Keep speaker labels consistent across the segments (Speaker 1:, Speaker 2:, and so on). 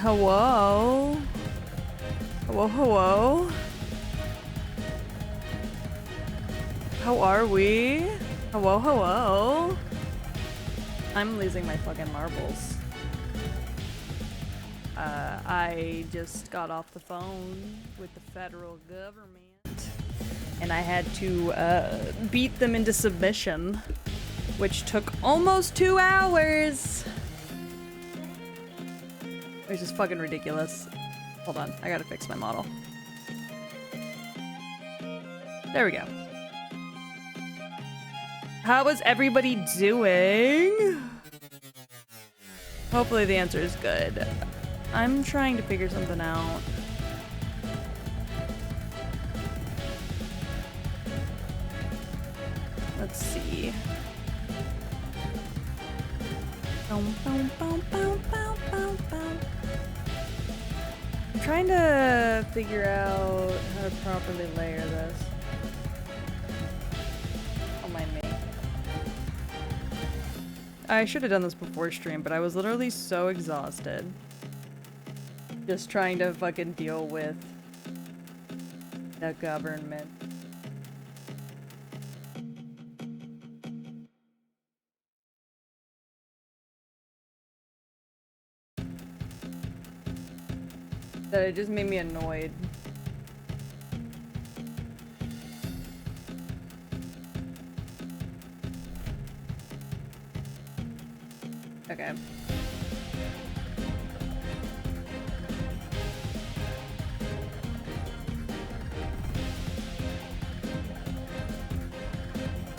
Speaker 1: Hello? Hello, hello? How are we? Hello, hello? I'm losing my fucking marbles. I just got off the phone with the federal government, and I had to beat them into submission, which took almost 2 hours. Which is fucking ridiculous. Hold on, I gotta fix my model. There we go. How is everybody doing? Hopefully the answer is good. I'm trying to figure something out. Let's see. I'm trying to figure out how to properly layer this. Don't mind me. I should have done this before stream, but I was literally so exhausted. Just trying to fucking deal with the government. That it just made me annoyed. Okay.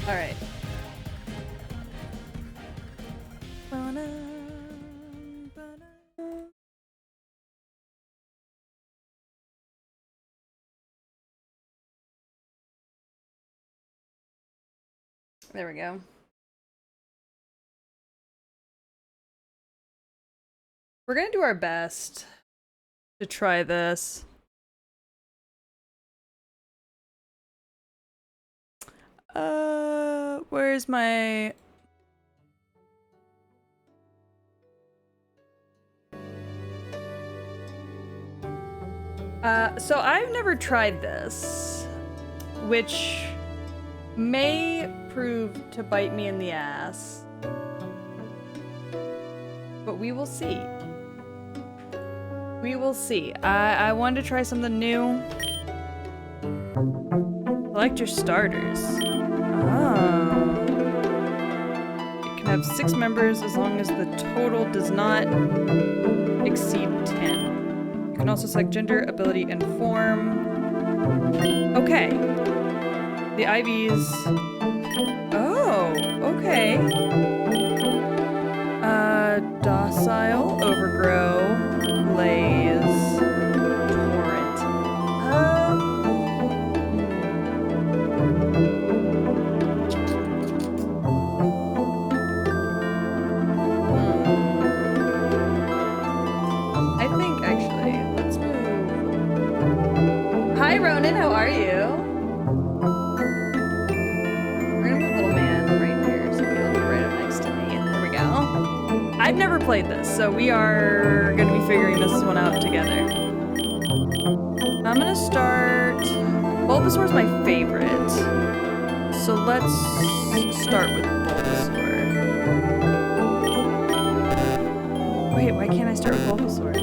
Speaker 1: All right. There we go. We're gonna do our best to try this. Where's my... So I've never tried this, which may prove to bite me in the ass, but we will see. We will see. I wanted to try something new. Select your starters. Oh. It can have 6 members as long as the total does not exceed 10. You can also select gender, ability, and form. Okay. The IVs. Oh, okay. Docile, overgrow, blaze, torrent. I think actually, let's move. Hi Ronan, how are you? I've never played this, so we are gonna be figuring this one out together. I'm gonna start... Bulbasaur's my favorite. So let's start with Bulbasaur. Wait, why can't I start with Bulbasaur?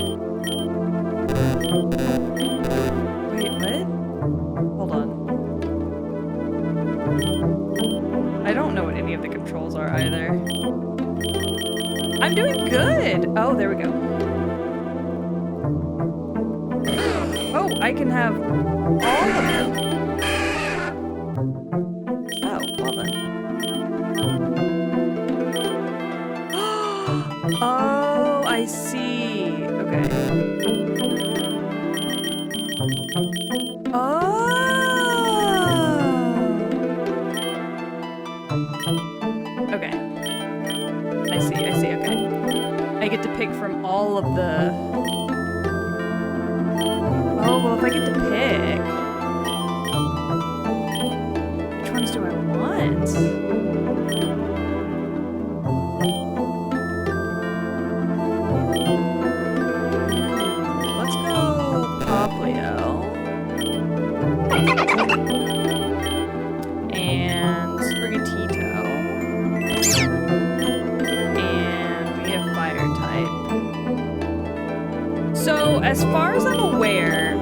Speaker 1: Wait, what? Hold on. I don't know what any of the controls are either. I'm doing good! Oh, there we go. Oh, I can have all of them. Oh, well then. Oh, I see. Okay. Oh! Okay. I see, okay. I get to pick from all of the... Oh, well, if I get to pick... Which ones do I want? So, as far as I'm aware,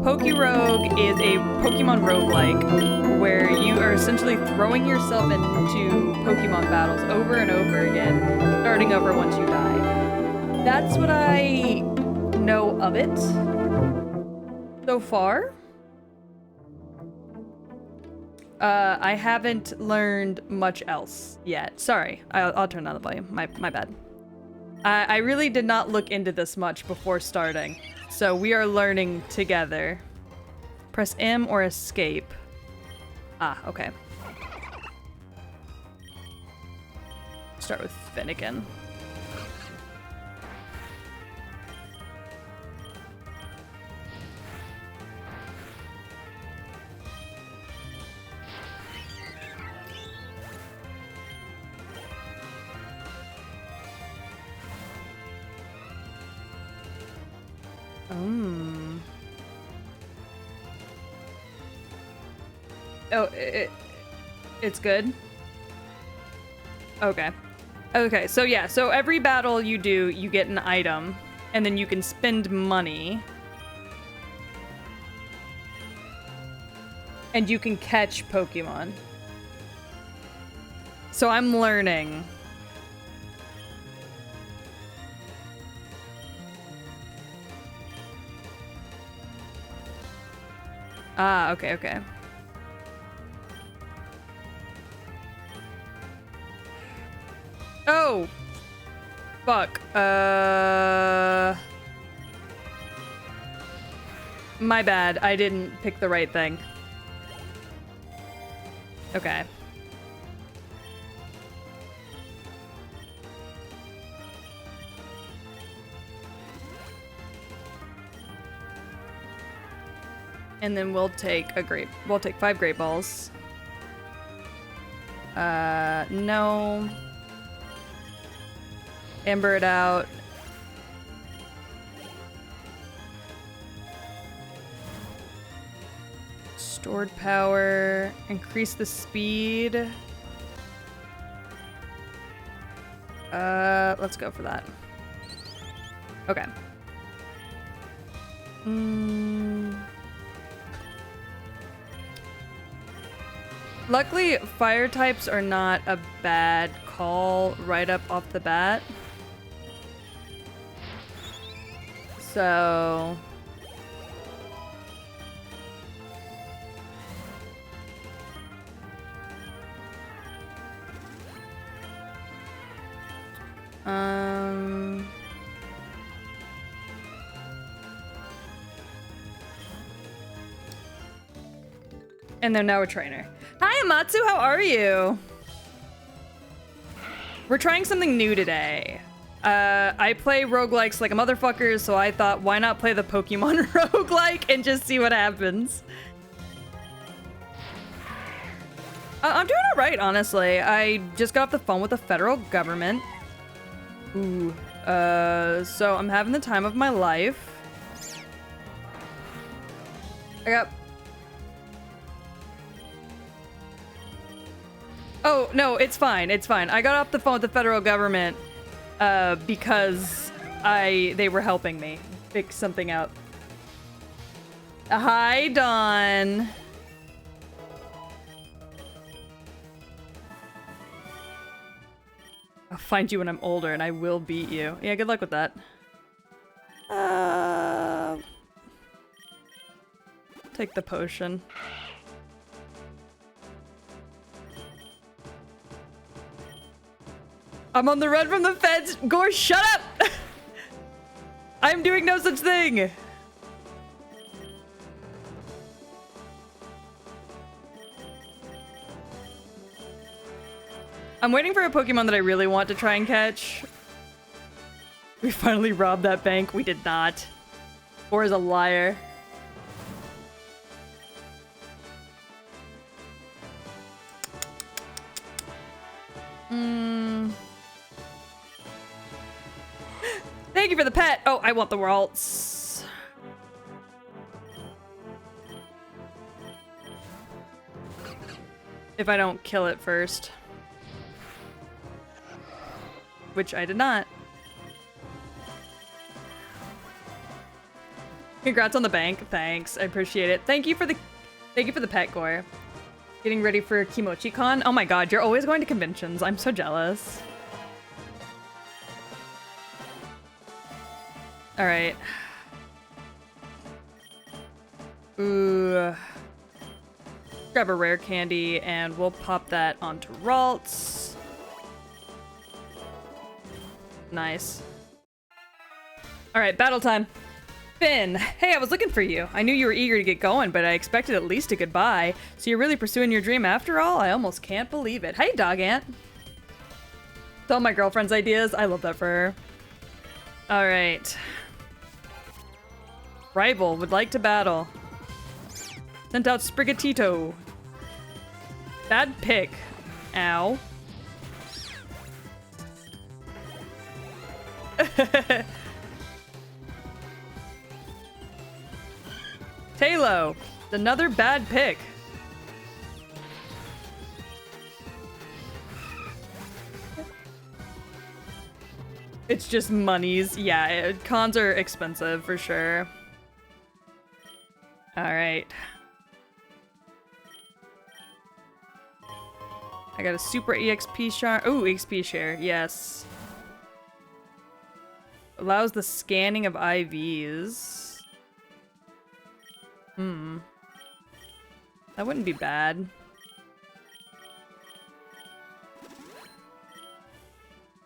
Speaker 1: Pokerouge is a Pokemon Rougelike where you are essentially throwing yourself into Pokemon battles over and over again, starting over once you die. That's what I know of it so far. I haven't learned much else yet. Sorry, I'll turn down the volume. My bad. I really did not look into this much before starting, so we are learning together. Press M or escape. Ah, okay. Start with Finnegan. Oh, it's good? Okay. Okay, so yeah, so every battle you do, you get an item, and then you can spend money. And you can catch Pokemon. So I'm learning. Ah, okay, okay. Oh! Fuck. My bad. I didn't pick the right thing. Okay. And then we'll take we'll take 5 Great Balls. No. Amber it out. Stored power. Increase the speed. Let's go for that. Okay. Luckily, fire types are not a bad call right up off the bat. So... And they're now a trainer. Hi, Amatsu, how are you? We're trying something new today. I play roguelikes like a motherfucker, so I thought, why not play the Pokemon roguelike and just see what happens? I'm doing all right, honestly. I just got off the phone with the federal government. Ooh. So I'm having the time of my life. I got... Oh, no, it's fine. It's fine. I got off the phone with the federal government because they were helping me fix something out. Hi, Dawn. I'll find you when I'm older and I will beat you. Yeah, good luck with that. Take the potion. I'm on the run from the feds. Gore, shut up! I'm doing no such thing. I'm waiting for a Pokemon that I really want to try and catch. We finally robbed that bank. We did not. Gore is a liar. Thank you for the pet. Oh, I want the Waltz. If I don't kill it first. Which I did not. Congrats on the bank. Thanks. I appreciate it. Thank you for the pet, Gore. Getting ready for KimochiCon. Oh my god, you're always going to conventions. I'm so jealous. All right. Ooh. Grab a rare candy and we'll pop that onto Ralts. Nice. All right, battle time. Finn, hey, I was looking for you. I knew you were eager to get going, but I expected at least a goodbye. So you're really pursuing your dream after all? I almost can't believe it. Hey, Dog Ant. It's all my girlfriend's ideas. I love that for her. All right. Rival would like to battle. Sent out Sprigatito. Bad pick. Ow. Talo, another bad pick. It's just monies. Yeah, cons are expensive for sure. All right. I got a super EXP share. Oh, EXP share. Yes. Allows the scanning of IVs. That wouldn't be bad.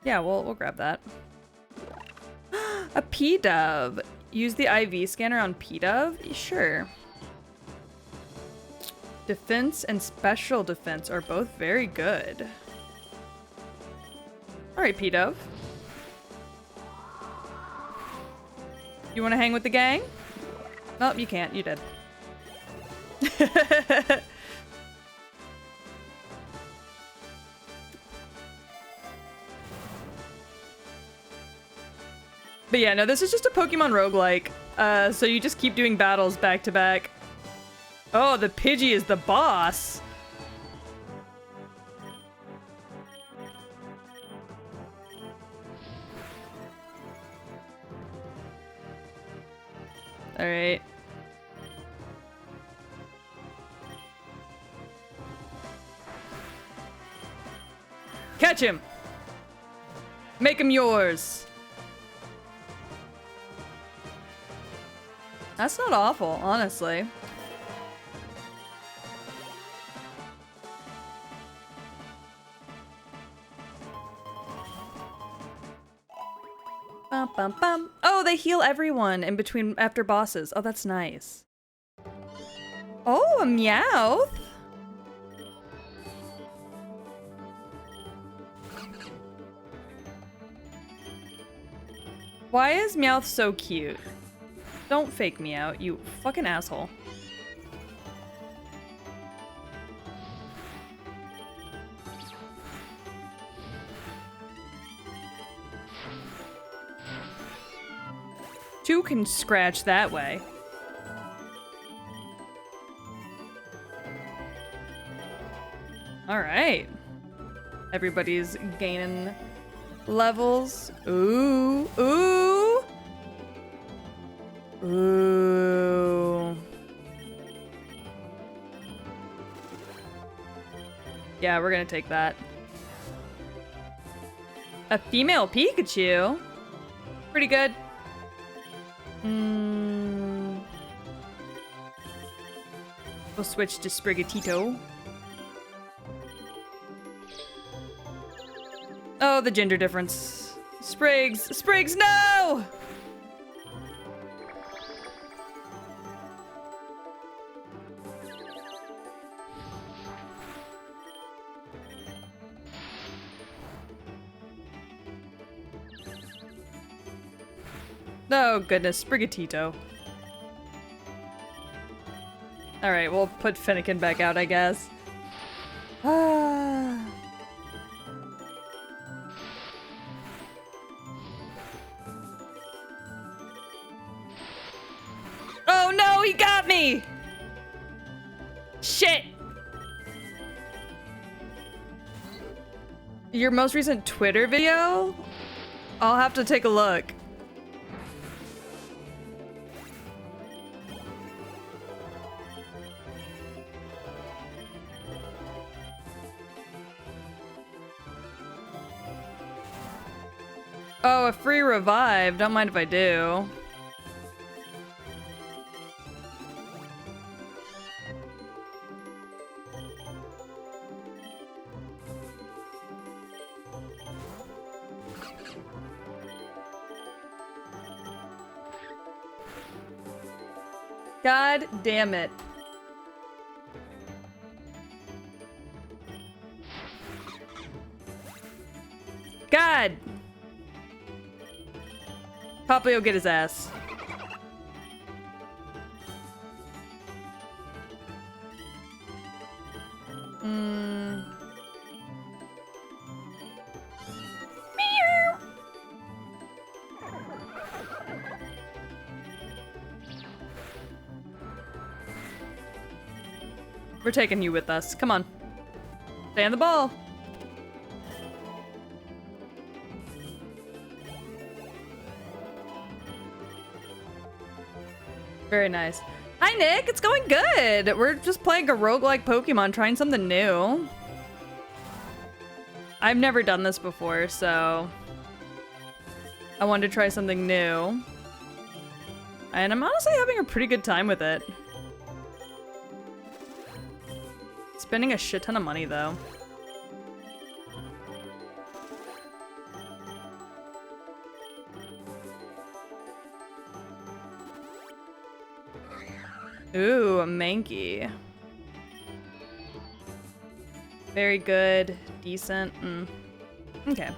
Speaker 1: Yeah, we'll grab that. A P-Dove. Use the IV scanner on P-Dove? Sure. Defense and special defense are both very good. Alright, P-Dove. You want to hang with the gang? Oh, you can't. You did. But yeah, no, this is just a Pokemon Rougelike. So you just keep doing battles back to back. Oh, the Pidgey is the boss. All right. Catch him. Make him yours. That's not awful, honestly. Bum, bum, bum. Oh, they heal everyone in between after bosses. Oh, that's nice. Oh, a Meowth. Why is Meowth so cute? Don't fake me out, you fucking asshole. Two can scratch that way. All right. Everybody's gaining levels. Ooh, ooh. Ooh. Yeah, we're gonna take that. A female Pikachu? Pretty good. We'll switch to Sprigatito. Oh, the gender difference. Spriggs! Spriggs, no! Oh goodness, Sprigatito. Alright, we'll put Finnegan back out, I guess. Ah. Oh no, he got me! Shit! Your most recent Twitter video? I'll have to take a look. Oh, a free revive. Don't mind if I do. God damn it. God! Poppy will get his ass. Meow. We're taking you with us. Come on. Stay on the ball. Very nice. Hi, Nick. It's going good. We're just playing a roguelike Pokemon, trying something new. I've never done this before, so I wanted to try something new. And I'm honestly having a pretty good time with it. Spending a shit ton of money, though. Ooh, a Mankey. Very good. Decent. Okay.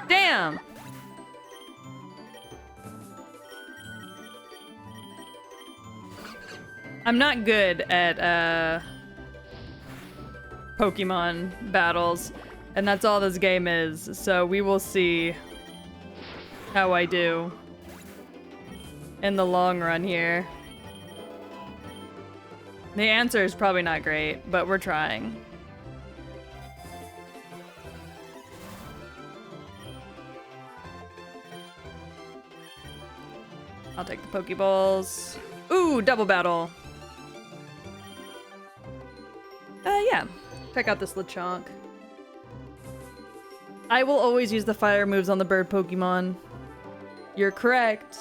Speaker 1: Damn! I'm not good at, Pokemon battles. And that's all this game is, so we will see how I do in the long run here. The answer is probably not great, but we're trying. I'll take the Pokeballs. Ooh, double battle. Yeah. Check out this Lechonk. I will always use the fire moves on the bird Pokemon. You're correct.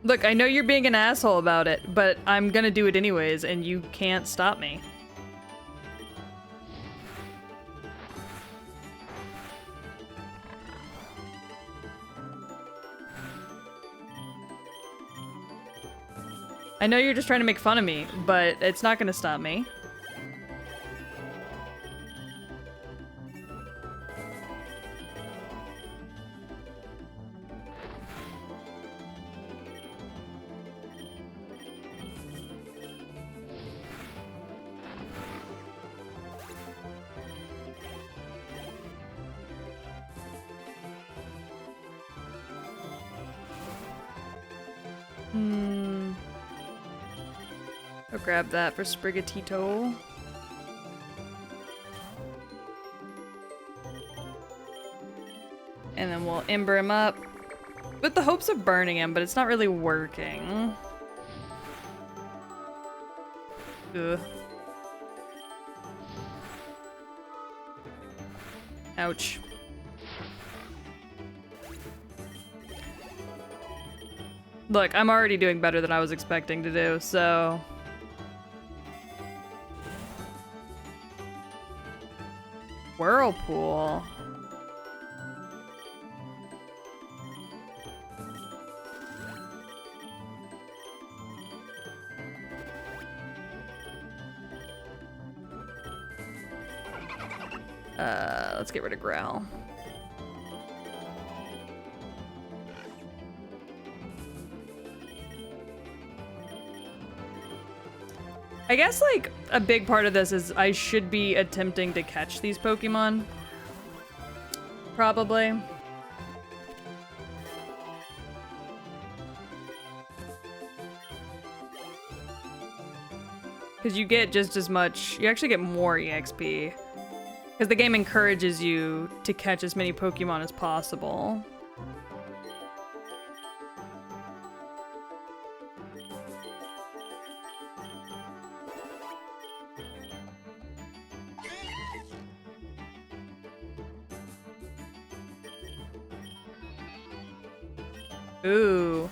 Speaker 1: Look, I know you're being an asshole about it, but I'm gonna do it anyways, and you can't stop me. I know you're just trying to make fun of me, but it's not gonna stop me. I'll grab that for Sprigatito. And then we'll Ember him up with the hopes of burning him, but it's not really working. Ugh. Ouch. Look, I'm already doing better than I was expecting to do, so... Whirlpool. Let's get rid of Growl. I guess, like, a big part of this is I should be attempting to catch these Pokemon. Probably. Because you get just as much, you actually get more EXP. Because the game encourages you to catch as many Pokemon as possible. Ooh.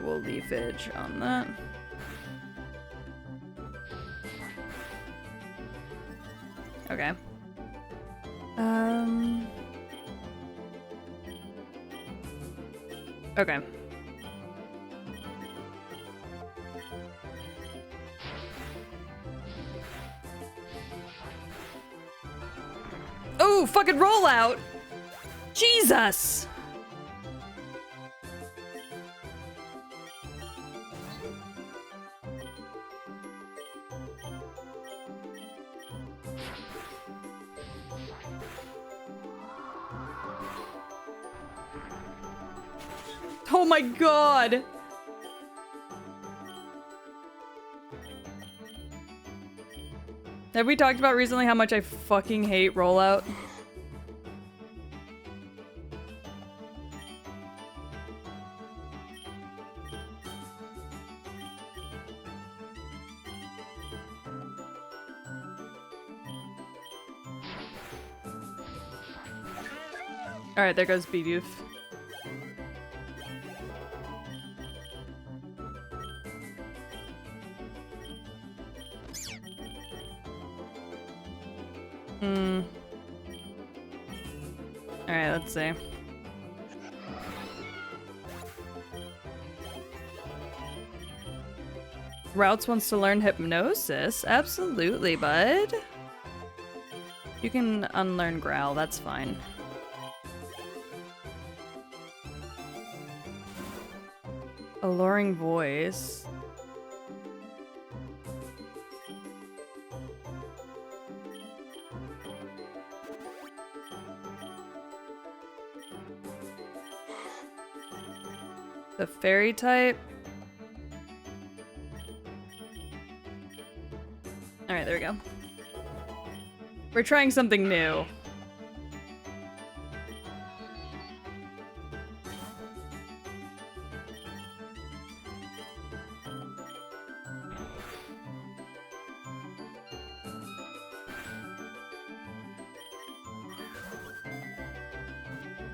Speaker 1: We'll leafage on that. Okay. Okay. Oh, fucking rollout! Jesus! Oh my god! Have we talked about recently how much I fucking hate rollout? Alright, there goes Bidoof. Alright, let's see. Routes wants to learn hypnosis? Absolutely, bud. You can unlearn growl, that's fine. Alluring voice. The fairy type. Alright, there we go. We're trying something new.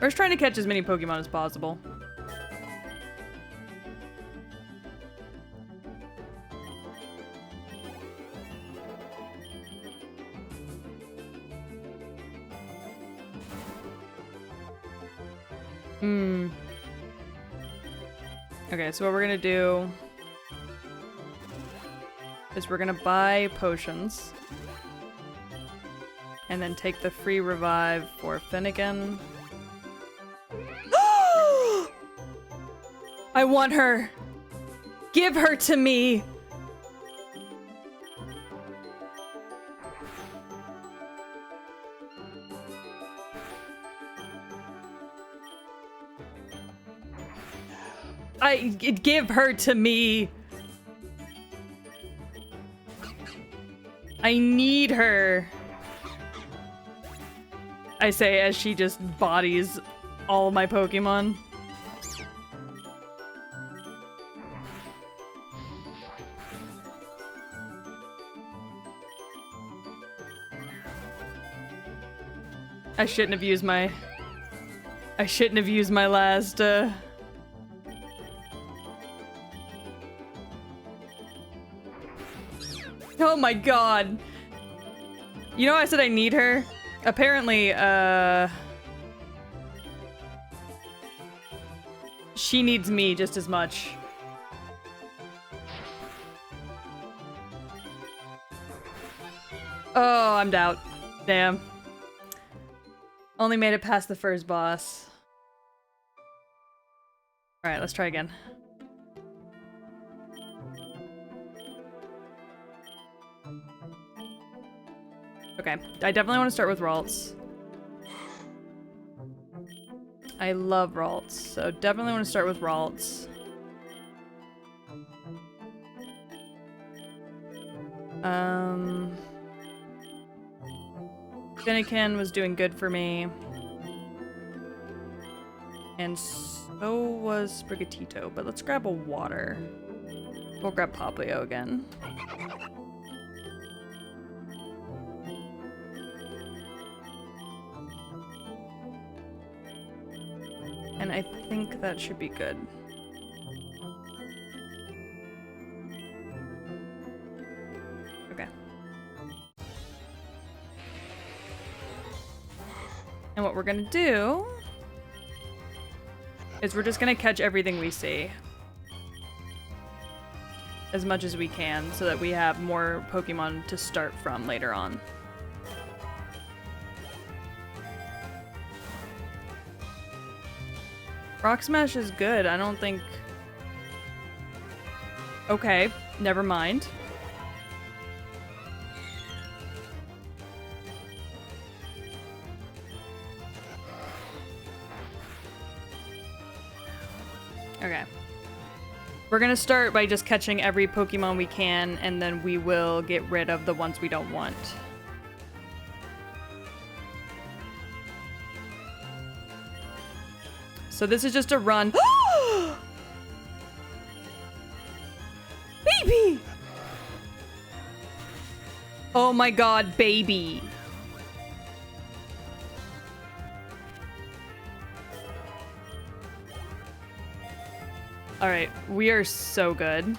Speaker 1: We're just trying to catch as many Pokemon as possible. Okay, so what we're gonna do is we're gonna buy potions and then take the free revive for Finnegan. I want her! Give her to me! Give her to me! I need her! I say as she just bodies all my Pokemon. I shouldn't have used my last, Oh my god. You know I said I need her? Apparently, she needs me just as much. Oh, I'm out. Damn. Only made it past the first boss. Alright, let's try again. Okay, I definitely want to start with Ralts. I love Ralts, so definitely want to start with Ralts. Finnegan was doing good for me. And so was Sprigatito, but let's grab a water. We'll grab Poplio again. And I think that should be good. Okay. And what we're gonna do is we're just gonna catch everything we see. As much as we can, so that we have more Pokemon to start from later on. Rock Smash is good, I don't think... Okay, never mind. Okay. We're gonna start by just catching every Pokemon we can, and then we will get rid of the ones we don't want. So this is just a run. Baby! Oh my god, baby. Alright, we are so good.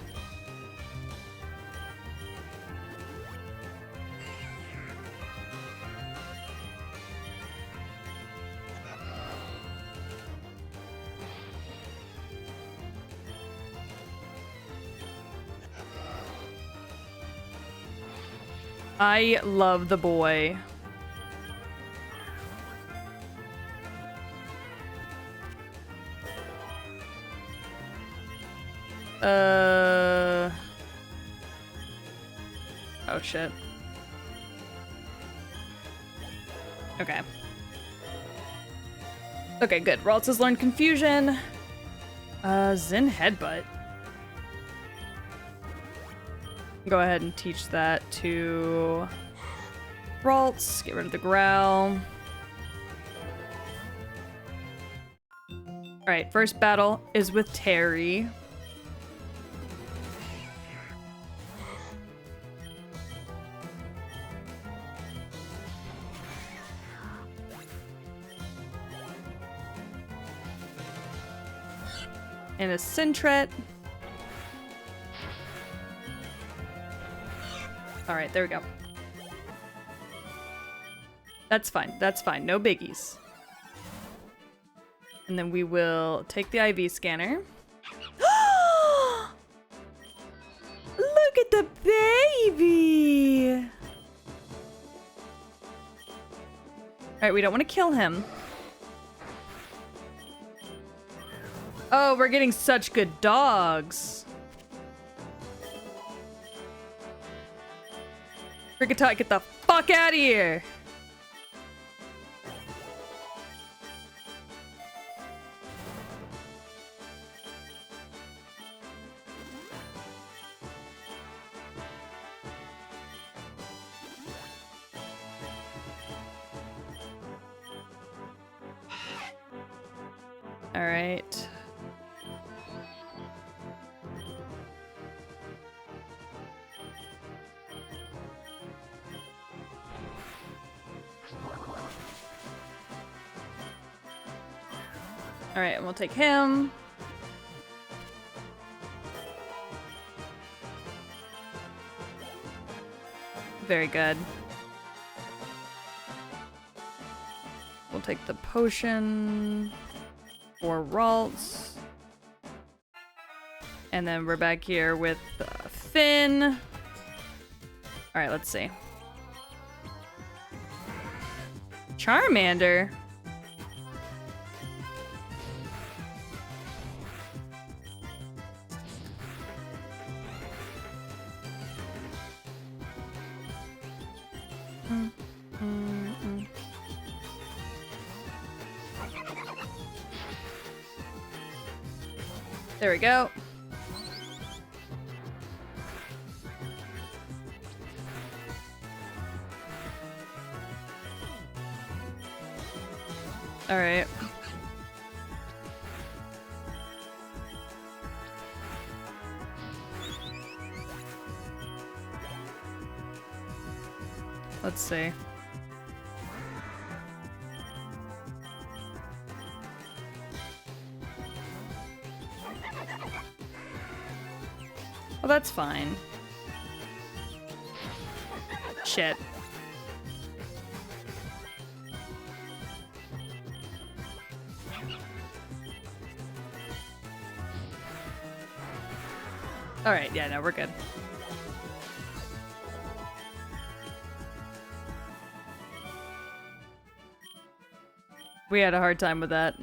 Speaker 1: I love the boy. Oh shit. Okay. Okay, good. Ralts has learned Confusion. Zen Headbutt. Go ahead and teach that to Ralts. Get rid of the Growl. Alright, first battle is with Terry. And a Sentret. Alright, there we go. That's fine. That's fine. No biggies. And then we will take the IV scanner. Look at the baby! Alright, we don't want to kill him. Oh, we're getting such good dogs. Kricketot, get the fuck out of here! All right. All right, and we'll take him. Very good. We'll take the potion for Ralts. And then we're back here with Finn. All right, let's see. Charmander. There we go. All right. Let's see. Well, that's fine. Shit. Alright, yeah, no, we're good. We had a hard time with that.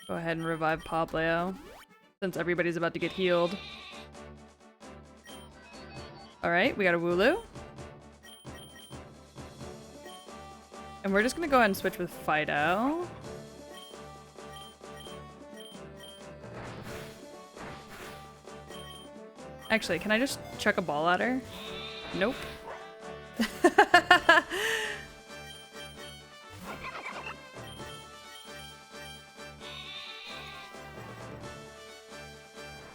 Speaker 1: Go ahead and revive Poplio, since everybody's about to get healed. Alright, we got a Wooloo. And we're just gonna go ahead and switch with Fido. Actually, can I just chuck a ball at her? Nope.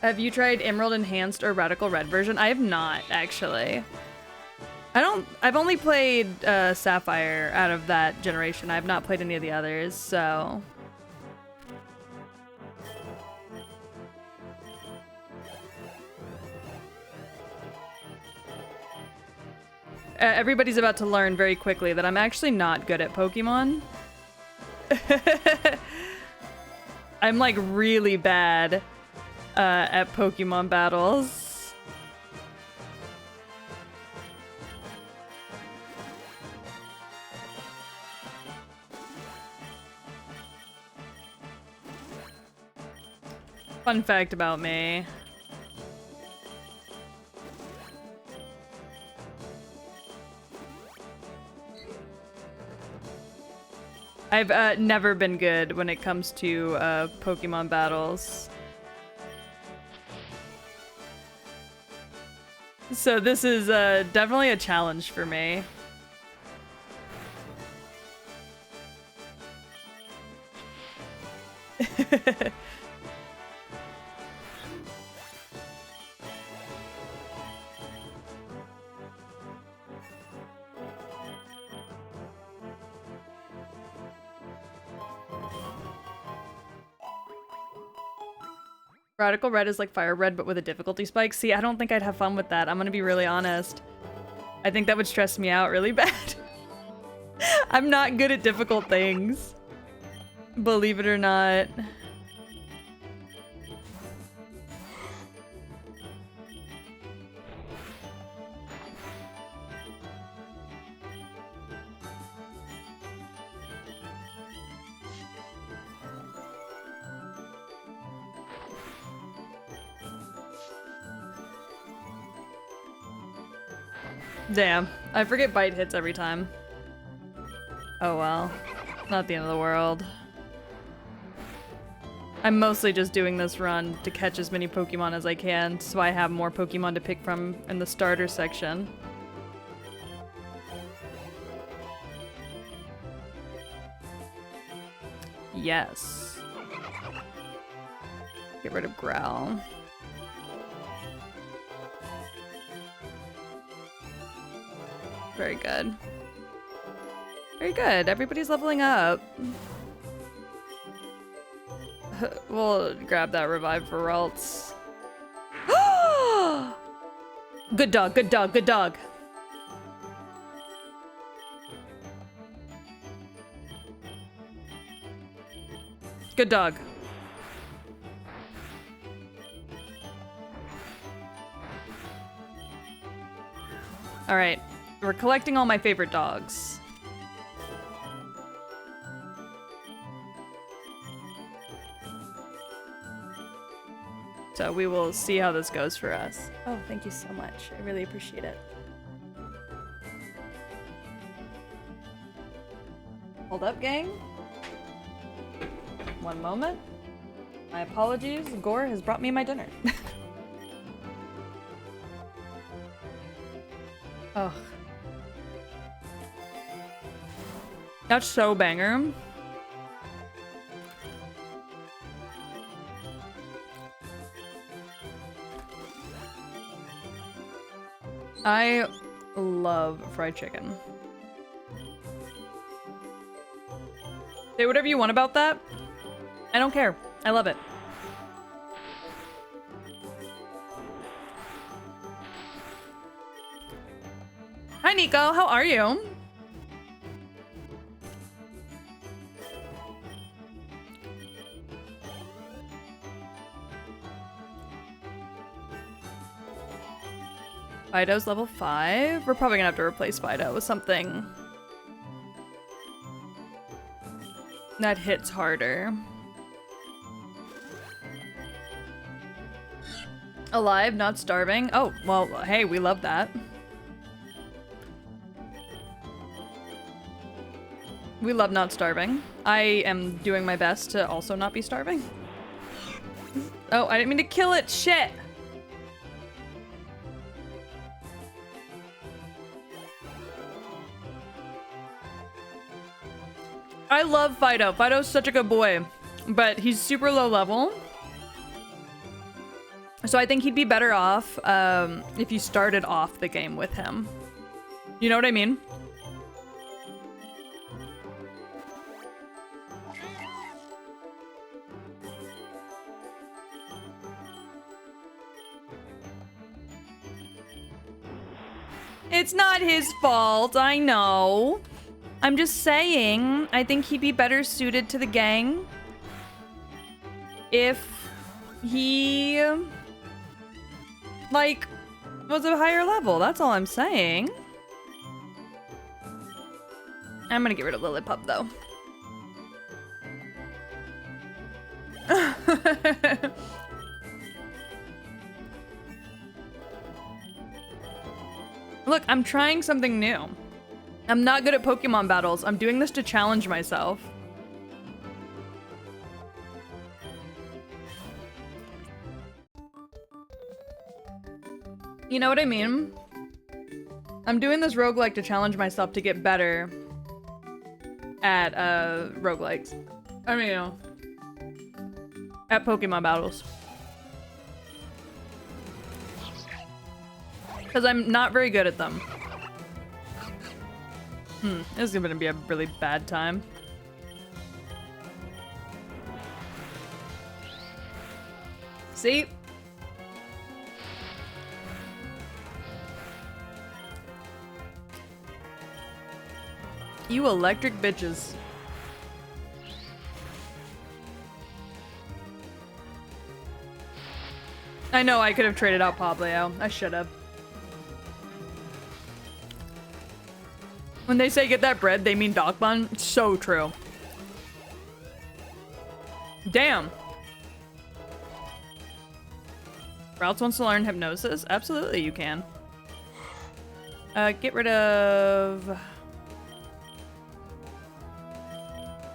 Speaker 1: Have you tried Emerald Enhanced or Radical Red version? I have not, actually. I've only played Sapphire out of that generation. I've not played any of the others, so... Everybody's about to learn very quickly that I'm actually not good at Pokemon. I'm like really bad at Pokemon battles. Fun fact about me. I've never been good when it comes to Pokemon battles. So this is definitely a challenge for me. Radical Red is like Fire Red, but with a difficulty spike. See, I don't think I'd have fun with that. I'm gonna be really honest. I think that would stress me out really bad. I'm not good at difficult things. Believe it or not. Damn, I forget bite hits every time. Oh well, not the end of the world. I'm mostly just doing this run to catch as many Pokemon as I can, so I have more Pokemon to pick from in the starter section. Yes. Get rid of Growl. Very good. Very good. Everybody's leveling up. We'll grab that revive for Ralts. Good dog, good dog, good dog. Good dog. All right. We're collecting all my favorite dogs. So we will see how this goes for us. Oh, thank you so much. I really appreciate it. Hold up, gang. One moment. My apologies. Gore has brought me my dinner. Ugh. That's so banger. I love fried chicken. Say whatever you want about that. I don't care. I love it. Hi, Nico. How are you? Fido's level 5. We're probably gonna have to replace Fido with something that hits harder. Alive, not starving. Oh, well, hey, we love that. We love not starving. I am doing my best to also not be starving. Oh, I didn't mean to kill it. Shit. I love Fido. Fido's such a good boy, but he's super low level. So I think he'd be better off if you started off the game with him. You know what I mean? It's not his fault, I know. I'm just saying, I think he'd be better suited to the gang if he, like, was a higher level. That's all I'm saying. I'm gonna get rid of Lillipup, though. Look, I'm trying something new. I'm not good at Pokemon battles. I'm doing this to challenge myself. You know what I mean? I'm doing this roguelike to challenge myself to get better at roguelikes. I mean, you know, at Pokemon battles. Because I'm not very good at them. This is gonna be a really bad time. See? You electric bitches. I know I could have traded out Pablio. I should have. When they say get that bread, they mean dog bun. It's so true. Damn. Routes wants to learn hypnosis? Absolutely, you can. Get rid of...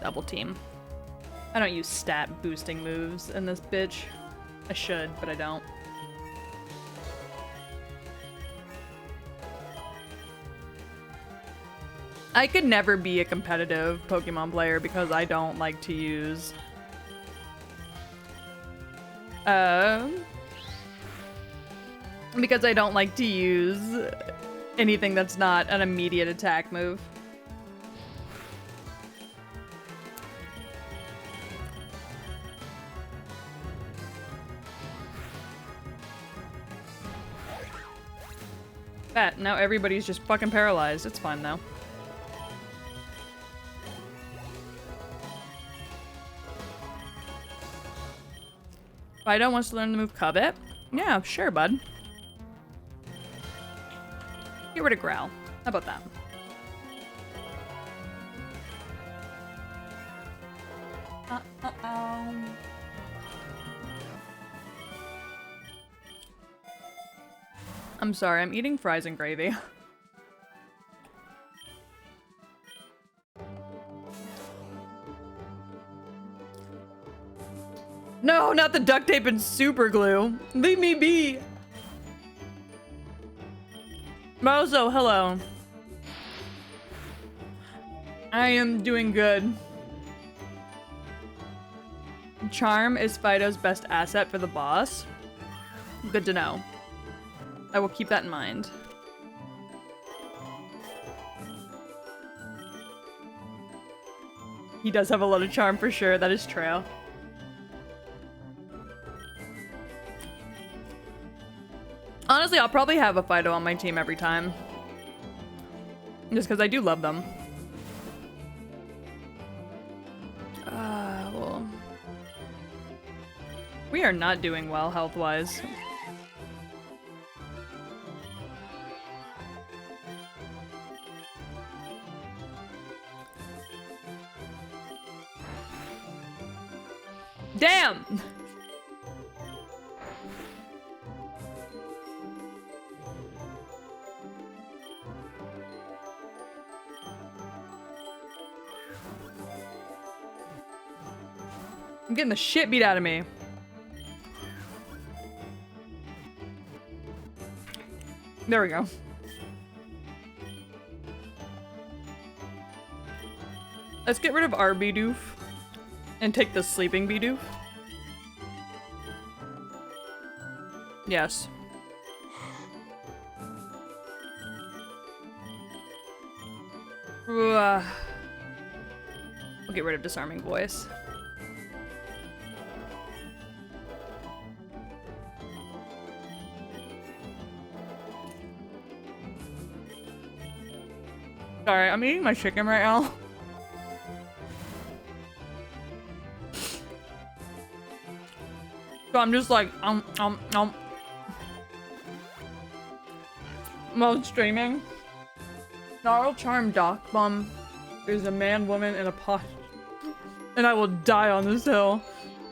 Speaker 1: Double team. I don't use stat boosting moves in this bitch. I should, but I don't. I could never be a competitive Pokemon player because I don't like to use because I don't like to use anything that's not an immediate attack move. Bet, now everybody's just fucking paralyzed. It's fine though. Fido wants to learn the move Covet? Yeah, sure, bud. Get rid of Growl. How about that? Uh-oh. I'm sorry, I'm eating fries and gravy. No, not the duct tape and super glue. Leave me be. Mozo, hello. I am doing good. Charm is Fido's best asset for the boss. Good to know. I will keep that in mind. He does have a lot of charm for sure, that is true. Honestly, I'll probably have a Fido on my team every time. Just because I do love them. Well... We are not doing well health-wise. Damn! I'm getting the shit beat out of me. There we go. Let's get rid of our Bidoof and take the sleeping Bidoof. Yes. We'll get rid of disarming voice. Sorry, I'm eating my chicken right now. So I'm just like, while streaming. Gnarl Charm Doc Bum is a man, woman, and a pot. And I will die on this hill.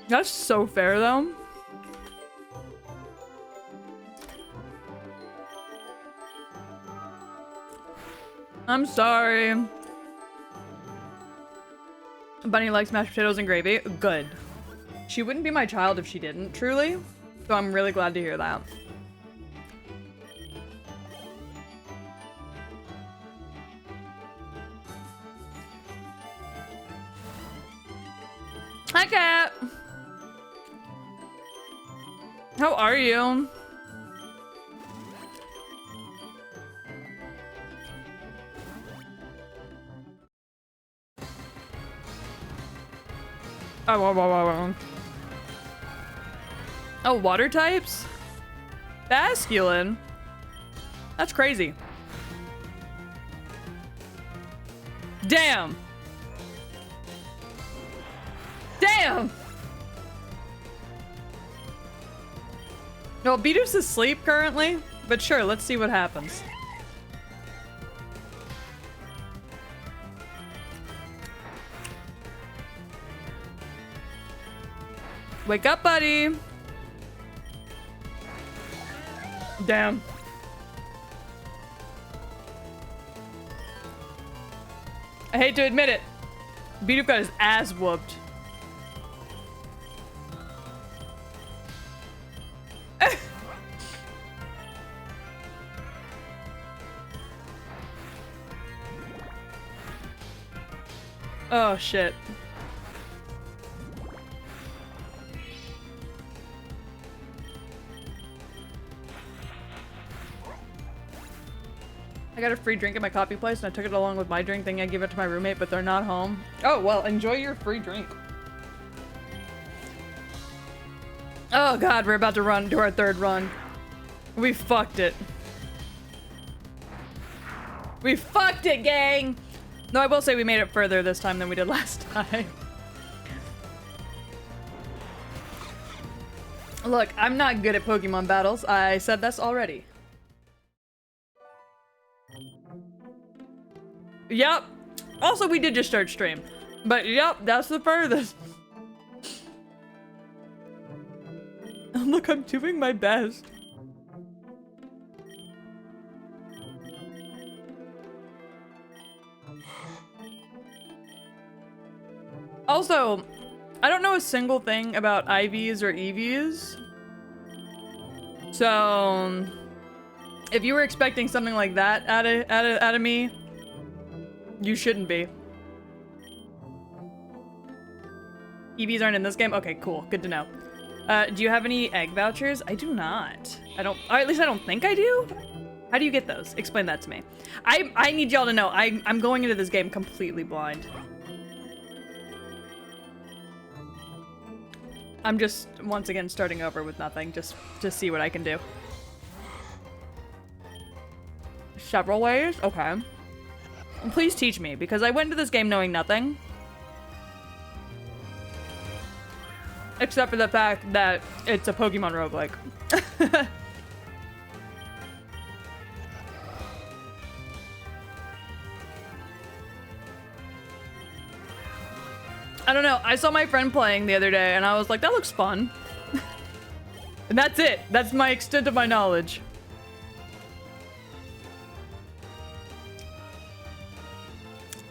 Speaker 1: That's so fair, though. I'm sorry. Bunny likes mashed potatoes and gravy. Good. She wouldn't be my child if she didn't, truly. So I'm really glad to hear that. Hi, Cat. How are you? Oh, water types? Basculin? That's crazy. Damn. Damn! No, Beatus is asleep currently, but sure, let's see what happens. Wake up, buddy! Damn. I hate to admit it. Beatus got his ass whooped. Oh, shit. I got a free drink at my coffee place and I took it along with my drink, thinking I give it to my roommate, but they're not home. Oh, well, enjoy your free drink. Oh god, we're about to run to our third run. We fucked it. We fucked it, gang! No, I will say we made it further this time than we did last time. Look, I'm not good at Pokemon battles. I said this already. Yep. Also, we did just start stream. But yep, that's the furthest. Look, I'm doing my best. Also, I don't know a single thing about IVs or EVs. So, if you were expecting something like that out of me, you shouldn't be. EVs aren't in this game? Okay, cool. Good to know. Do you have any egg vouchers? I do not. I don't, or at least I don't think I do. How do you get those? Explain that to me. I need y'all to know, I'm going into this game completely blind. I'm just, once again, starting over with nothing, just to see what I can do. Several ways? Okay. Please teach me, because I went into this game knowing nothing. Except for the fact that it's a Pokemon Rougelike. I don't know. I saw my friend playing the other day, and I was like, that looks fun. And that's it. That's my extent of my knowledge.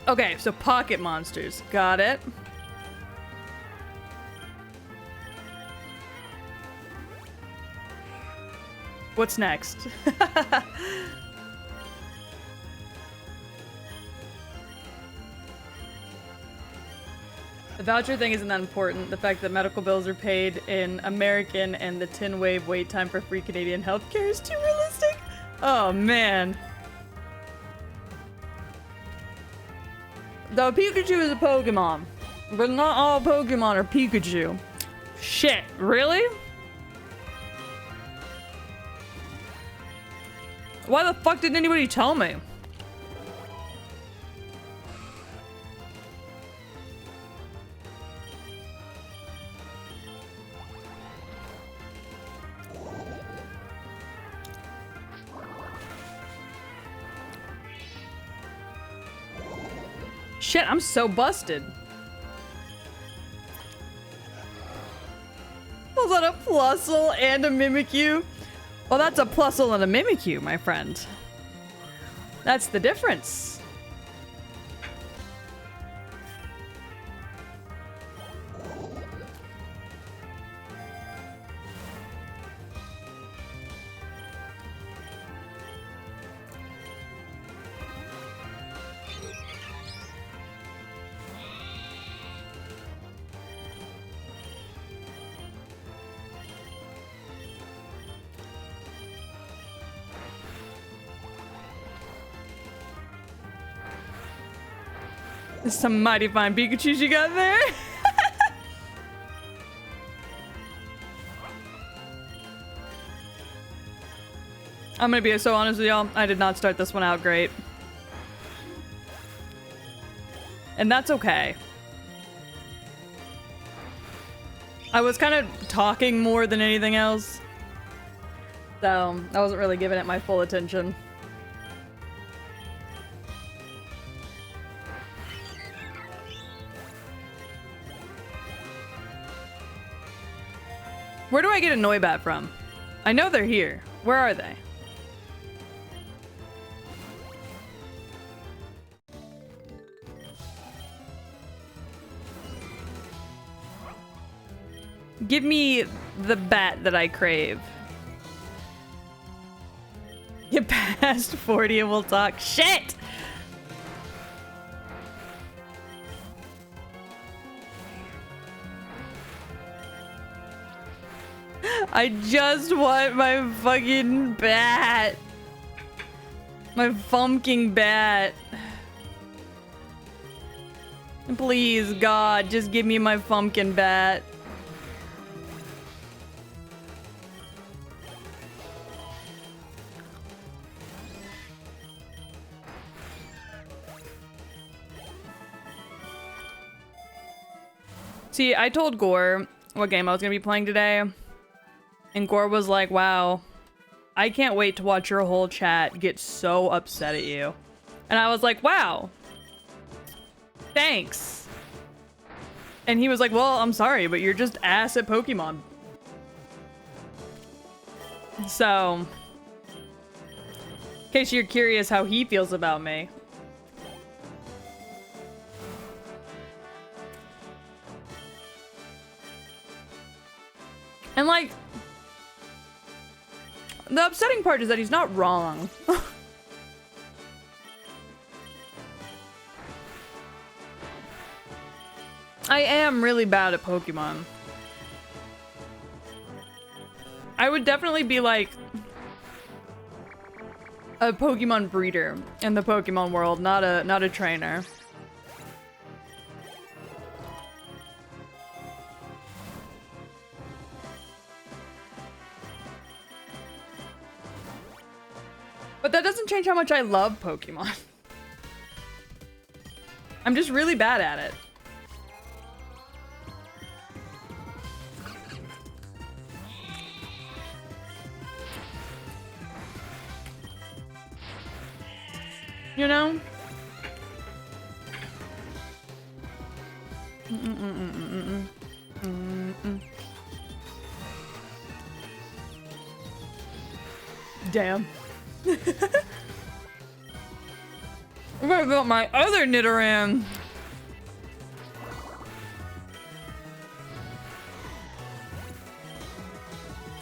Speaker 1: Okay, so pocket monsters. Got it. What's next? The voucher thing isn't that important. The fact that medical bills are paid in American and the 10-wave wait time for free Canadian healthcare is too realistic. Oh, man. The Pikachu is a Pokemon, but not all Pokemon are Pikachu. Shit, really? Why the fuck didn't anybody tell me? Shit, I'm so busted. Was that a Plusle and a Mimikyu? Well, that's a Plusle and a Mimikyu, my friend. That's the difference. Some mighty fine Pikachus you got there. I'm gonna be so honest with y'all. I did not start this one out great. And that's okay. I was kind of talking more than anything else. So I wasn't really giving it my full attention. Where do I get a Noibat from? I know they're here. Where are they? Give me the bat that I crave. Get past 40 and we'll talk shit! I just want my fucking bat. My fucking bat. Please, God, just give me my fucking bat. See, I told Gore what game I was gonna be playing today. And Gore was like, wow, I can't wait to watch your whole chat get so upset at you. And I was like, wow, thanks. And he was like, well, I'm sorry, but you're just ass at Pokemon. So, in case you're curious how he feels about me. And like, the upsetting part is that he's not wrong. I am really bad at Pokemon. I would definitely be like a Pokemon breeder in the Pokemon world, not a trainer. But that doesn't change how much I love Pokemon. I'm just really bad at it. You know? Damn. What about my other Nidoran?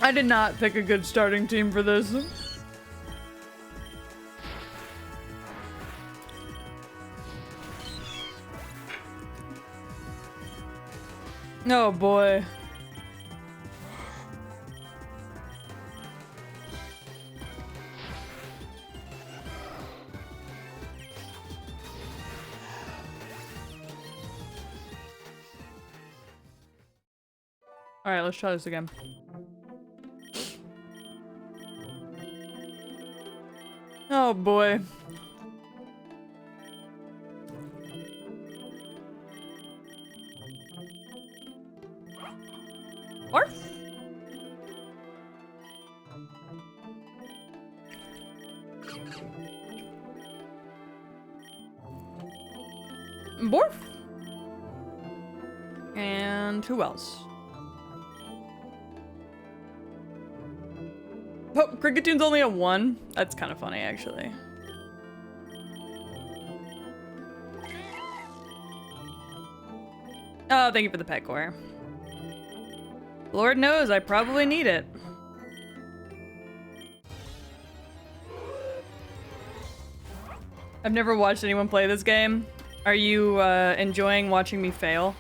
Speaker 1: I did not pick a good starting team for this. Oh boy. All right, let's try this again. Oh boy. Barf. Borf. And who else? Oh, Crickettoon's only a 1? That's kind of funny, actually. Oh, thank you for the pet core. Lord knows, I probably need it. I've never watched anyone play this game. Are you enjoying watching me fail?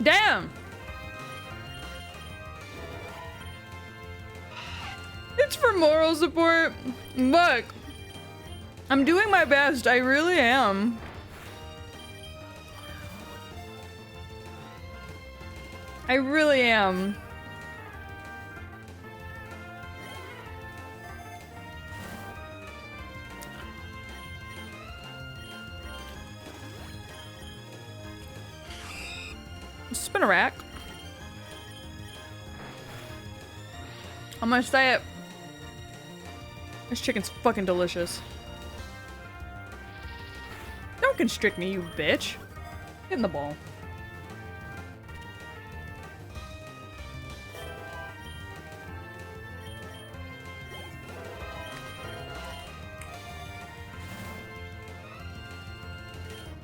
Speaker 1: Damn! It's for moral support. Look, I'm doing my best. I really am. I really am. Spin a rack. I'm gonna say it. This chicken's fucking delicious. Don't constrict me, you bitch. Get in the ball.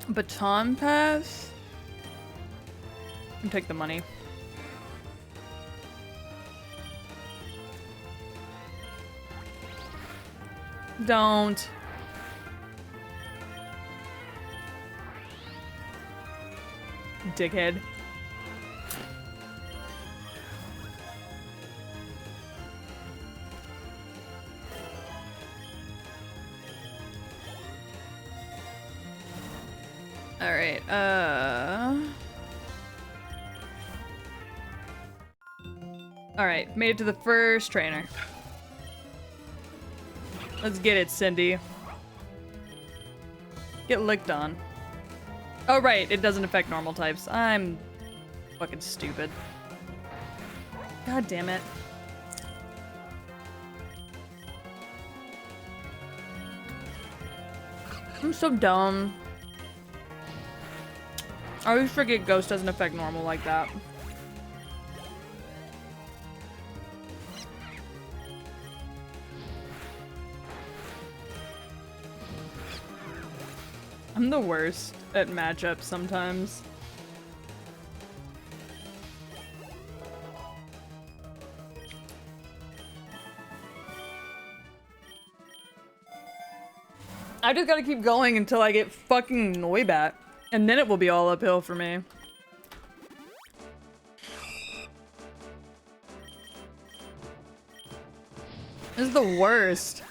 Speaker 1: Baton pass? And take the money. Don't. Dickhead. All right, all right, made it to the first trainer. Let's get it, Cindy. Get licked on. Oh, right, it doesn't affect normal types. I'm fucking stupid. God damn it. I'm so dumb. I always forget Ghost doesn't affect normal like that. I'm the worst at matchups sometimes. I just gotta keep going until I get fucking Noibat. And then it will be all uphill for me. This is the worst.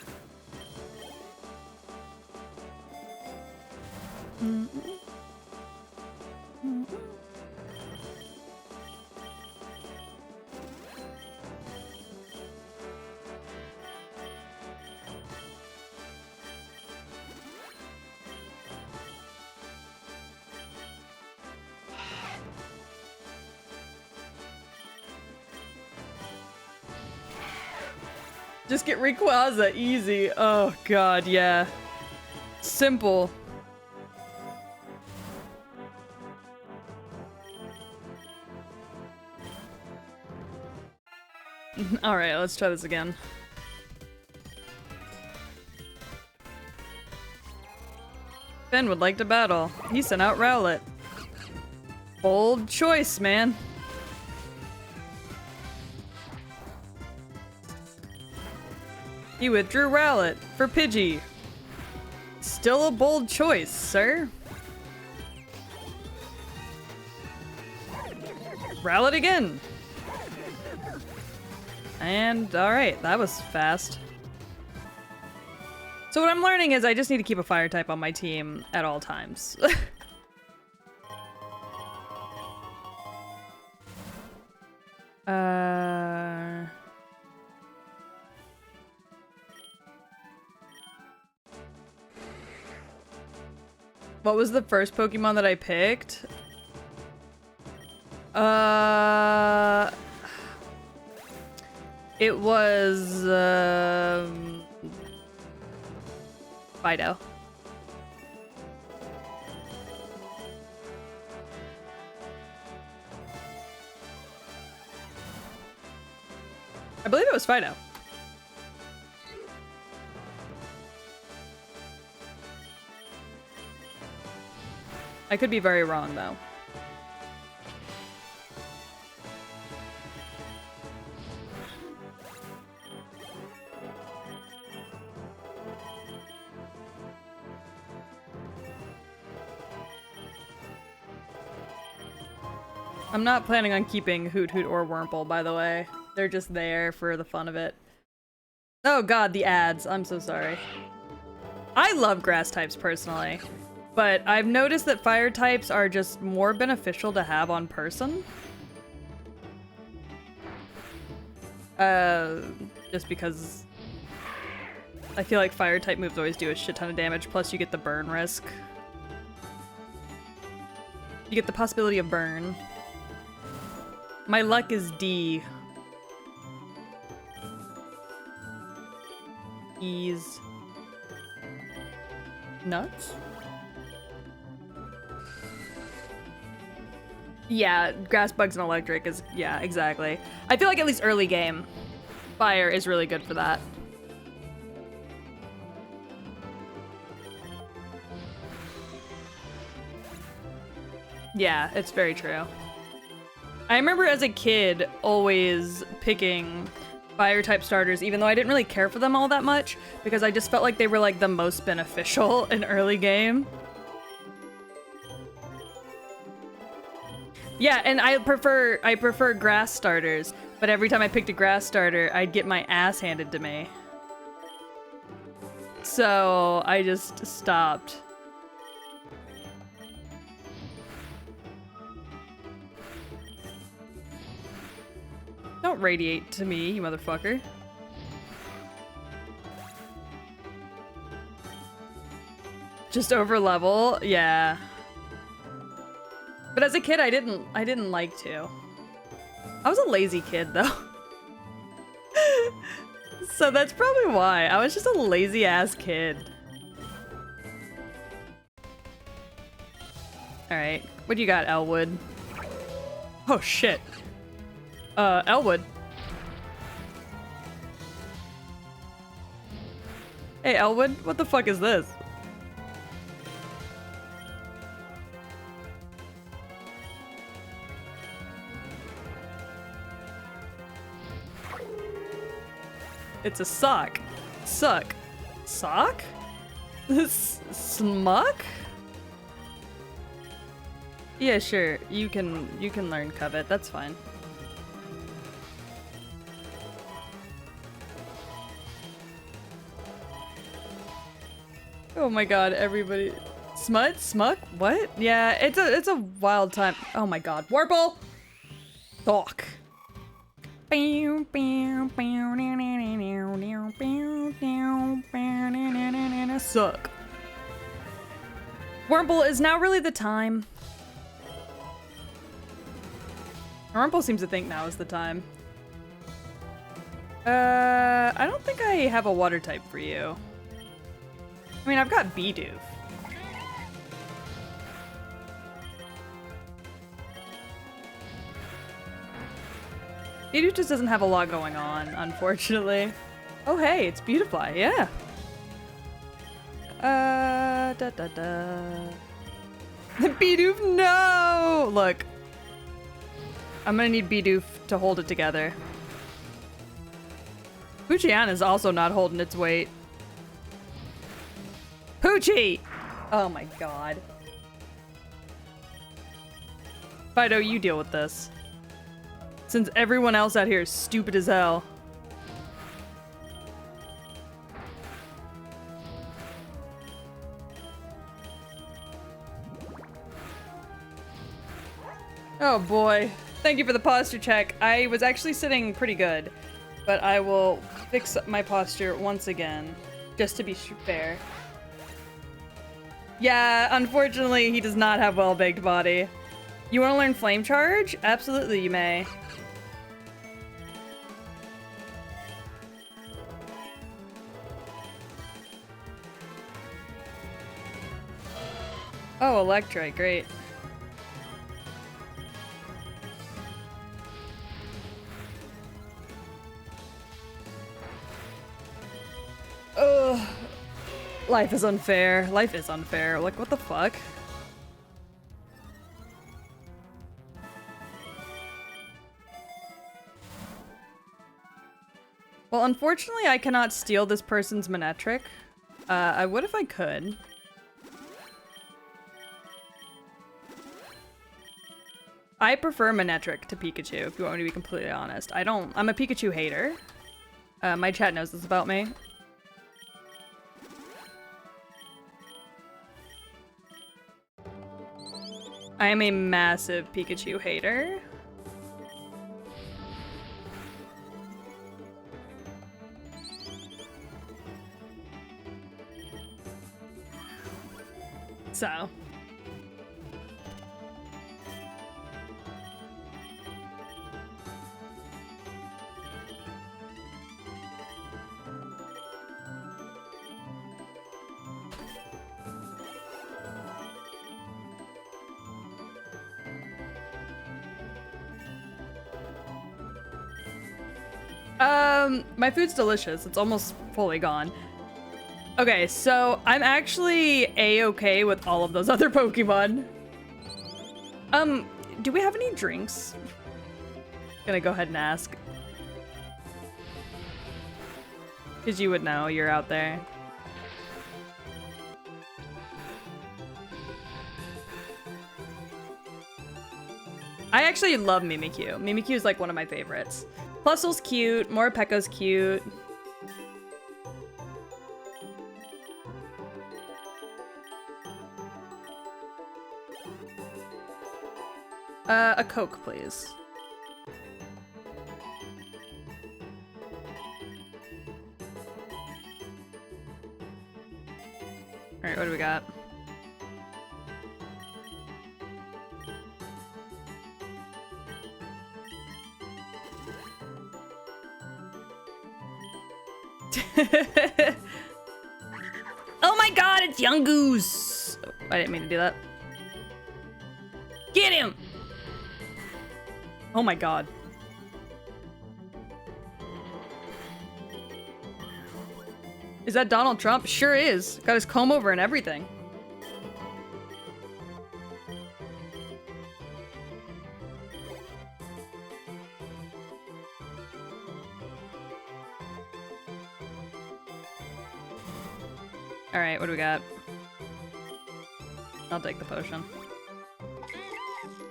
Speaker 1: Just get Rayquaza, easy. Oh god, yeah. Simple. Alright, let's try this again. Ben would like to battle. He sent out Rowlet. Bold choice, man. He withdrew Rowlet for Pidgey. Still a bold choice, sir. Rowlet again. And alright, that was fast. So what I'm learning is I just need to keep a fire type on my team at all times. What was the first Pokemon that I picked? It was, Fido. I believe it was Fido. I could be very wrong, though. I'm not planning on keeping Hoot Hoot or Wurmple, by the way. They're just there for the fun of it. Oh god, the ads. I'm so sorry. I love grass types, personally. But I've noticed that fire types are just more beneficial to have on person. Just because I feel like fire type moves always do a shit ton of damage, plus you get the burn risk. You get the possibility of burn. My luck is D. Ease. Nuts? Yeah, grass bugs and electric is, yeah, exactly. I feel like at least early game, fire is really good for that. Yeah, it's very true. I remember as a kid always picking fire type starters, even though I didn't really care for them all that much, because I just felt like they were like the most beneficial in early game. Yeah, and I prefer grass starters, but every time I picked a grass starter, I'd get my ass handed to me. So I just stopped. Don't radiate to me, you motherfucker. Just over level? Yeah. But as a kid, I didn't like to. I was a lazy kid, though. So that's probably why. I was just a lazy ass kid. Alright. What do you got, Elwood? Oh shit. Elwood. Hey, Elwood, what the fuck is this? It's a sock. Suck. Sock? Smuck? Yeah, sure. You can learn Covet. That's fine. Oh my god, everybody. Smut? Smuck? What? Yeah, it's a wild time. Oh my god. Warple! Talk. Suck. Wurmple, is now really the time? Wurmple seems to think now is the time. I don't think I have a water type for you. I mean, I've got Bidoof. Bidoof just doesn't have a lot going on, unfortunately. Oh hey, it's Beautifly, yeah. Bidoof, no! Look. I'm gonna need Bidoof to hold it together. Poochyann is also not holding its weight. Poochie! Oh my god. Fido, you deal with this. Since everyone else out here is stupid as hell. Oh boy. Thank you for the posture check. I was actually sitting pretty good, but I will fix up my posture once again, just to be fair. Yeah, unfortunately, he does not have well-baked body. You want to learn Flame Charge? Absolutely, you may. Oh, Electrite, great. Ugh. Life is unfair. Life is unfair. Like, what the fuck? Well, unfortunately, I cannot steal this person's Manectric. I would if I could. I prefer Manectric to Pikachu, if you want me to be completely honest. I'm a Pikachu hater. My chat knows this about me. I am a massive Pikachu hater. So. My food's delicious. It's almost fully gone. Okay, so I'm actually A-okay with all of those other Pokemon. Do we have any drinks? Gonna go ahead and ask. Cause you would know, you're out there. I actually love Mimikyu. Mimikyu is like one of my favorites. Plusle's cute, Morpekka's cute. A Coke, please. Alright, what do we got? Oh my god, it's Young Goose! Oh, I didn't mean to do that. Get him! Oh my god. Is that Donald Trump? Sure is. Got his comb over and everything. Alright, what do we got? I'll take the potion.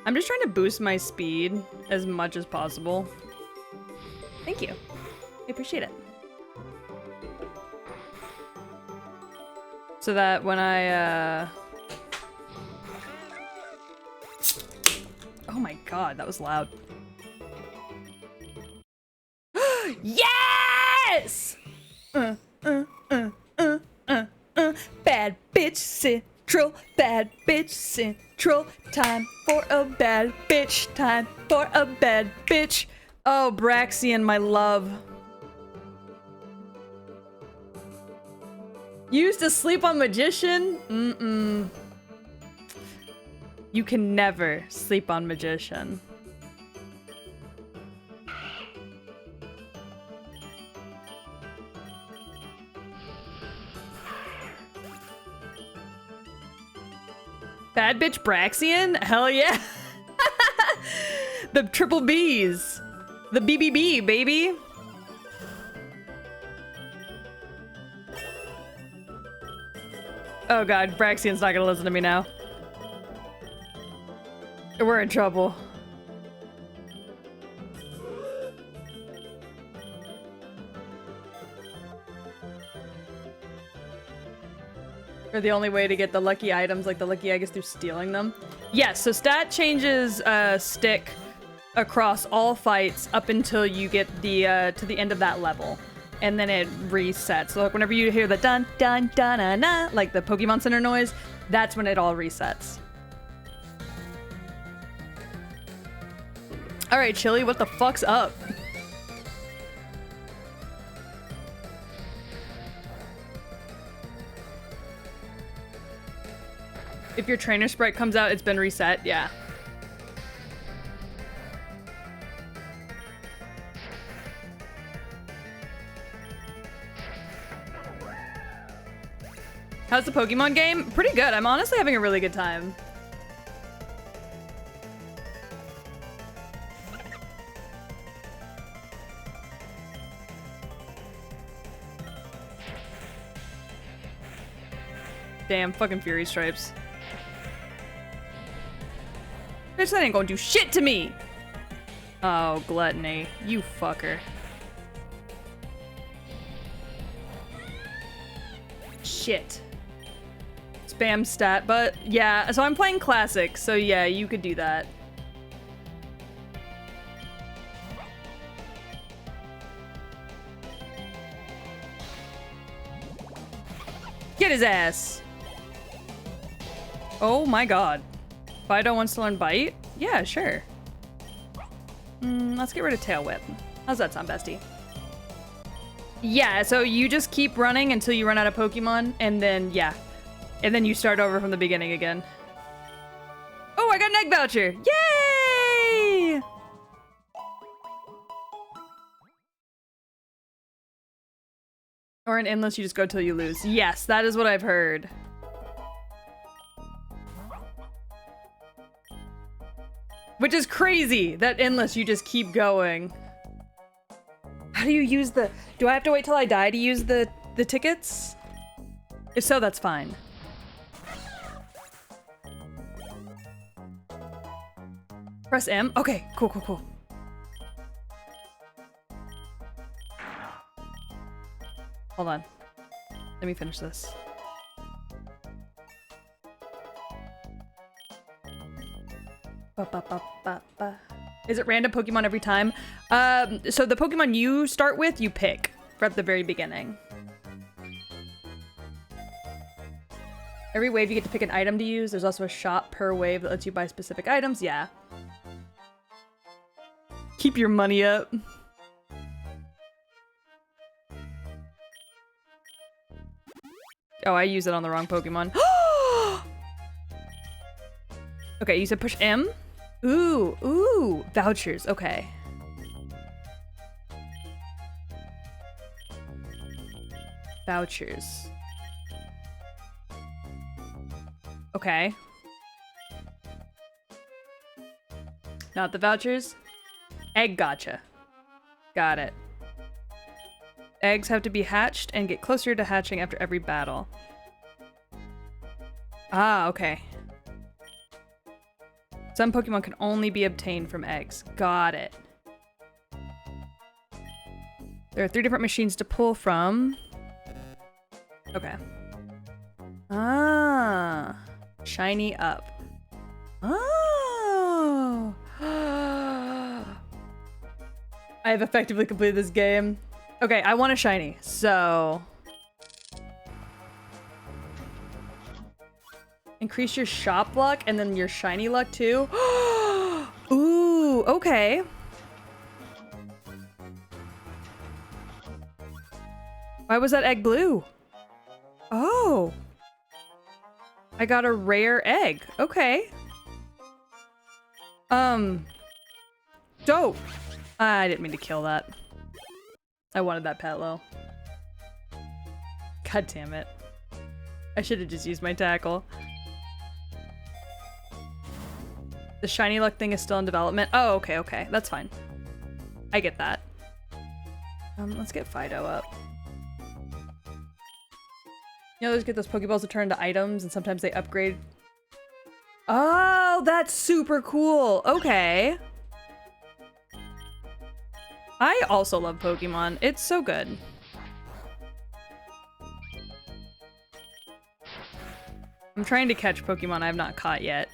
Speaker 1: I'm just trying to boost my speed as much as possible. Thank you. I appreciate it. So that when I, oh my god, that was loud. Yes! Bad bitch central, bad bitch central. Time for a bad bitch, time for a bad bitch. Oh, Braxian, my love. Used to sleep on Magician? Mm-mm. You can never sleep on Magician. Bad bitch Braxian? Hell yeah. The triple B's. The BBB, baby. Oh god, Braxian's not gonna listen to me now. We're in trouble. Or the only way to get the lucky items, like the lucky egg, is through stealing them. Yes, so stat changes stick across all fights up until you get the to the end of that level. And then it resets. So like whenever you hear the dun dun dun na na, like the Pokemon Center noise, that's when it all resets. Alright, Chili, what the fuck's up? If your trainer sprite comes out, it's been reset, yeah. How's the Pokemon game? Pretty good. I'm honestly having a really good time. Damn, fucking Fury Stripes. Bitch, that ain't gonna do shit to me! Oh, Gluttony. You fucker. Shit. Spam stat, but yeah, so I'm playing Classic, so yeah, you could do that. Get his ass! Oh my god. Fido wants to learn Bite? Yeah, sure. Let's get rid of Tail Whip. How's that sound, bestie? Yeah, so you just keep running until you run out of Pokemon, and then, yeah. And then you start over from the beginning again. Oh, I got an egg voucher! Yay! Or an endless, you just go till you lose. Yes, that is what I've heard. Which is crazy, that endless, you just keep going. How do you use the... Do I have to wait till I die to use the tickets? If so, that's fine. Press M? Okay, cool, cool, cool. Hold on. Let me finish this. Is it random Pokemon every time? So the Pokemon you start with, you pick from the very beginning. Every wave you get to pick an item to use. There's also a shop per wave that lets you buy specific items. Yeah. Keep your money up. Oh, I used it on the wrong Pokemon. Okay, you said push M? Ooh, ooh, vouchers, okay. Vouchers. Okay. Not the vouchers? Egg gotcha. Got it. Eggs have to be hatched and get closer to hatching after every battle. Ah, okay. Some Pokemon can only be obtained from eggs. Got it. There are 3 different machines to pull from. Okay. Ah. Shiny up. Oh. I have effectively completed this game. Okay, I want a shiny, so... Increase your shop luck and then your shiny luck too. Ooh, okay. Why was that egg blue? Oh. I got a rare egg. Okay. Dope. I didn't mean to kill that. I wanted that Petlo. God damn it. I should have just used my tackle. The shiny luck thing is still in development. Oh, okay, okay. That's fine. I get that. Let's get Fido up. You know, get those Pokeballs to turn into items and sometimes they upgrade. Oh, that's super cool. Okay. I also love Pokemon. It's so good. I'm trying to catch Pokemon I have not caught yet.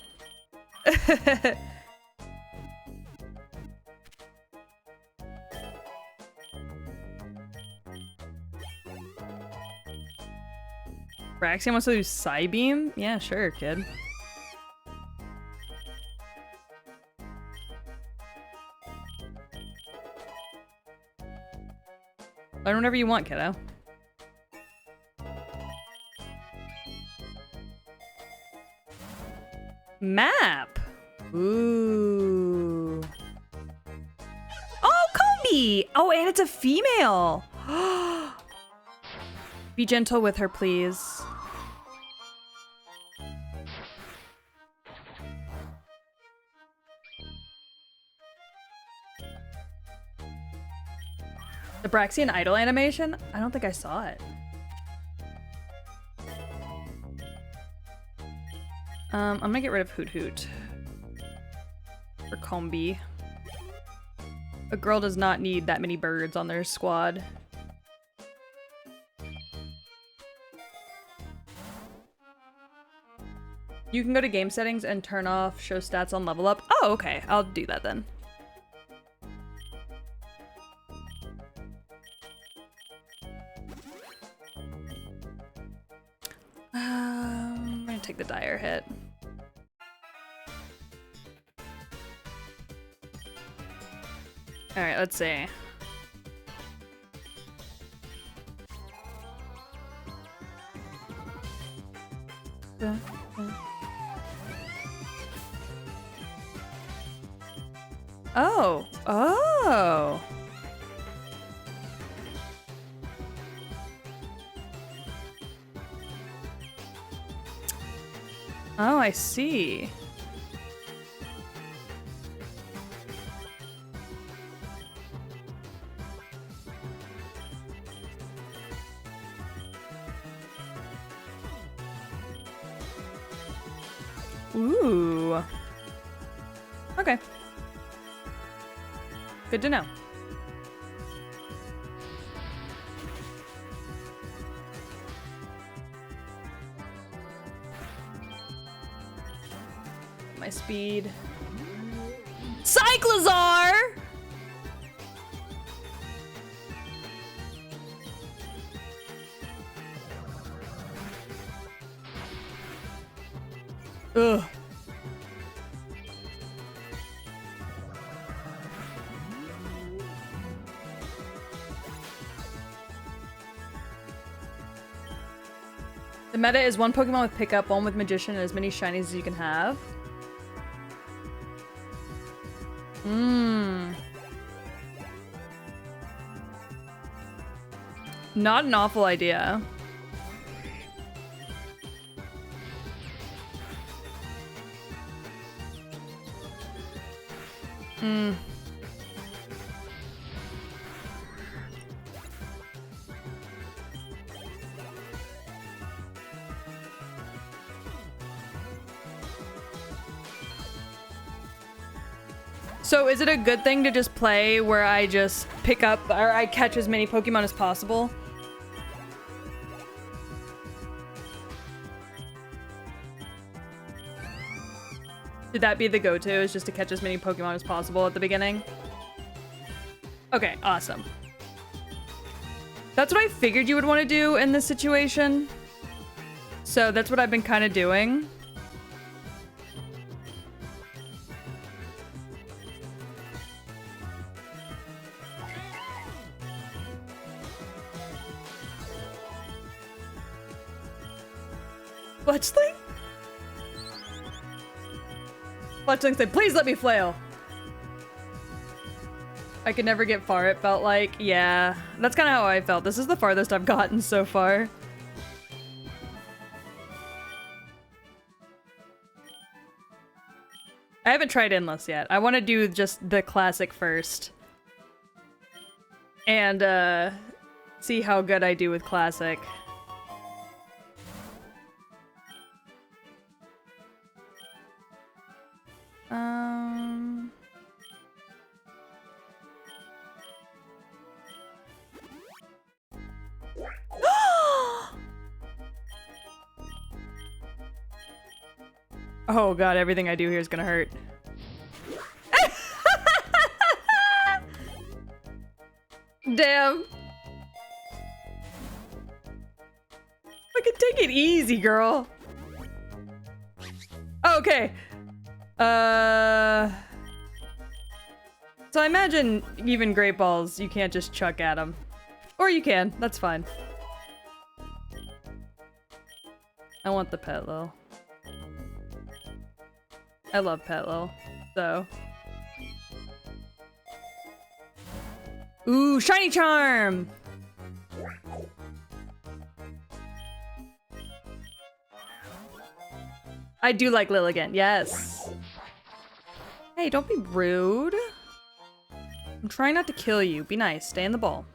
Speaker 1: Braxian wants to do Psybeam? Yeah, sure, kid. Learn whatever you want, kiddo. Map! Ooh. Oh, Combi! Oh, and it's a female! Be gentle with her, please. The Braxian Idol animation? I don't think I saw it. I'm gonna get rid of Hoot Hoot. For Combi. A girl does not need that many birds on their squad. You can go to game settings and turn off show stats on level up. Oh, okay. I'll do that then. I'm gonna take the dire hit. All right, let's see. Oh, oh. Oh, I see. Ooh. Okay. Good to know. My speed. Cyclizar! Ugh. The meta is one Pokemon with Pickup, one with Magician, and as many shinies as you can have. Not an awful idea. So is it a good thing to just play where I just pick up or I catch as many Pokemon as possible? Should that be the go-to, is just to catch as many Pokemon as possible at the beginning? Okay, awesome. That's what I figured you would want to do in this situation. So that's what I've been kind of doing. Fletchling? Fletchling said, please let me flail. I could never get far, it felt like. Yeah, that's kind of how I felt. This is the farthest I've gotten so far. I haven't tried Endless yet. I want to do just the classic first. And, see how good I do with classic. Oh god, everything I do here is gonna hurt. Damn. I can take it easy, girl. Okay. So I imagine even Great Balls, you can't just chuck at them. Or you can, that's fine. I want the Petlil. I love Petlil, so. Ooh, Shiny Charm! I do like Lilligant, yes. Hey, don't be rude. I'm trying not to kill you. Be nice. Stay in the ball.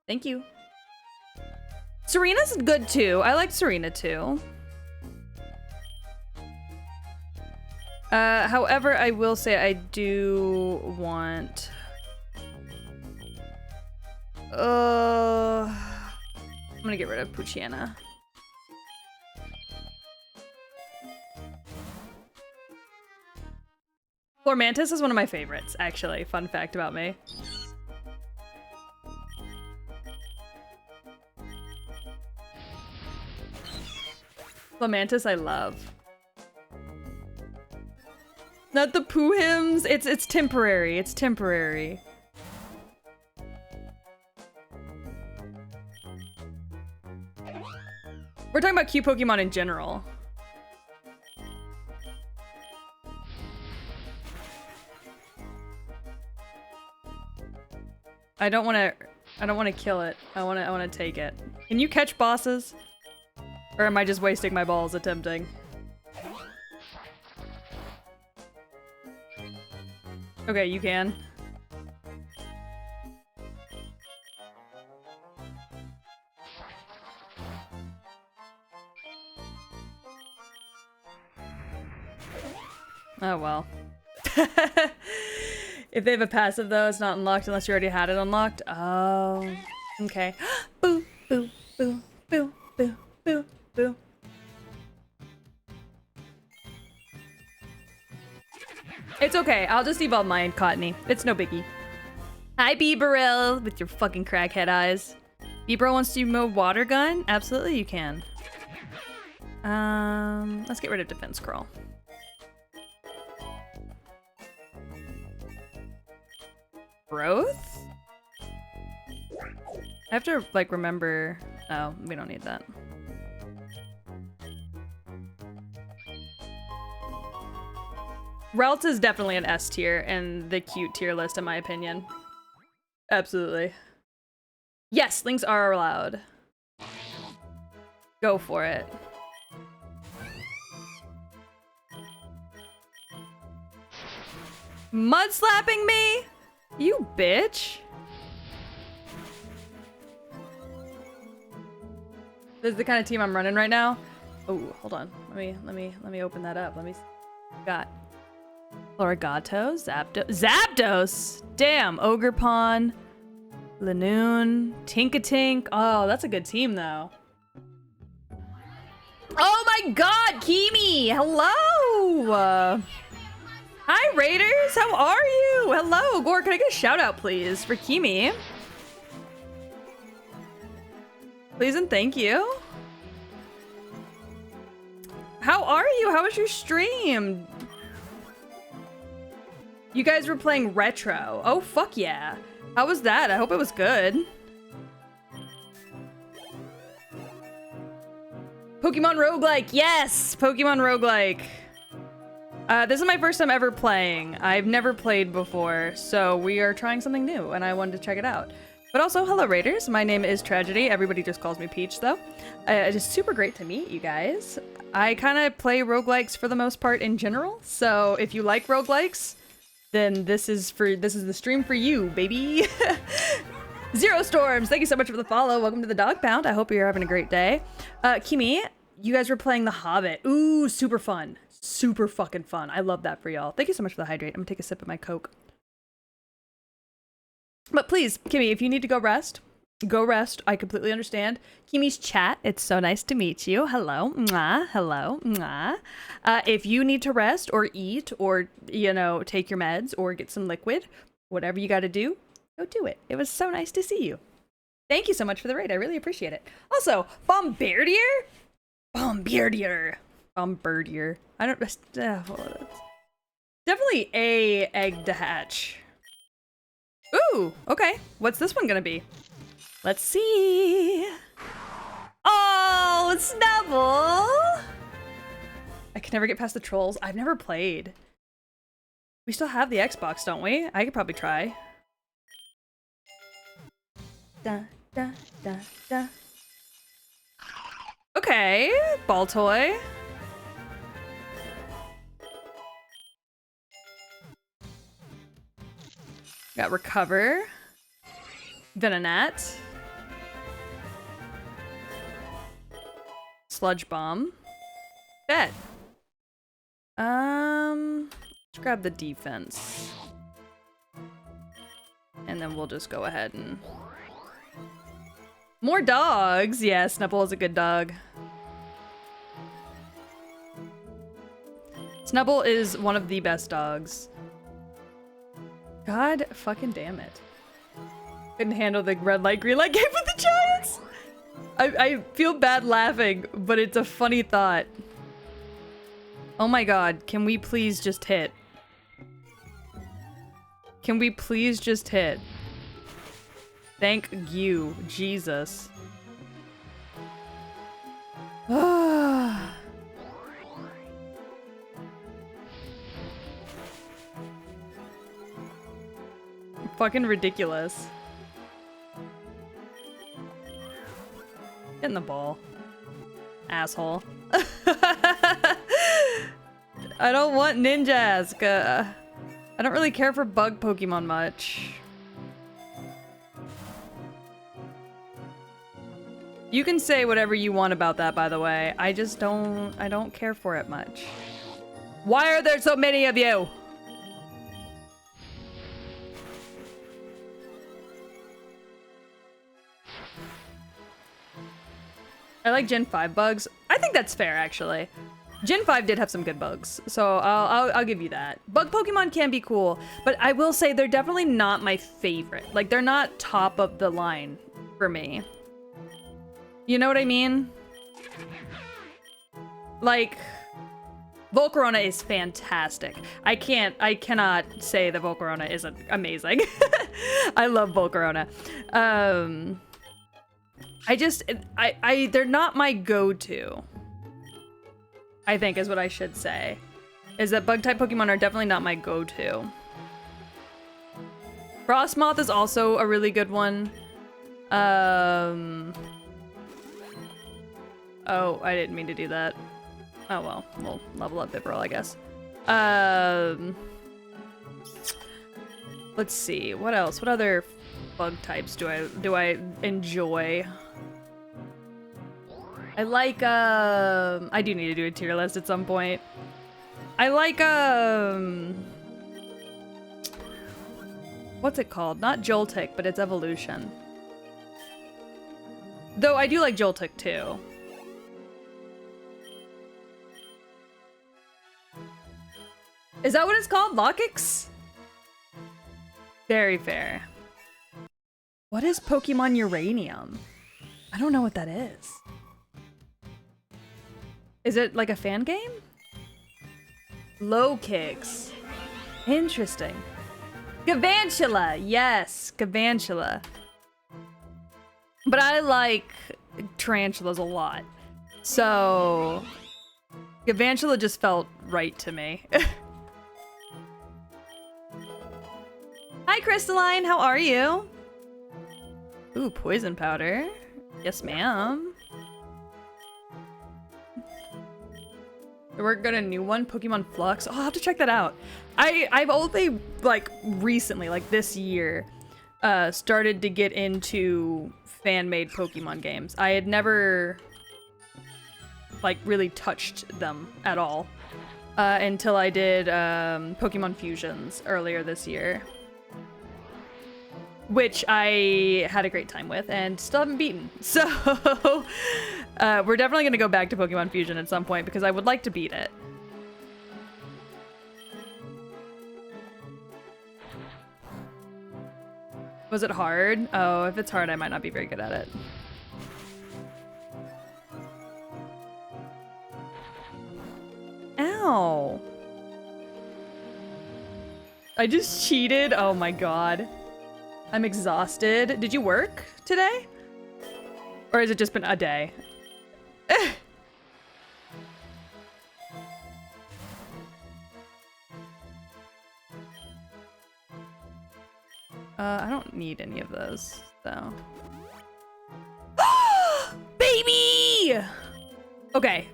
Speaker 1: Thank you. Serena's good too. I like Serena too. However, I will say I do want... I'm gonna get rid of Poochyena. Flormantis is one of my favorites, actually. Fun fact about me. Flormantis I love. Not the poo hymns. It's temporary. It's temporary. We're talking about cute Pokemon in general. I don't want to kill it. I want to take it. Can you catch bosses? Or am I just wasting my balls attempting? Okay, you can. Oh well. If they have a passive though, it's not unlocked unless you already had it unlocked. Oh, okay. Boo, boo, boo, boo, boo, boo, boo. It's okay. I'll just evolve mine, Cottony. It's no biggie. Hi, Beeberil, with your fucking crackhead eyes. Beeberil wants to move water gun? Absolutely, you can. Let's get rid of defense crawl. Growth? I have to, like, remember... Oh, we don't need that. Relt is definitely an S tier in the cute tier list, in my opinion. Absolutely. Yes, links are allowed. Go for it. Mud slapping me? You bitch. This is the kind of team I'm running right now. Oh, hold on. Let me open that up. Let me see what we got. Lorigato, Zapdos! Damn, Ogerpon, Lanoon, Tinkatink. Oh, that's a good team, though. Oh my god, Kimi! Hello! Hi, Raiders! How are you? Hello, Gore, can I get a shout out, please, for Kimi? Please and thank you. How are you? How was your stream? You guys were playing retro. Oh, fuck yeah. How was that? I hope it was good. Pokemon Rougelike. Yes! Pokemon Rougelike. This is my first time ever playing. I've never played before, so we are trying something new, and I wanted to check it out. But also, hello Raiders. My name is Tragedy. Everybody just calls me Peach, though. It is super great to meet you guys. I kind of play roguelikes for the most part in general, so if you like roguelikes, then this is the stream for you, baby. Zero Storms, thank you so much for the follow. Welcome to the Dog Pound. I hope you're having a great day. Kimi, you guys were playing The Hobbit. Ooh, super fun. Super fucking fun. I love that for y'all. Thank you so much for the hydrate. I'm gonna take a sip of my Coke. But please, Kimi, if you need to go rest, go rest. I completely understand. Kimi's chat, it's so nice to meet you. Hello. Mwah. Hello. Mwah. If you need to rest or eat or, you know, take your meds or get some liquid, whatever you gotta do, go do it. It was so nice to see you. Thank you so much for the raid. I really appreciate it. Also, Bombardier? Bombardier. I don't... definitely a egg to hatch. Ooh, okay. What's this one gonna be? Let's see. Oh, Snubble! I can never get past the trolls. I've never played. We still have the Xbox, don't we? I could probably try. Da, da, da, da. Okay, ball toy. Got Recover. Venonat. Sludge Bomb. Bet. Let's grab the defense. And then we'll just go ahead and... More dogs! Yeah, Snubble is a good dog. Snubble is one of the best dogs. God fucking damn it. Couldn't handle the red light, green light game with the Giants! I feel bad laughing, but it's a funny thought. Oh my god, can we please just hit? Can we please just hit? Thank you, Jesus. Fucking ridiculous. Get in the ball. Asshole. I don't want Ninjask. I don't really care for bug Pokemon much. You can say whatever you want about that, by the way. I don't care for it much. Why are there so many of you? I like Gen 5 bugs. I think that's fair, actually. Gen 5 did have some good bugs, so I'll give you that. Bug Pokemon can be cool, but I will say they're definitely not my favorite. Like, they're not top of the line for me. You know what I mean? Like, Volcarona is fantastic. I cannot say that Volcarona isn't amazing. I love Volcarona. They're not my go-to. I think is what I should say. Is that bug-type Pokemon are definitely not my go-to. Frostmoth is also a really good one. Oh, I didn't mean to do that. Oh well, we'll level up Bibarel, I guess. Let's see, what else? What other bug types do I enjoy? I like, I do need to do a tier list at some point. I like, What's it called? Not Joltik, but its evolution. Though I do like Joltik too. Is that what it's called? Lockix? Very fair. What is Pokemon Uranium? I don't know what that is. Is it like a fan game? Low kicks. Interesting. Gavantula! Yes, Gavantula. But I like tarantulas a lot. So Gavantula just felt right to me. Hi, Crystalline. How are you? Ooh, poison powder. Yes, ma'am. We're got a new one, Pokemon Flux. Oh, I'll have to check that out. I've only, like, recently, like this year, started to get into fan-made Pokemon games. I had never, like, really touched them at all until I did Pokemon Fusions earlier this year, which I had a great time with and still haven't beaten. So we're definitely going to go back to Pokemon Fusion at some point because I would like to beat it. Was it hard? Oh, if it's hard, I might not be very good at it. Ow. I just cheated. Oh my god. I'm exhausted. Did you work today? Or has it just been a day? I don't need any of those, though. Baby! Okay.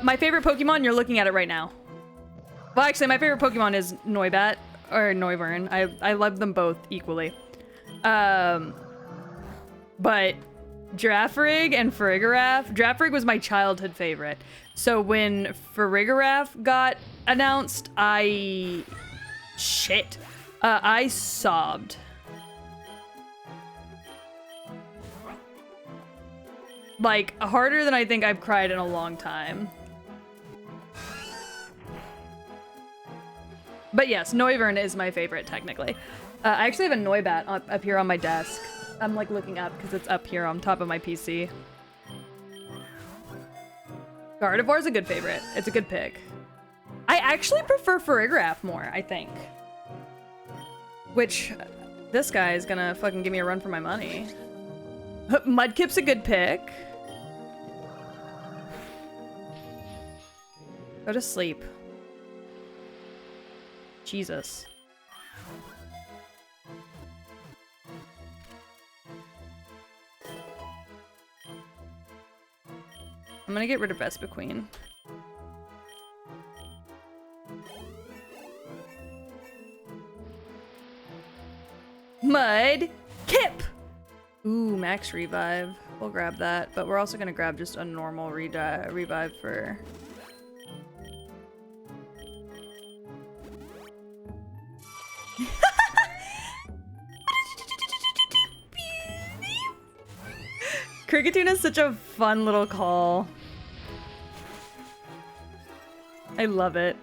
Speaker 1: My favorite Pokemon, you're looking at it right now. Well, actually, my favorite Pokemon is Noibat. Or Noivern. I love them both equally. But Girafarig and Farigiraf. Girafarig was my childhood favorite. So when Farigiraf got announced, I sobbed. Like, harder than I think I've cried in a long time. But yes, Noivern is my favorite, technically. I actually have a Noibat up here on my desk. I'm like looking up because it's up here on top of my PC. Gardevoir's a good favorite. It's a good pick. I actually prefer Farigiraf more, I think. Which, this guy is gonna fucking give me a run for my money. Mudkip's a good pick. Go to sleep. Jesus. I'm gonna get rid of Vespiquen. Mudkip! Ooh, max revive. We'll grab that, but we're also gonna grab just a normal revive for... Kricketune is such a fun little call. I love it.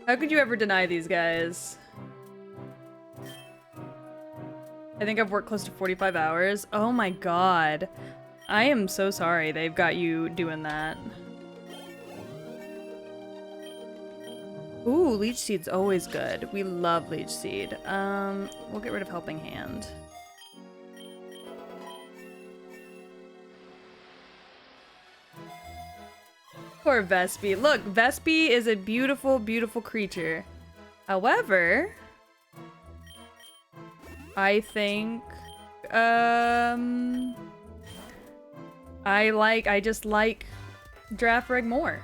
Speaker 1: How could you ever deny these guys? I think I've worked close to 45 hours. Oh my god. I am so sorry they've got you doing that. Ooh, Leech Seed's always good. We love Leech Seed. We'll get rid of Helping Hand. Poor Vespi. Look, Vespi is a beautiful, beautiful creature. However, I think, I just like Girafarig more.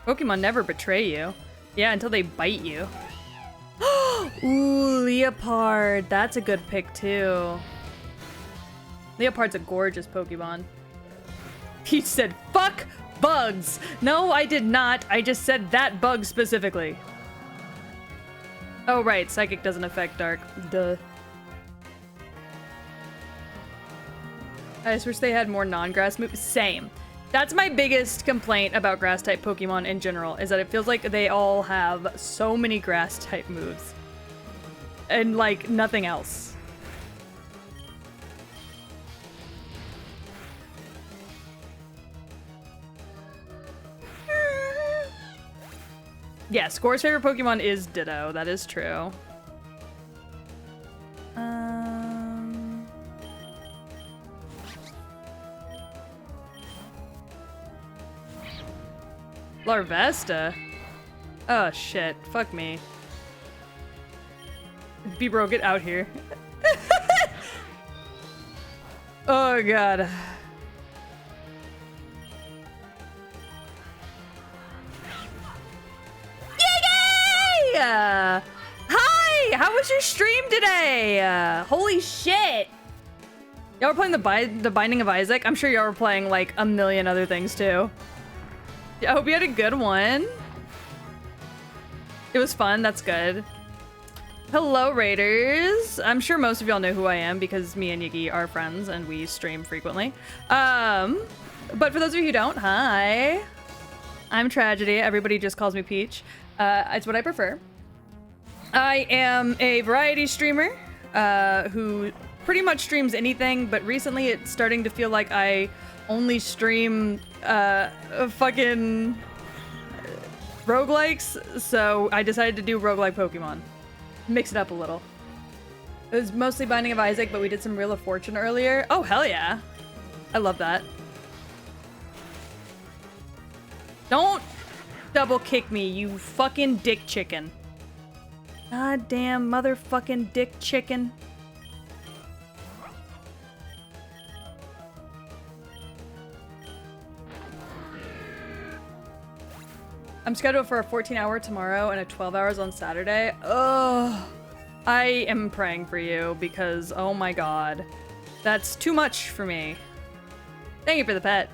Speaker 1: Pokemon never betray you. Yeah, until they bite you. Ooh, Leopard. That's a good pick, too. Leopard's a gorgeous Pokemon. Peach said, fuck bugs. No, I did not. I just said that bug specifically. Oh, right. Psychic doesn't affect Dark. Duh. I just wish they had more non-grass moves. Same. That's my biggest complaint about grass-type Pokemon in general, is that it feels like they all have so many grass-type moves. And, like, nothing else. Yeah, Score's favorite Pokemon is Ditto. That is true. Larvesta? Oh, shit. Fuck me. B-bro, get out here. Oh, God. Yay! Hi! How was your stream today? Holy shit! Y'all were playing the Binding of Isaac? I'm sure y'all were playing, like, a million other things, too. I hope you had a good one. It was fun. That's good. Hello, Raiders. I'm sure most of y'all know who I am because me and Yiggy are friends and we stream frequently. But for those of you who don't, hi. I'm Tragedy. Everybody just calls me Peach. It's what I prefer. I am a variety streamer who pretty much streams anything, but recently it's starting to feel like I only stream fucking roguelikes, so I decided to do roguelike Pokemon. Mix it up a little. It was mostly Binding of Isaac, but we did some Wheel of Fortune earlier. Oh, hell yeah. I love that. Don't double kick me, you fucking dick chicken. Goddamn motherfucking dick chicken. I'm scheduled for a 14-hour tomorrow and a 12 hours on Saturday. Ugh. I am praying for you because, oh my god. That's too much for me. Thank you for the pet.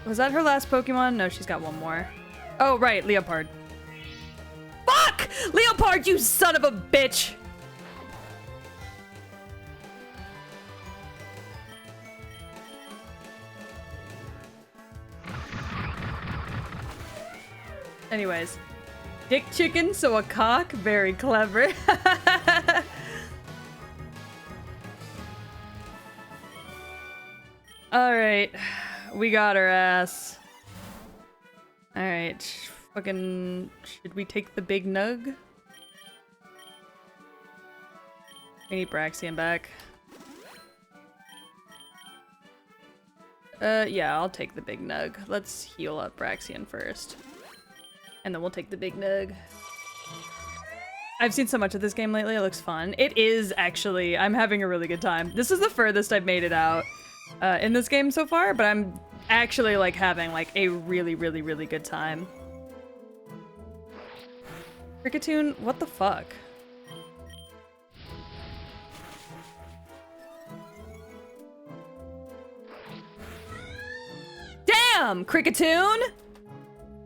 Speaker 1: Was that her last Pokemon? No, she's got one more. Oh, right, Leopard. Fuck! Leopard, you son of a bitch! Anyways, dick chicken, so a cock. Very clever. Alright, we got her ass. Alright, fucking, should we take the big nug? We need Braxian back. Yeah, I'll take the big nug. Let's heal up Braxian first. And then we'll take the big nug. I've seen so much of this game lately, it looks fun. It is, actually. I'm having a really good time. This is the furthest I've made it out in this game so far, but I'm actually, like, having, like, a really, really, really good time. Cricketune, what the fuck? Damn, Cricketune!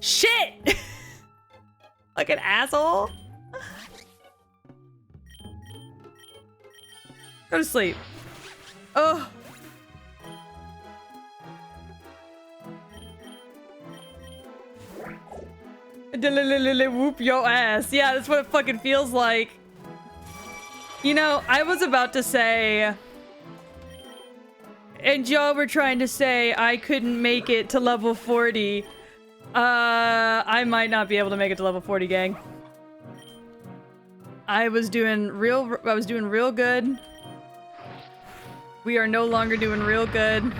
Speaker 1: Shit! Like an asshole. Go to sleep. Oh. Whoop your ass. Yeah, that's what it fucking feels like. You know, I was about to say, and y'all were trying to say I couldn't make it to level 40. I might not be able to make it to level 40, gang. I was doing real good. We are no longer doing real good.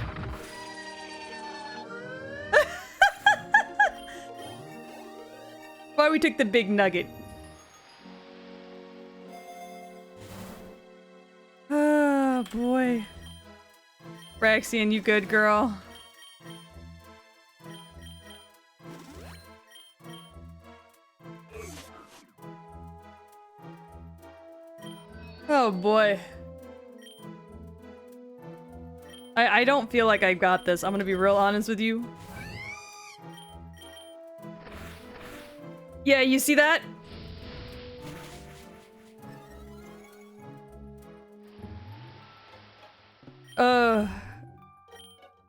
Speaker 1: Why we took the big nugget? Oh boy. Braxian, you good girl? Oh boy. I don't feel like I got this. I'm gonna be real honest with you. Yeah, you see that?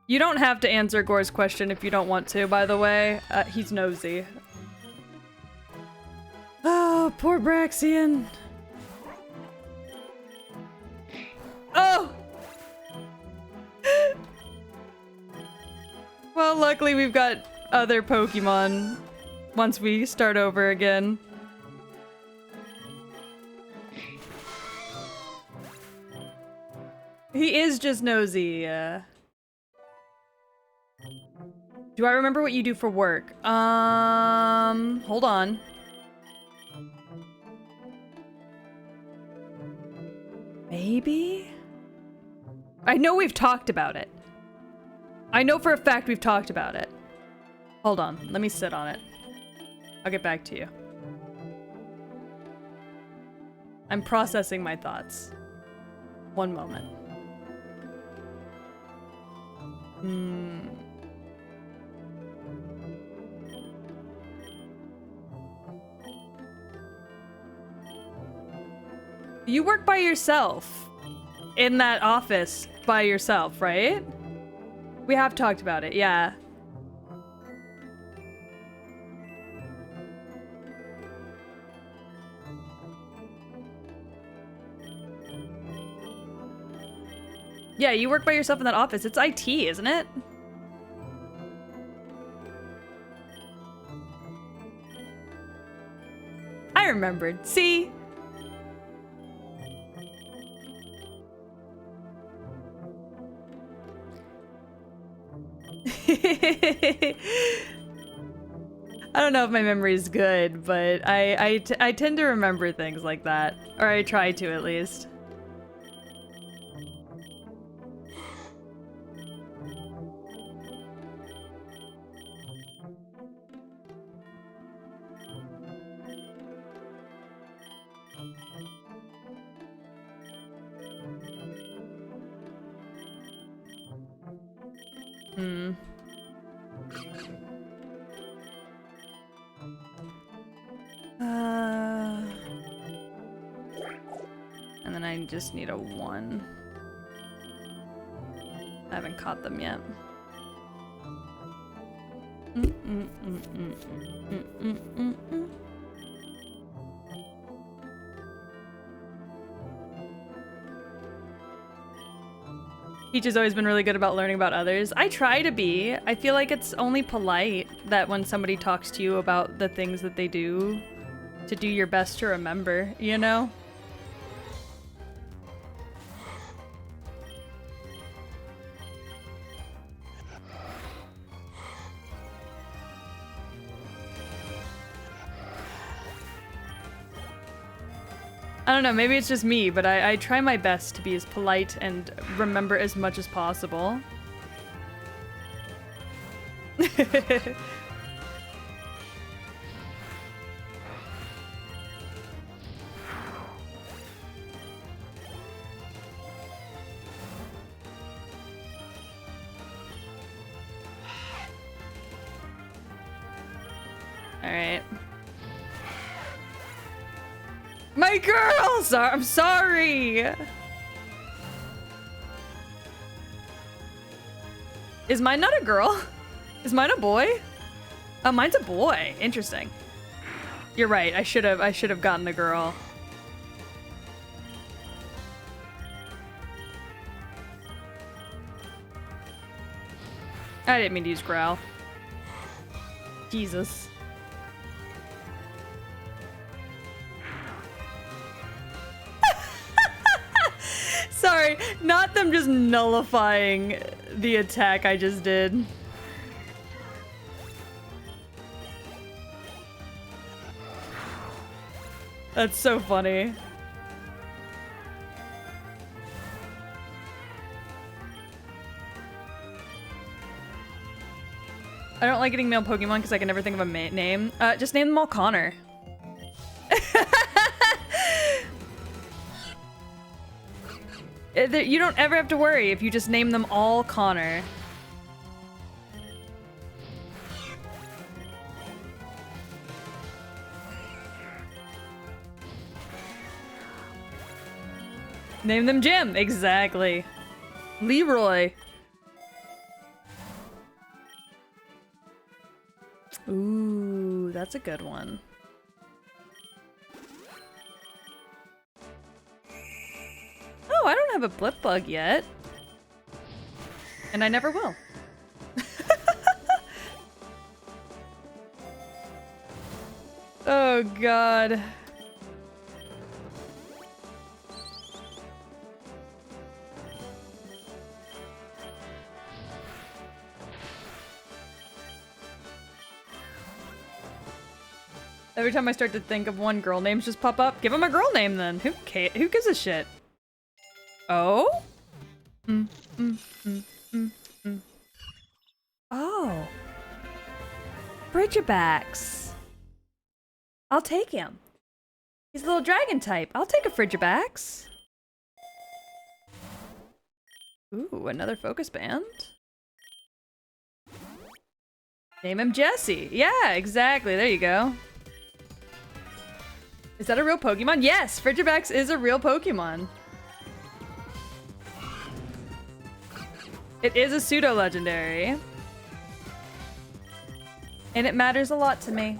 Speaker 1: You don't have to answer Gore's question if you don't want to, by the way. He's nosy. Oh, poor Braxian. Oh! Well, luckily we've got other Pokemon once we start over again. He is just nosy. Do I remember what you do for work? Hold on. Maybe? I know we've talked about it. I know for a fact we've talked about it. Hold on, let me sit on it. I'll get back to you. I'm processing my thoughts. One moment. You work by yourself in that office by yourself, right? We have talked about it, yeah. Yeah, you work by yourself in that office. It's IT, isn't it? I remembered. See? I don't know if my memory is good, but I tend to remember things like that. Or I try to, at least. And then I just need a 1. I haven't caught them yet. Peach has always been really good about learning about others. I try to be. I feel like it's only polite that when somebody talks to you about the things that they do, to do your best to remember, you know? I don't know, maybe it's just me, but I try my best to be as polite and remember as much as possible. Alright. My girl! I'm sorry! Is mine not a girl? Is mine a boy? Oh, mine's a boy. Interesting. You're right. I should have gotten the girl. I didn't mean to use growl. Jesus. Sorry, not them just nullifying the attack I just did. That's so funny. I don't like getting male Pokemon because I can never think of a name. Just name them all Connor. You don't ever have to worry if you just name them all Connor. Name them Jim. Exactly. Leroy. Ooh, that's a good one. Oh, I don't have a blip bug yet. And I never will. Oh, God. Every time I start to think of one, girl names just pop up. Give him a girl name then. Who gives a shit? Oh? Oh. Frigibacks. I'll take him. He's a little dragon type. I'll take a Frigibacks. Ooh, another focus band. Name him Jesse. Yeah, exactly. There you go. Is that a real Pokemon? Yes, Frigibacks is a real Pokemon. It is a pseudo-legendary. And it matters a lot to me.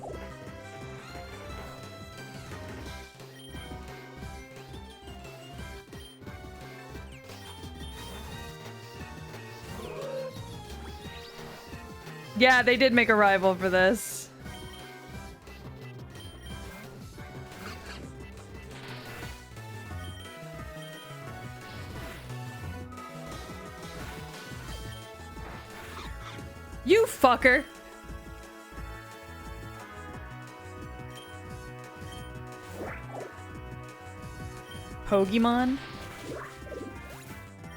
Speaker 1: Yeah, they did make a rival for this. You fucker! Pokemon?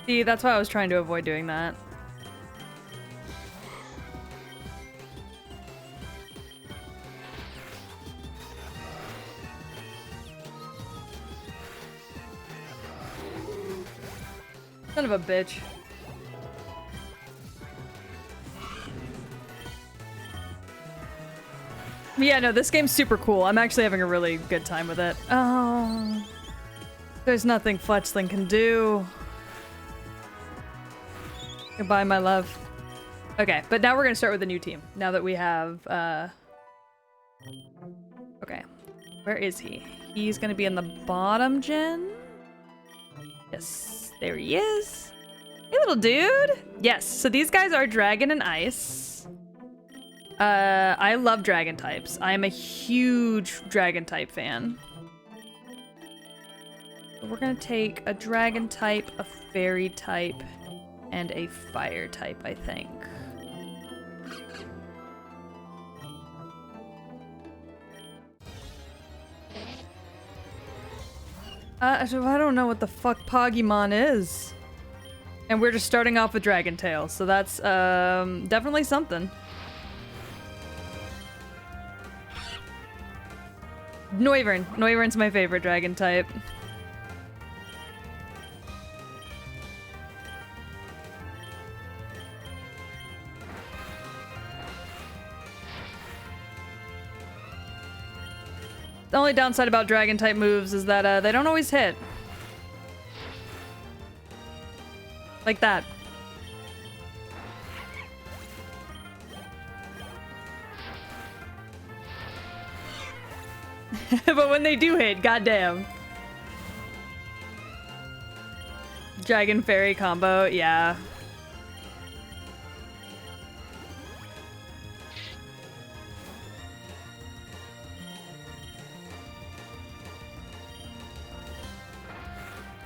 Speaker 1: See, that's why I was trying to avoid doing that. Son of a bitch. Yeah, no, this game's super cool. I'm actually having a really good time with it. Oh. There's nothing Fletchling can do. Goodbye, my love. Okay, but now we're gonna start with a new team. Now that we have, okay. Where is he? He's gonna be in the bottom gen? Yes, there he is. Hey, little dude! Yes, so these guys are Dragon and Ice. I love Dragon types. I am a huge Dragon type fan. So we're gonna take a Dragon type, a Fairy type, and a Fire type, I think. So I don't know what the fuck Pokemon is. And we're just starting off with Dragon Tail, so that's definitely something. Noivern. Noivern's my favorite Dragon type. The only downside about Dragon type moves is that they don't always hit. Like that. But when they do hit, goddamn. Dragon Fairy combo, yeah.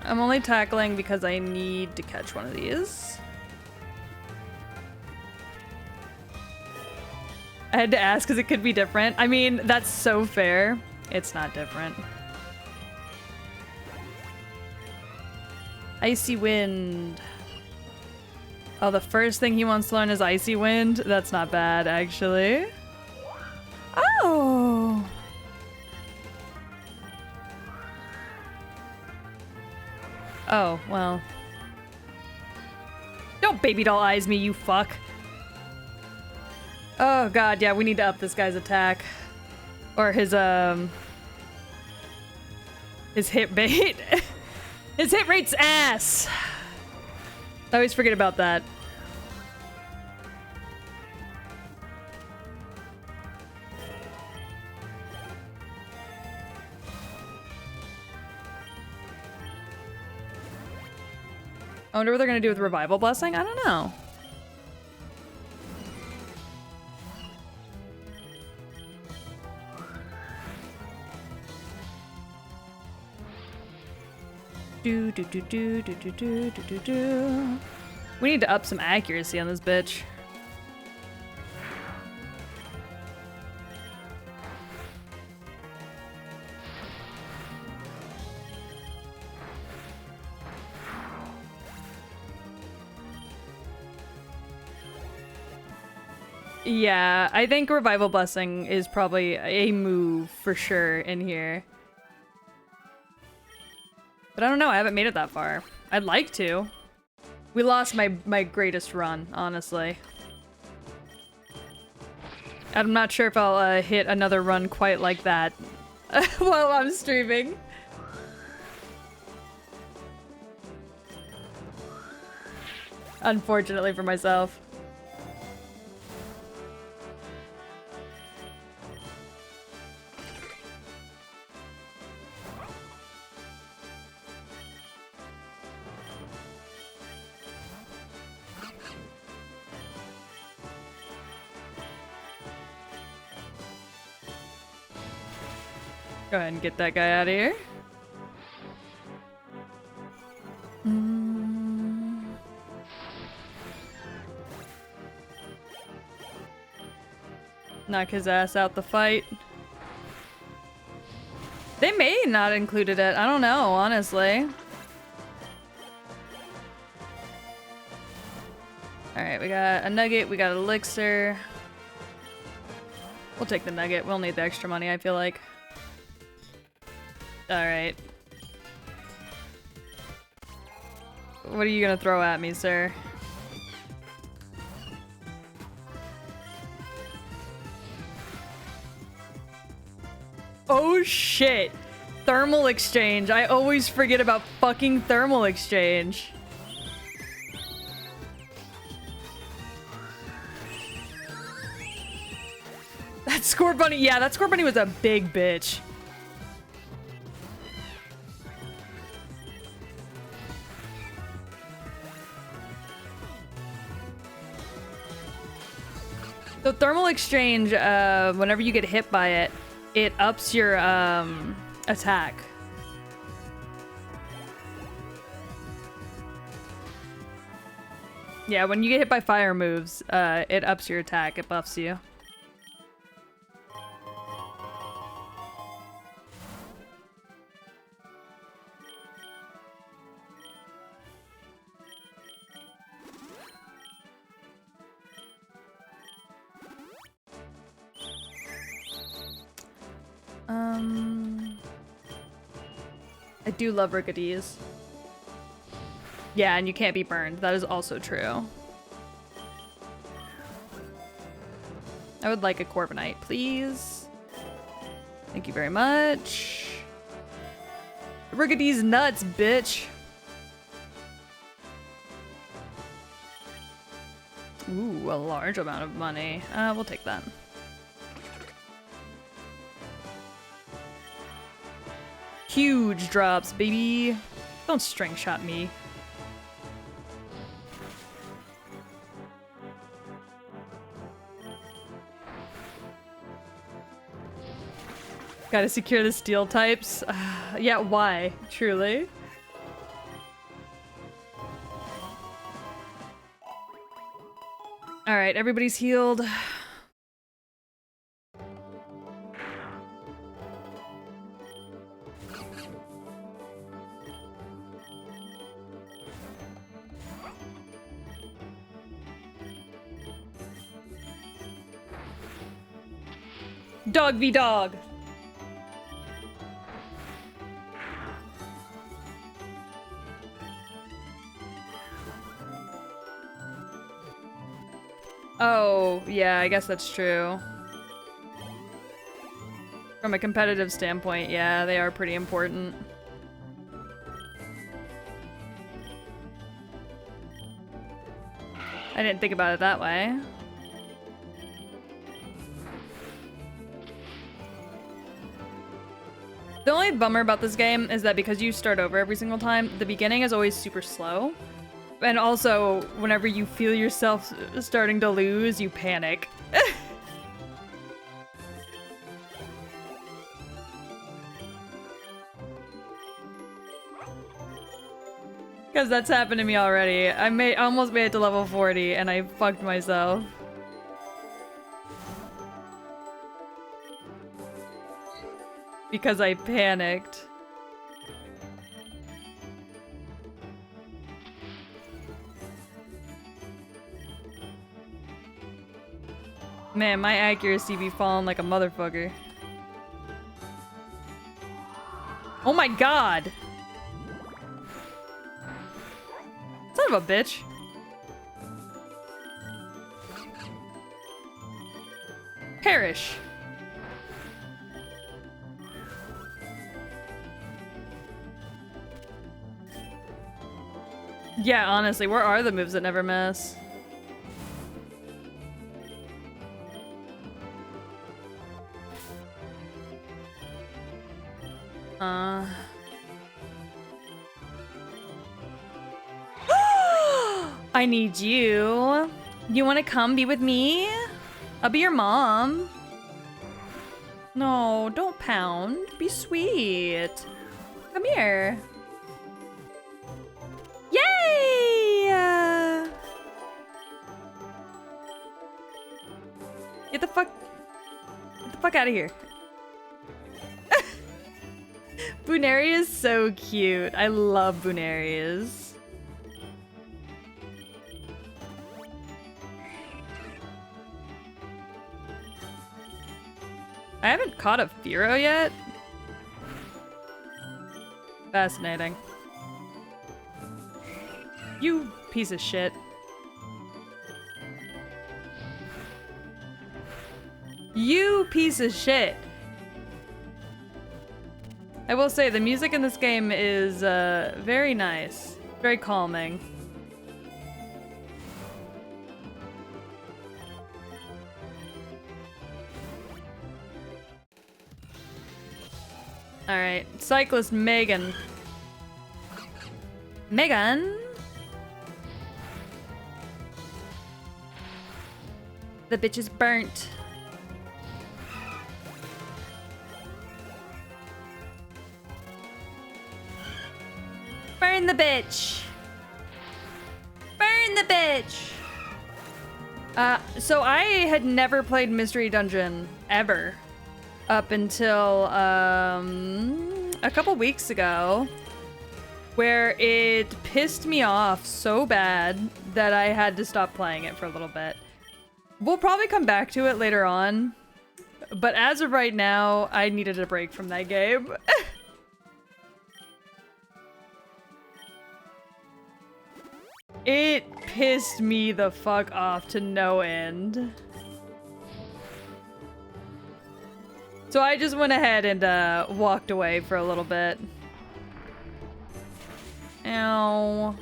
Speaker 1: I'm only tackling because I need to catch one of these. I had to ask because it could be different. I mean, that's so fair. It's not different. Icy Wind. Oh, the first thing he wants to learn is Icy Wind? That's not bad, actually. Oh! Oh, well. Don't baby doll eyes me, you fuck. Oh god, yeah, we need to up this guy's attack. Or his hit rate. His hit rate's ass. I always forget about that. I wonder what they're gonna do with Revival Blessing? I don't know. Do do do do do do do do do do. We need to up some accuracy on this bitch. Yeah, I think Revival Blessing is probably a move for sure in here. But I don't know, I haven't made it that far. I'd like to. We lost my greatest run, honestly. I'm not sure if I'll hit another run quite like that while I'm streaming. Unfortunately for myself. Go ahead and get that guy out of here. Knock his ass out the fight. They may not included it. I don't know, honestly. Alright, we got a nugget, we got an elixir. We'll take the nugget. We'll need the extra money, I feel like. Alright. What are you gonna throw at me, sir? Oh shit! Thermal exchange. I always forget about fucking thermal exchange. That score bunny, yeah, that score bunny was a big bitch. So thermal exchange, whenever you get hit by it, it ups your attack. Yeah, when you get hit by fire moves, it ups your attack, it buffs you. I do love Ricketies. Yeah, and you can't be burned. That is also true. I would like a Corviknight, please. Thank you very much. Ricketies nuts, bitch. Ooh, a large amount of money. We'll take that. Huge drops, baby. Don't string shot me. Gotta secure the steel types. Yeah, why? Truly. Alright, everybody's healed. Dog v dog. Oh, yeah, I guess that's true. From a competitive standpoint, yeah, they are pretty important. I didn't think about it that way. The only bummer about this game is that because you start over every single time, the beginning is always super slow. And also, whenever you feel yourself starting to lose, you panic. Because that's happened to me already. I almost made it to level 40 and I fucked myself. Because I panicked. Man, my accuracy be falling like a motherfucker. Oh my god! Son of a bitch. Perish. Yeah, honestly, where are the moves that never miss? I need you. You want to come be with me? I'll be your mom. No, don't pound. Be sweet. Come here. Yay! Get the fuck out of here. Buneri is so cute. I love Buneris. I haven't caught a Firo yet. Fascinating. You piece of shit. You piece of shit. I will say the music in this game is very nice, very calming. All right, cyclist Megan. Megan. The bitch is burnt. Burn the bitch. Burn the bitch. So I had never played Mystery Dungeon ever up until a couple weeks ago, where it pissed me off so bad that I had to stop playing it for a little bit. We'll probably come back to it later on, but as of right now, I needed a break from that game. It pissed me the fuck off to no end. So I just went ahead and walked away for a little bit. Ow.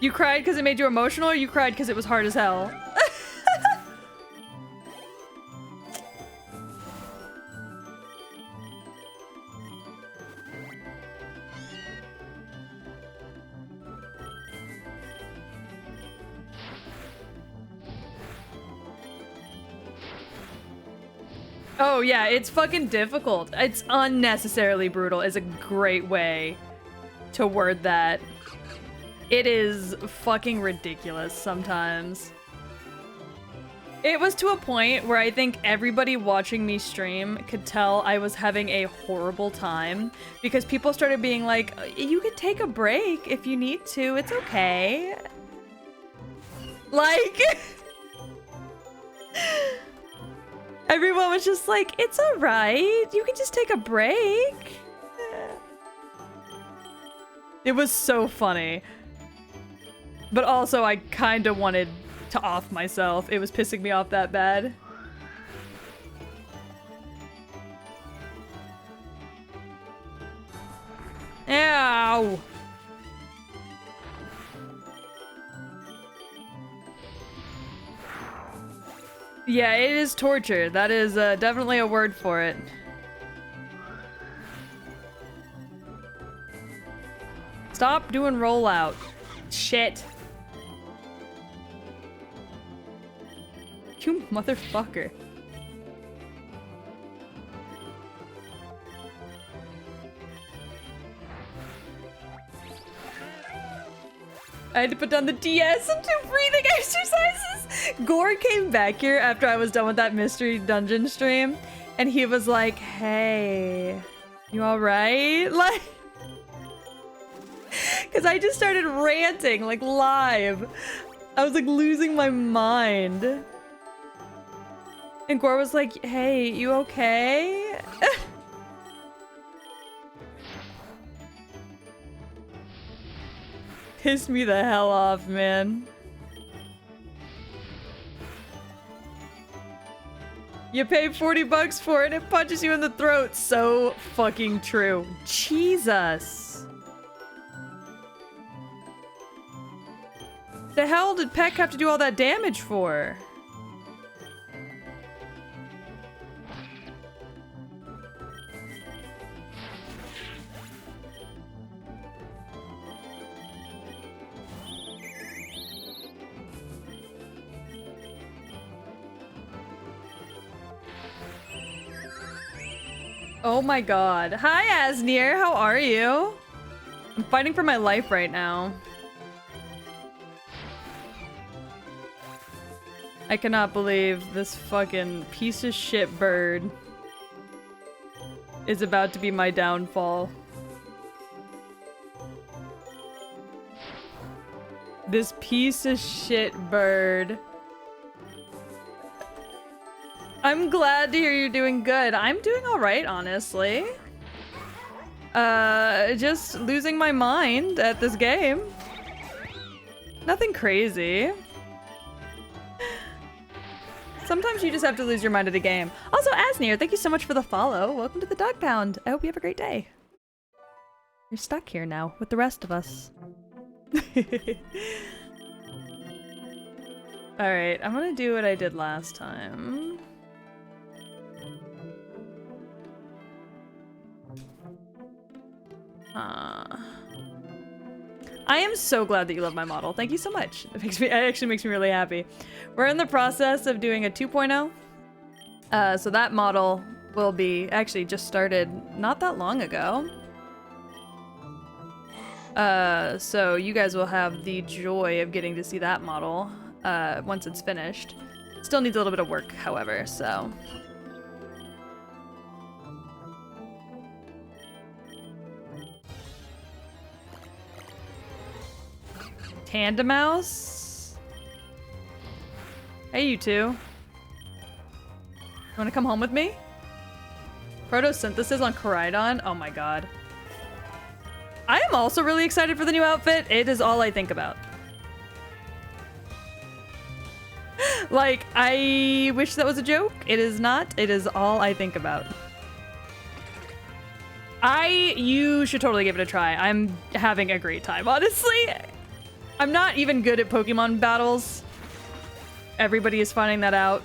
Speaker 1: You cried because it made you emotional, or you cried because it was hard as hell? Oh yeah, it's fucking difficult. It's unnecessarily brutal is a great way to word that. It is fucking ridiculous sometimes. It was to a point where I think everybody watching me stream could tell I was having a horrible time because people started being like, you could take a break if you need to, it's okay. Like... Everyone was just like, it's alright, you can just take a break. It was so funny. But also, I kind of wanted to off myself. It was pissing me off that bad. Ow! Yeah, it is torture. That is definitely a word for it. Stop doing rollout. Shit. You motherfucker. I had to put down the DS and do breathing exercises. Gore came back here after I was done with that mystery dungeon stream, and he was like, "Hey, you all right?" Like, because I just started ranting like live. I was like losing my mind, and Gore was like, "Hey, you okay?" Pissed me the hell off, man. You pay 40 bucks for it, it punches you in the throat. So fucking true. Jesus. The hell did Peck have to do all that damage for? Oh my god. Hi, Asnir. How are you? I'm fighting for my life right now. I cannot believe this fucking piece of shit bird is about to be my downfall. This piece of shit bird. I'm glad to hear you're doing good. I'm doing all right, honestly. Just losing my mind at this game. Nothing crazy. Sometimes you just have to lose your mind at a game. Also, Asnir, thank you so much for the follow. Welcome to the Dog Pound. I hope you have a great day. You're stuck here now with the rest of us. Alright, I'm gonna do what I did last time. I am so glad that you love my model. Thank you so much. It actually makes me really happy. We're in the process of doing a 2.0. So that model will be actually just started not that long ago. So you guys will have the joy of getting to see that model once it's finished. Still needs a little bit of work, however, so. Tandemouse? Hey, you two. You wanna come home with me? Photosynthesis on Koraidon? Oh my god. I am also really excited for the new outfit. It is all I think about. Like, I wish that was a joke. It is not. It is all I think about. You should totally give it a try. I'm having a great time, honestly. I'm not even good at Pokemon battles. Everybody is finding that out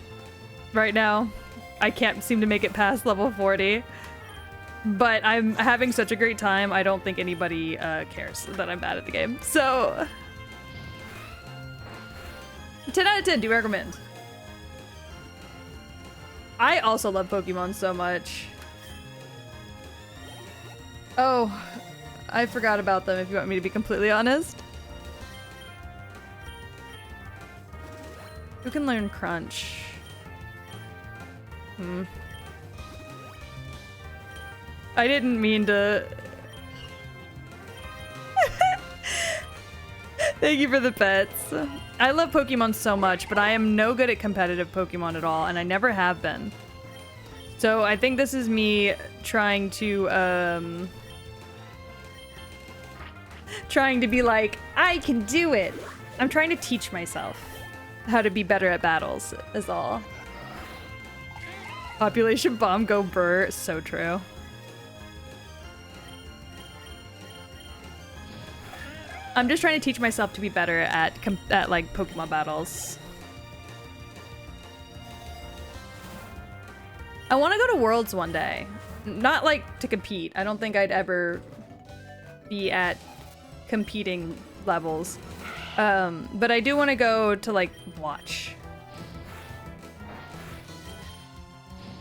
Speaker 1: right now. I can't seem to make it past level 40. But I'm having such a great time, I don't think anybody cares that I'm bad at the game. So, 10 out of 10, do you recommend? I also love Pokemon so much. Oh, I forgot about them if you want me to be completely honest. Who can learn Crunch? I didn't mean to... Thank you for the pets. I love Pokemon so much, but I am no good at competitive Pokemon at all, and I never have been. So I think this is me trying to, trying to be like, I can do it. I'm trying to teach myself how to be better at battles, is all. Population bomb, go burr. So true. I'm just trying to teach myself to be better at like Pokemon battles. I want to go to Worlds one day. Not like to compete. I don't think I'd ever be at competing levels. But I do want to go to like watch.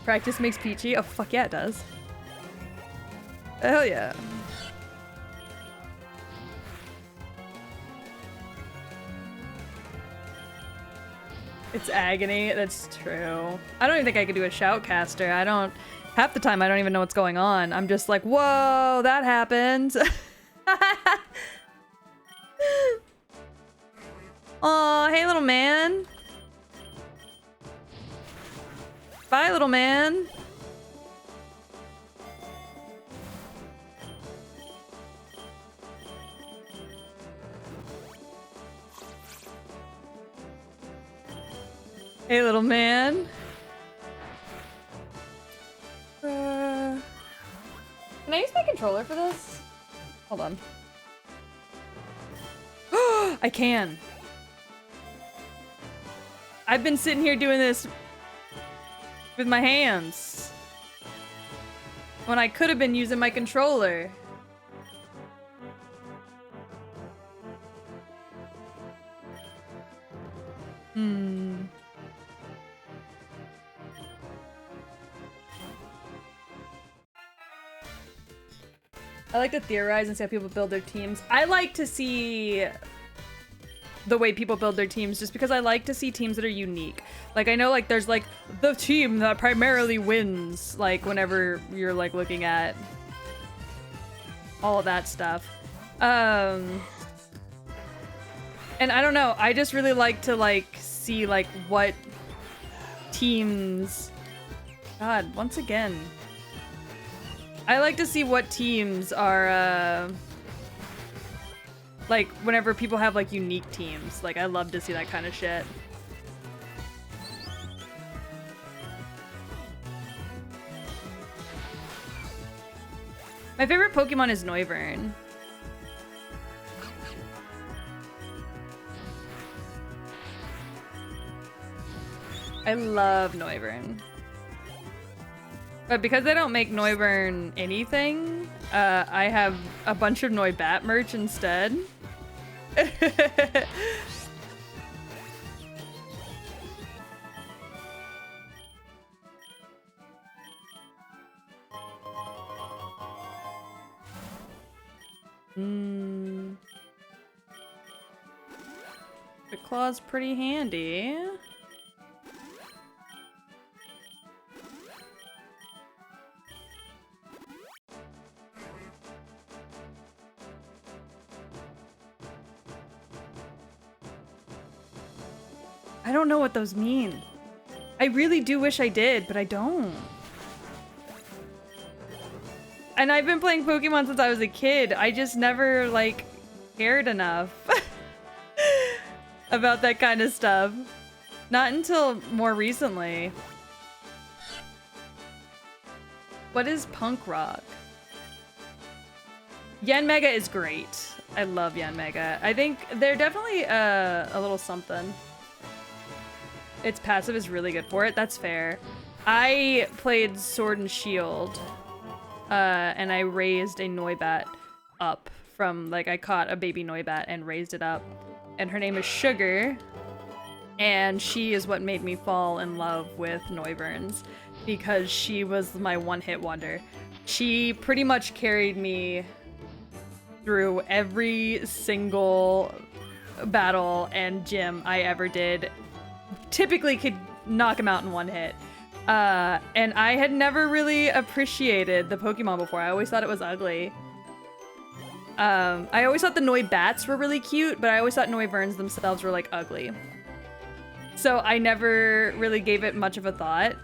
Speaker 1: Practice makes peachy. Oh fuck yeah, it does. Hell yeah. It's agony. That's true. I don't even think I could do a shoutcaster. I don't. Half the time I don't even know what's going on. I'm just like, whoa, that happened. Aw, hey little man. Bye little man. Hey little man. Can I use my controller for this? Hold on. I can. I've been sitting here doing this with my hands when I could have been using my controller. I like to theorize and see how people build their teams. I like to see the way people build their teams just because I like to see teams that are unique. Like, I know, like, there's, like, the team that primarily wins, like, whenever you're, like, looking at all of that stuff. And I don't know, I just really like to, like, see, like, what teams... God, once again... I like to see what teams are, like, whenever people have, like, unique teams. Like, I love to see that kind of shit. My favorite Pokemon is Noivern. I love Noivern. But because they don't make Noivern anything, I have a bunch of Noibat merch instead. The claw's pretty handy. I don't know what those mean. I really do wish I did, but I don't. And I've been playing Pokemon since I was a kid. I just never, like, cared enough about that kind of stuff. Not until more recently. What is punk rock? Yanmega is great. I love Yanmega. I think they're definitely a little something. Its passive is really good for it. That's fair. I played Sword and Shield, and I raised a Noibat up from, like, I caught a baby Noibat and raised it up. And her name is Sugar, and she is what made me fall in love with Noivern, because she was my one-hit wonder. She pretty much carried me through every single battle and gym I ever did. Typically could knock him out in one hit. And I had never really appreciated the Pokemon before. I always thought it was ugly. I always thought the Noibats were really cute, but I always thought Noiverns themselves were, like, ugly. So I never really gave it much of a thought.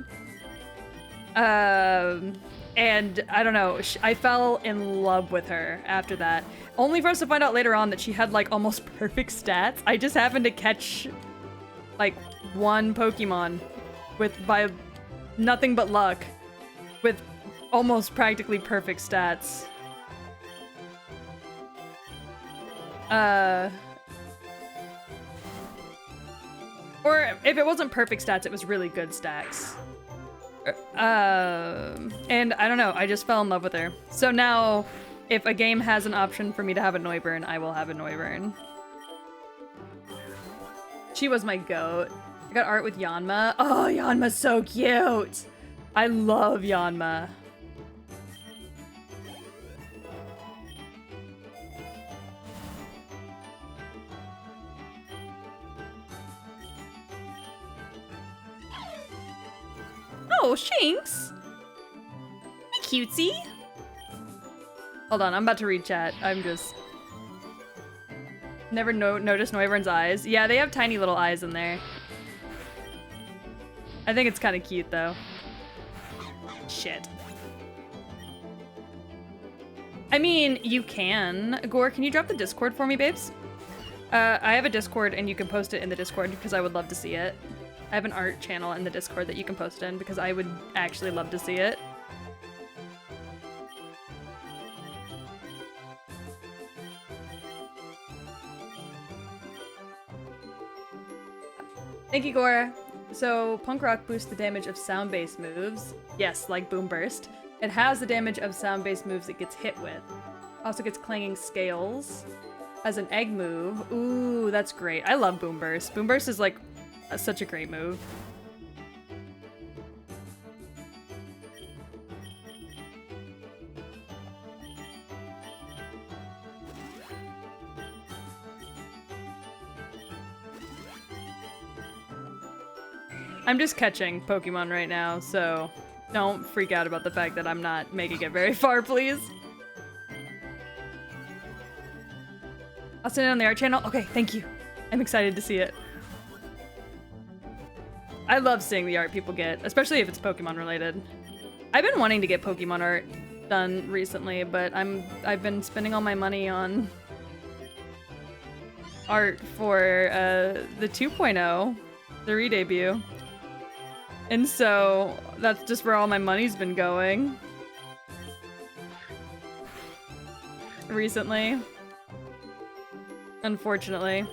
Speaker 1: And I don't know, I fell in love with her after that. Only for us to find out later on that she had like almost perfect stats. I just happened to catch like one Pokemon by nothing but luck with almost practically perfect stats. Or if it wasn't perfect stats, it was really good stacks. And I don't know, I just fell in love with her. So now, if a game has an option for me to have a Noivern, I will have a Noivern. She was my goat. I got art with Yanma. Oh, Yanma's so cute! I love Yanma. Oh, Shinx! Hi, cutesy! Hold on, I'm about to read chat. I'm just... Never noticed Noivern's eyes. Yeah, they have tiny little eyes in there. I think it's kind of cute, though. Shit. I mean, you can. Gore, can you drop the Discord for me, babes? I have a Discord, and you can post it in the Discord, because I would love to see it. I have an art channel in the Discord that you can post in, because I would actually love to see it. Thank you, Gora. So, Punk Rock boosts the damage of sound-based moves. Yes, like Boom Burst. It has the damage of sound-based moves it gets hit with. Also gets Clanging Scales. Has an egg move. Ooh, that's great. I love Boom Burst. Boom Burst is like such a great move. I'm just catching Pokemon right now, so don't freak out about the fact that I'm not making it very far, please. I'll send it on the art channel. Okay, thank you. I'm excited to see it. I love seeing the art people get, especially if it's Pokemon related. I've been wanting to get Pokemon art done recently, but I've been spending all my money on art for the 2.0, the re-debut. And so that's just where all my money's been going recently, unfortunately.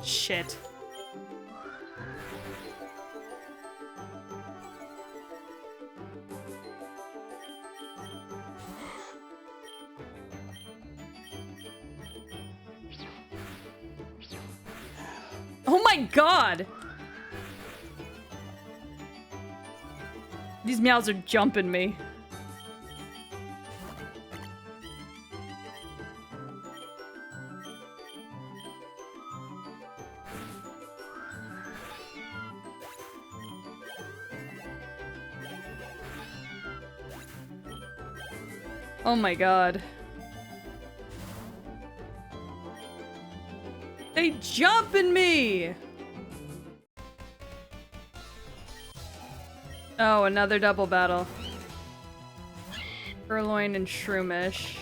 Speaker 1: Shit. Oh my god! These meows are jumping me. Oh my god. They jumping me! Oh, another double battle. Purloin and Shroomish.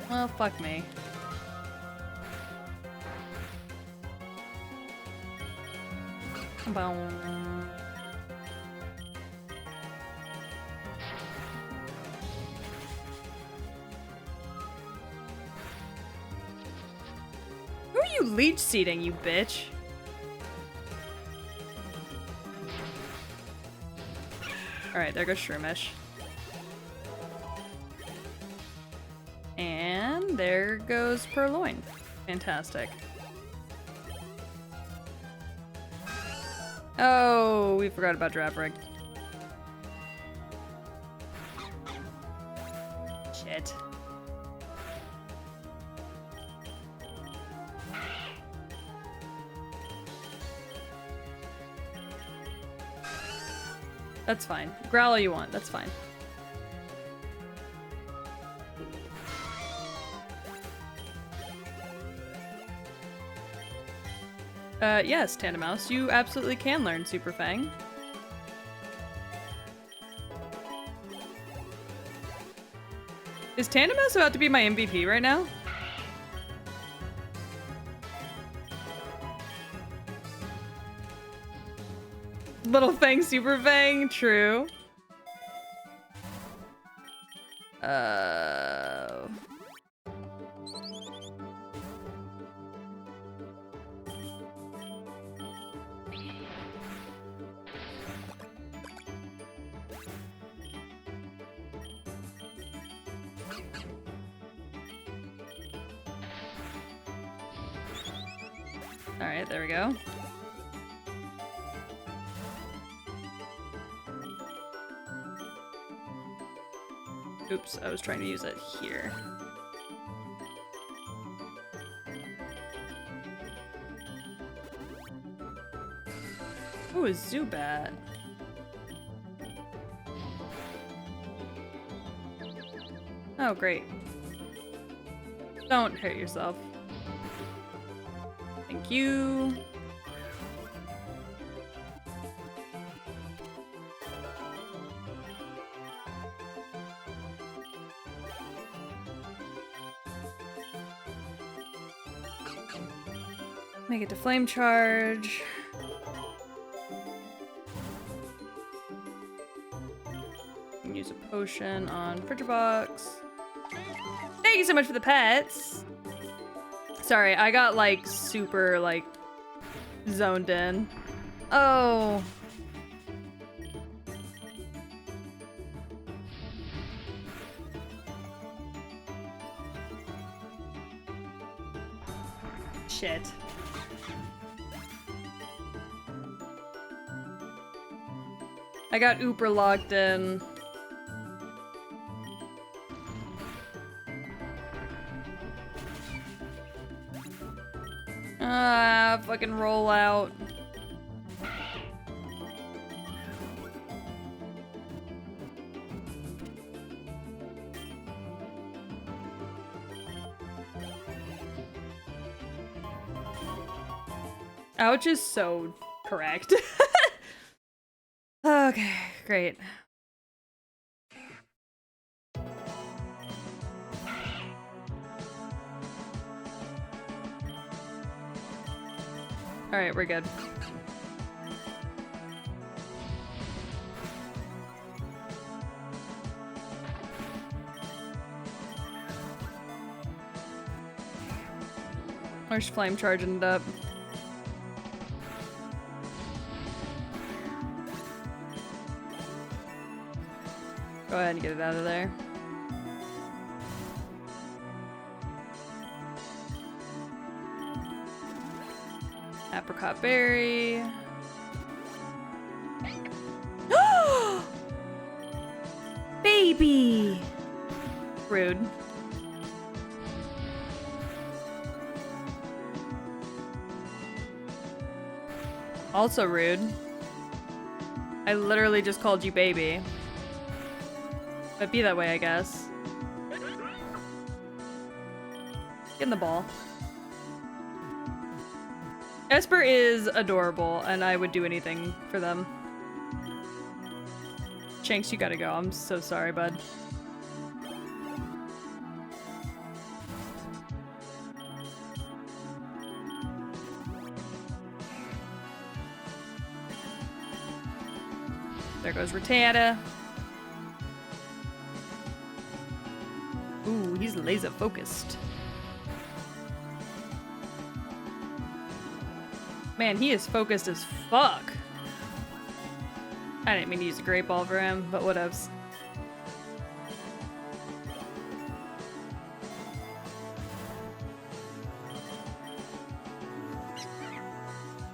Speaker 1: Well, fuck me. Boom. Who are you leech seeding, you bitch? Alright, there goes Shroomish. And there goes Purloin. Fantastic. Oh, we forgot about Draprig. Shit. That's fine. Growl all you want, that's fine. Yes, Tandemouse, you absolutely can learn Super Fang. Is Tandemouse about to be my MVP right now? Little Fang, Super Fang, true. Alright, there we go. Oops, I was trying to use it here. Ooh, a Zubat. Oh, great. Don't hurt yourself. Thank you. Make it to flame charge. Use a potion on Fridge Box. Thank you so much for the pets. Sorry, I got like super like zoned in. Oh. Shit. I got Ooper locked in. Ah, fucking roll out. Ouch is so correct. Okay, great. Alright, we're good. Where's flame charging it up? Go ahead and get it out of there. Apricot berry. Baby! Rude. Also rude. I literally just called you baby. But be that way, I guess. Get in the ball. Esper is adorable, and I would do anything for them. Shanks, you gotta go. I'm so sorry, bud. There goes Rattata. Ooh, he's laser focused. Man, he is focused as fuck. I didn't mean to use a great ball for him, but whatevs.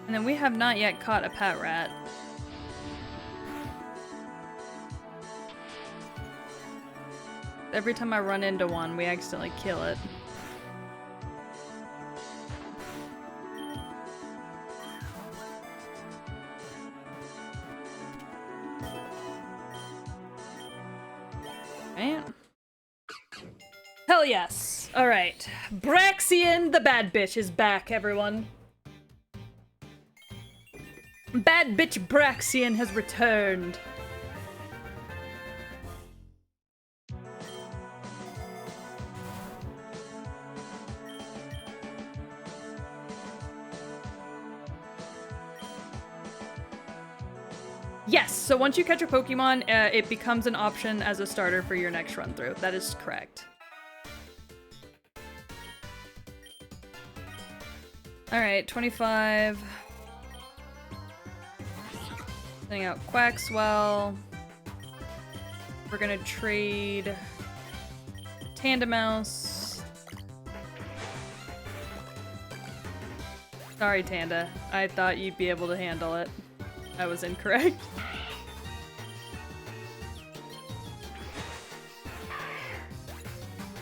Speaker 1: And then we have not yet caught a pet rat. Every time I run into one, we accidentally kill it. Right. Hell yes! Alright. Braxian the bad bitch is back, everyone. Bad bitch Braxian has returned. Yes, so once you catch a Pokemon, it becomes an option as a starter for your next run through. That is correct. Alright, 25. Sending out Quaxwell. We're gonna trade Tandemouse. Sorry, Tanda. I thought you'd be able to handle it. I was incorrect.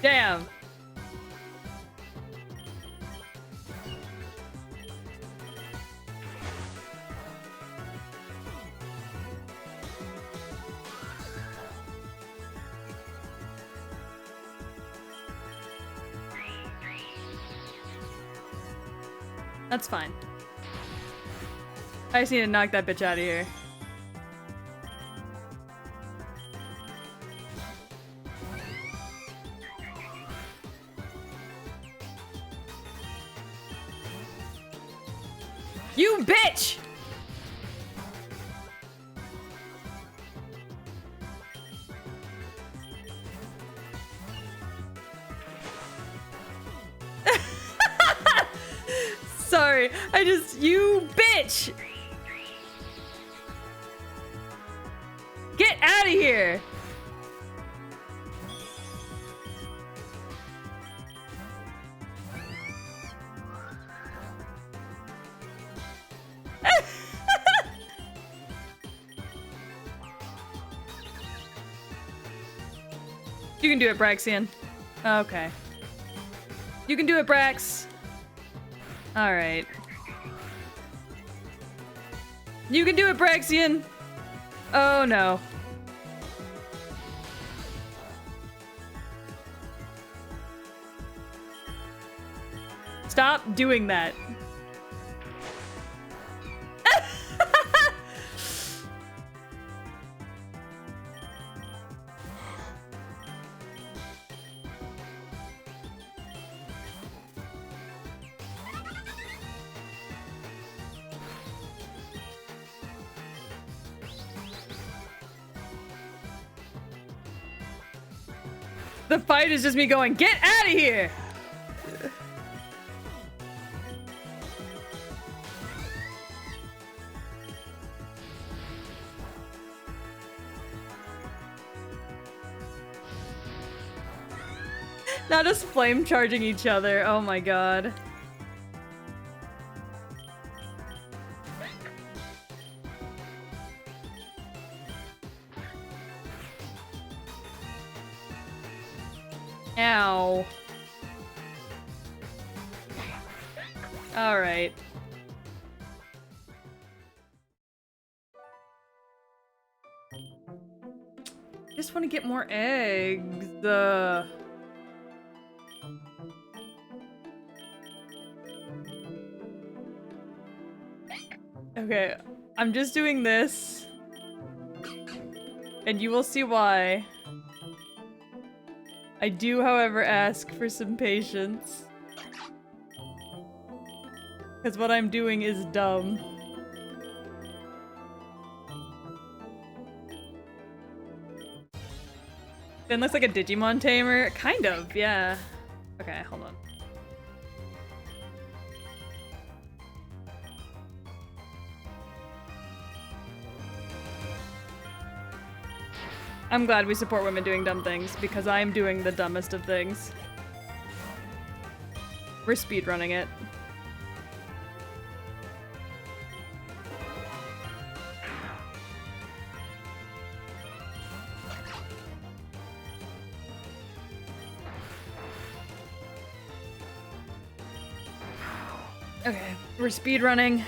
Speaker 1: Damn. That's fine. I just need to knock that bitch out of here. You bitch! Sorry, you bitch! Get out of here! You can do it, Braxian. Okay. You can do it, Brax. Alright. You can do it, Braxian! Oh no. Stop doing that. The fight is just me going, get out of here! Not just flame charging each other, oh my god. Ow. Alright. I just want to get more eggs. Okay, I'm just doing this. And you will see why. I do, however, ask for some patience. Because what I'm doing is dumb. It looks like a Digimon tamer. Kind of, yeah. Okay, hold on. I'm glad we support women doing dumb things, because I'm doing the dumbest of things. We're speedrunning it. Okay, we're speedrunning.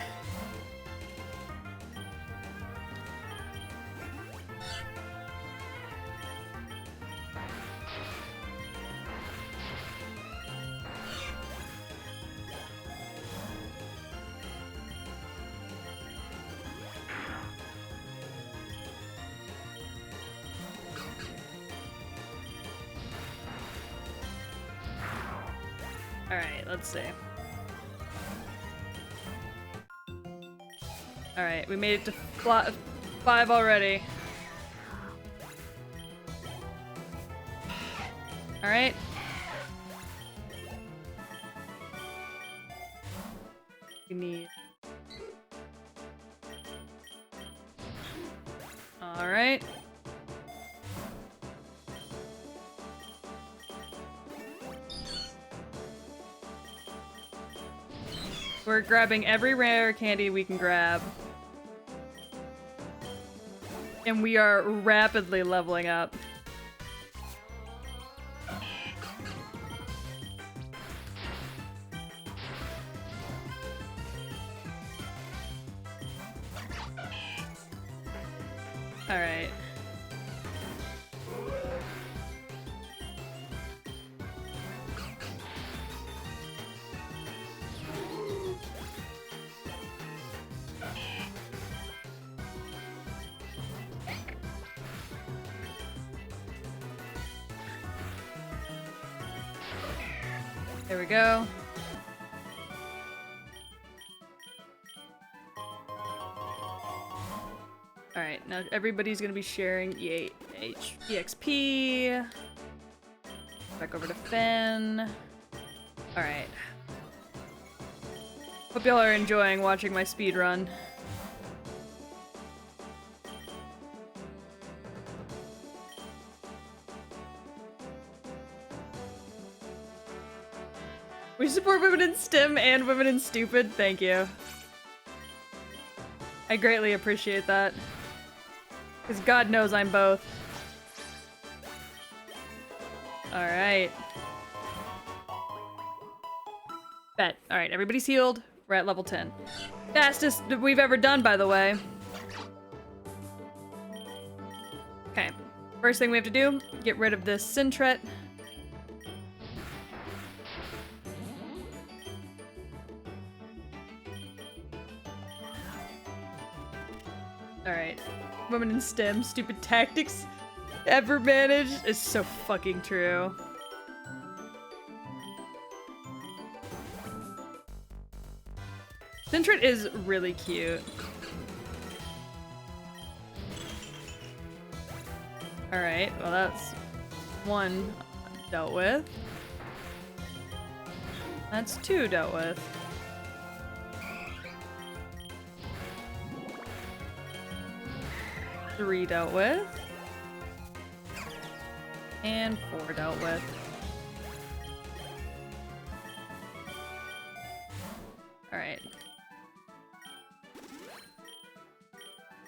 Speaker 1: Alright, let's see. Alright, we made it to 5 already. Alright. We need... Alright. We're grabbing every rare candy we can grab. And we are rapidly leveling up. All right. There we go. Alright, now everybody's gonna be sharing EXP. Back over to Finn. Alright. Hope y'all are enjoying watching my speed run. We support women in STEM and women in stupid. Thank you. I greatly appreciate that. Because God knows I'm both. Alright. Bet. Alright, everybody's healed. We're at level 10. Fastest we've ever done, by the way. Okay. First thing we have to do, get rid of this Sintret. Alright. Women in STEM, stupid tactics ever managed is so fucking true. Sintret is really cute. Alright, well that's one dealt with. That's two dealt with. Three dealt with. And 4 dealt with. Alright.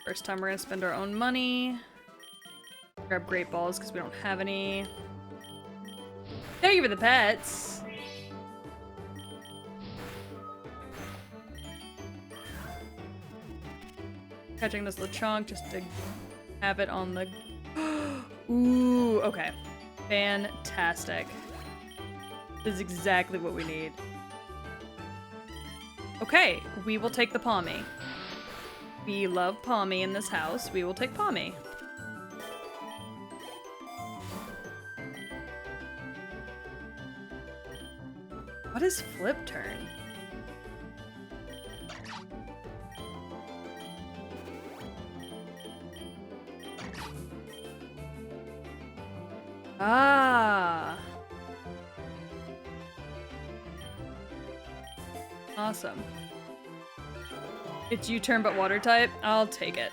Speaker 1: First time we're gonna spend our own money. Grab great balls because we don't have any. Thank you for the pets! Catching this Lechonk just to have it on the... Ooh, okay. Fantastic. This is exactly what we need. Okay, we will take the Palmy. We love Palmy in this house. We will take Palmy. What is flip turn? Ah. Awesome. It's U-turn but water type? I'll take it.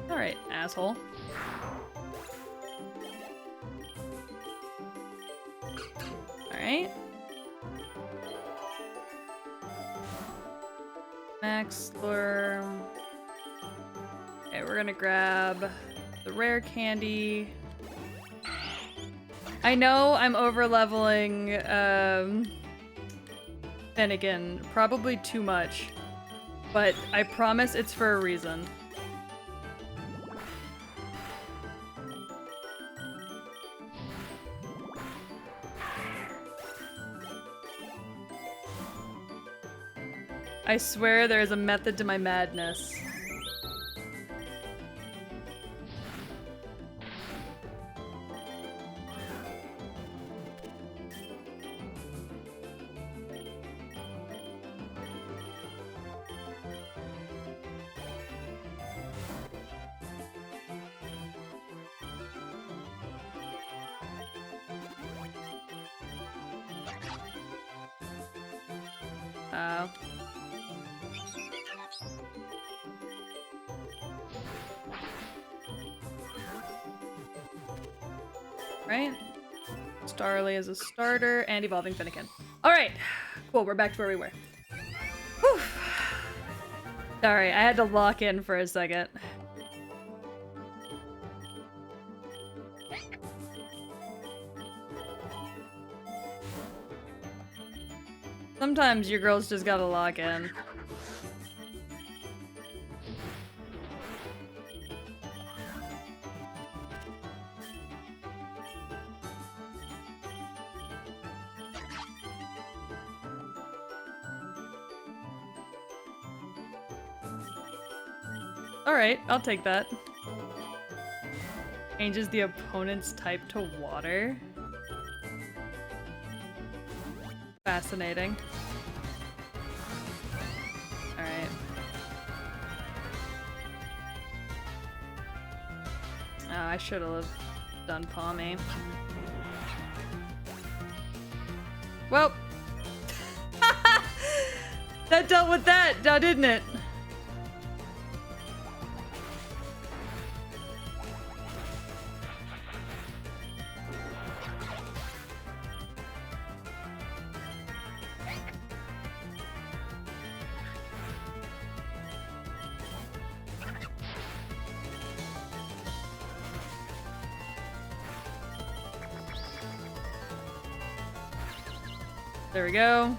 Speaker 1: Alright, asshole. Alright. Max Slurm. Okay, we're gonna grab the rare candy. I know I'm over leveling Finnegan, probably too much, but I promise it's for a reason. I swear there is a method to my madness. Oh. Right? Starly is a starter, and evolving Finnegan. Alright. Cool, we're back to where we were. Whew. Sorry, I had to lock in for a second. Sometimes your girls just gotta lock in. Alright, I'll take that. Changes the opponent's type to water. Fascinating. Alright. Oh, I should have done Palmy. Well. That dealt with that, now didn't it? There we go.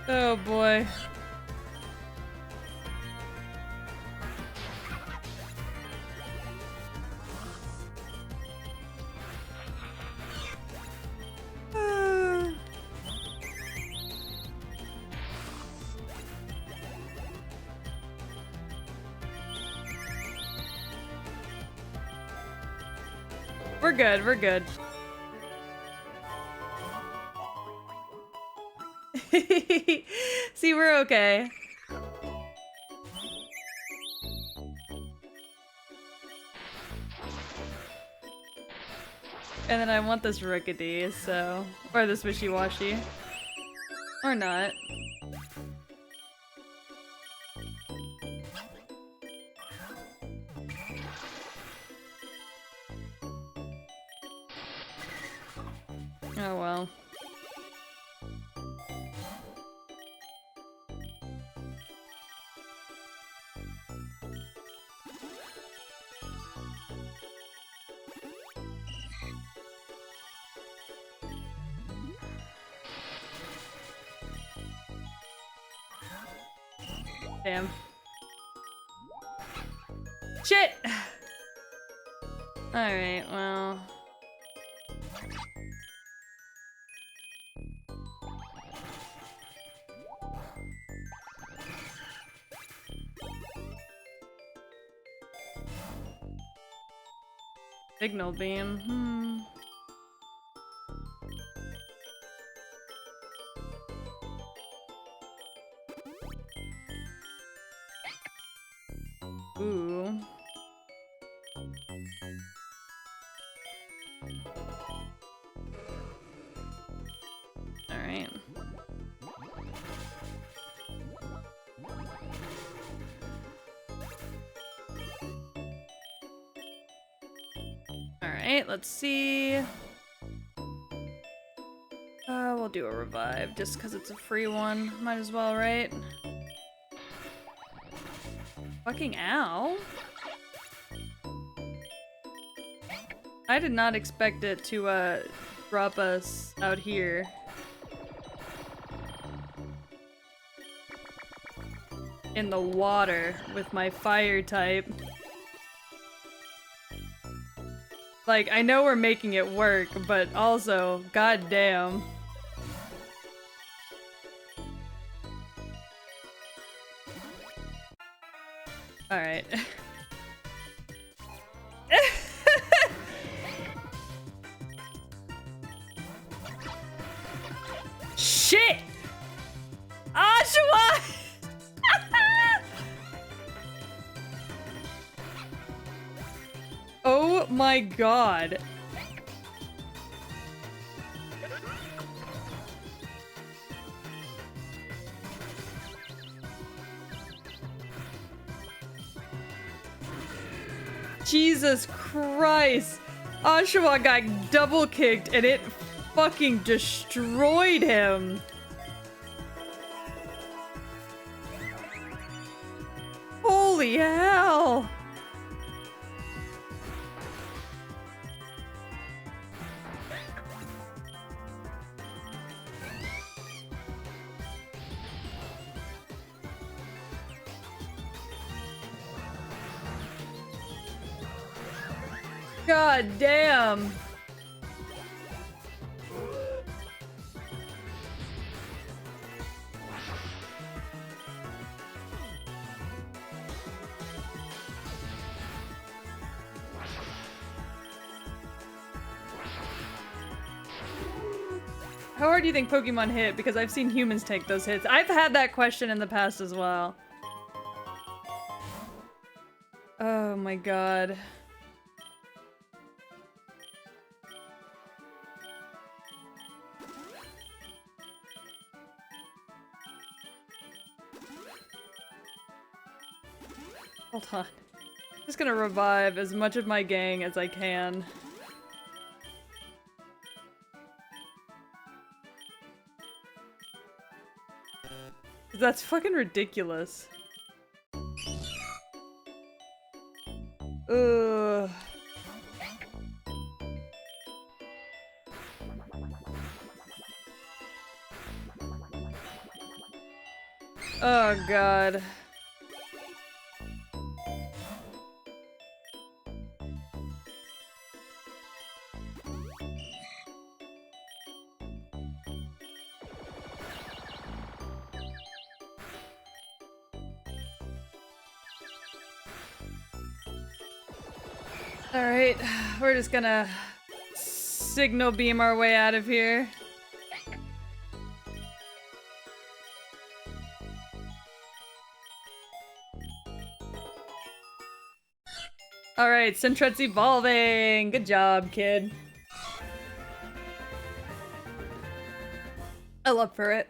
Speaker 1: Oh boy. We're good, we're good. See, we're okay. And then I want this Rookidee, so... Or this Wishy-Washy. Or not. Oh well. Damn. Shit! Alright, well... Signal beam, Ooh. Alright. Alright, let's see. We'll do a revive just because it's a free one. Might as well, right? Fucking ow. I did not expect it to, drop us out here. In the water with my fire type. Like, I know we're making it work, but also, goddamn. Alright. Shit! Oshawa! Oh my god. Jesus Christ. Oshawa got double kicked and it fucking destroyed him. Holy hell. God damn. How hard do you think Pokemon hit? Because I've seen humans take those hits. I've had that question in the past as well. Oh my god. Hold on. I'm just gonna revive as much of my gang as I can. That's fucking ridiculous. Ugh. Oh god. Alright, we're just gonna signal beam our way out of here. Alright, Sentret's evolving! Good job, kid. I love Furret.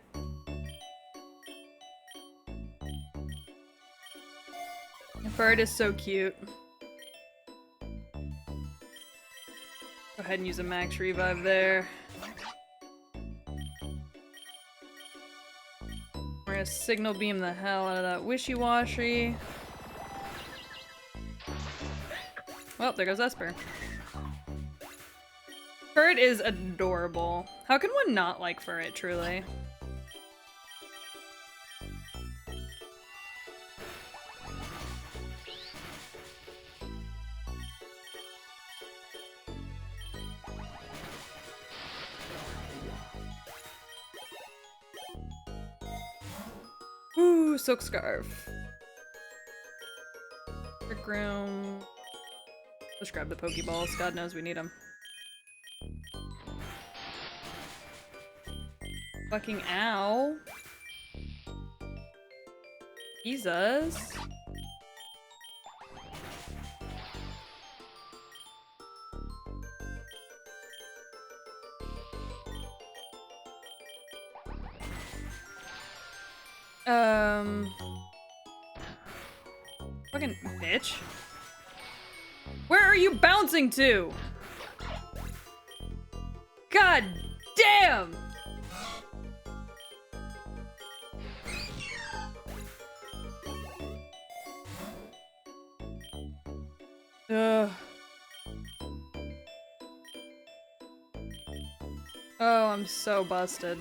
Speaker 1: Furret is so cute. Go ahead and use a max revive there. We're gonna signal beam the hell out of that wishy-washy. Well, there goes Esper. Furret is adorable. How can one not like Furret, truly? Ooh, Silk Scarf. Trick Room. Let's grab the Pokeballs. God knows we need them. Fucking ow. Jesus. Fucking bitch. Where are you bouncing to? God damn! Ugh. Oh, I'm so busted.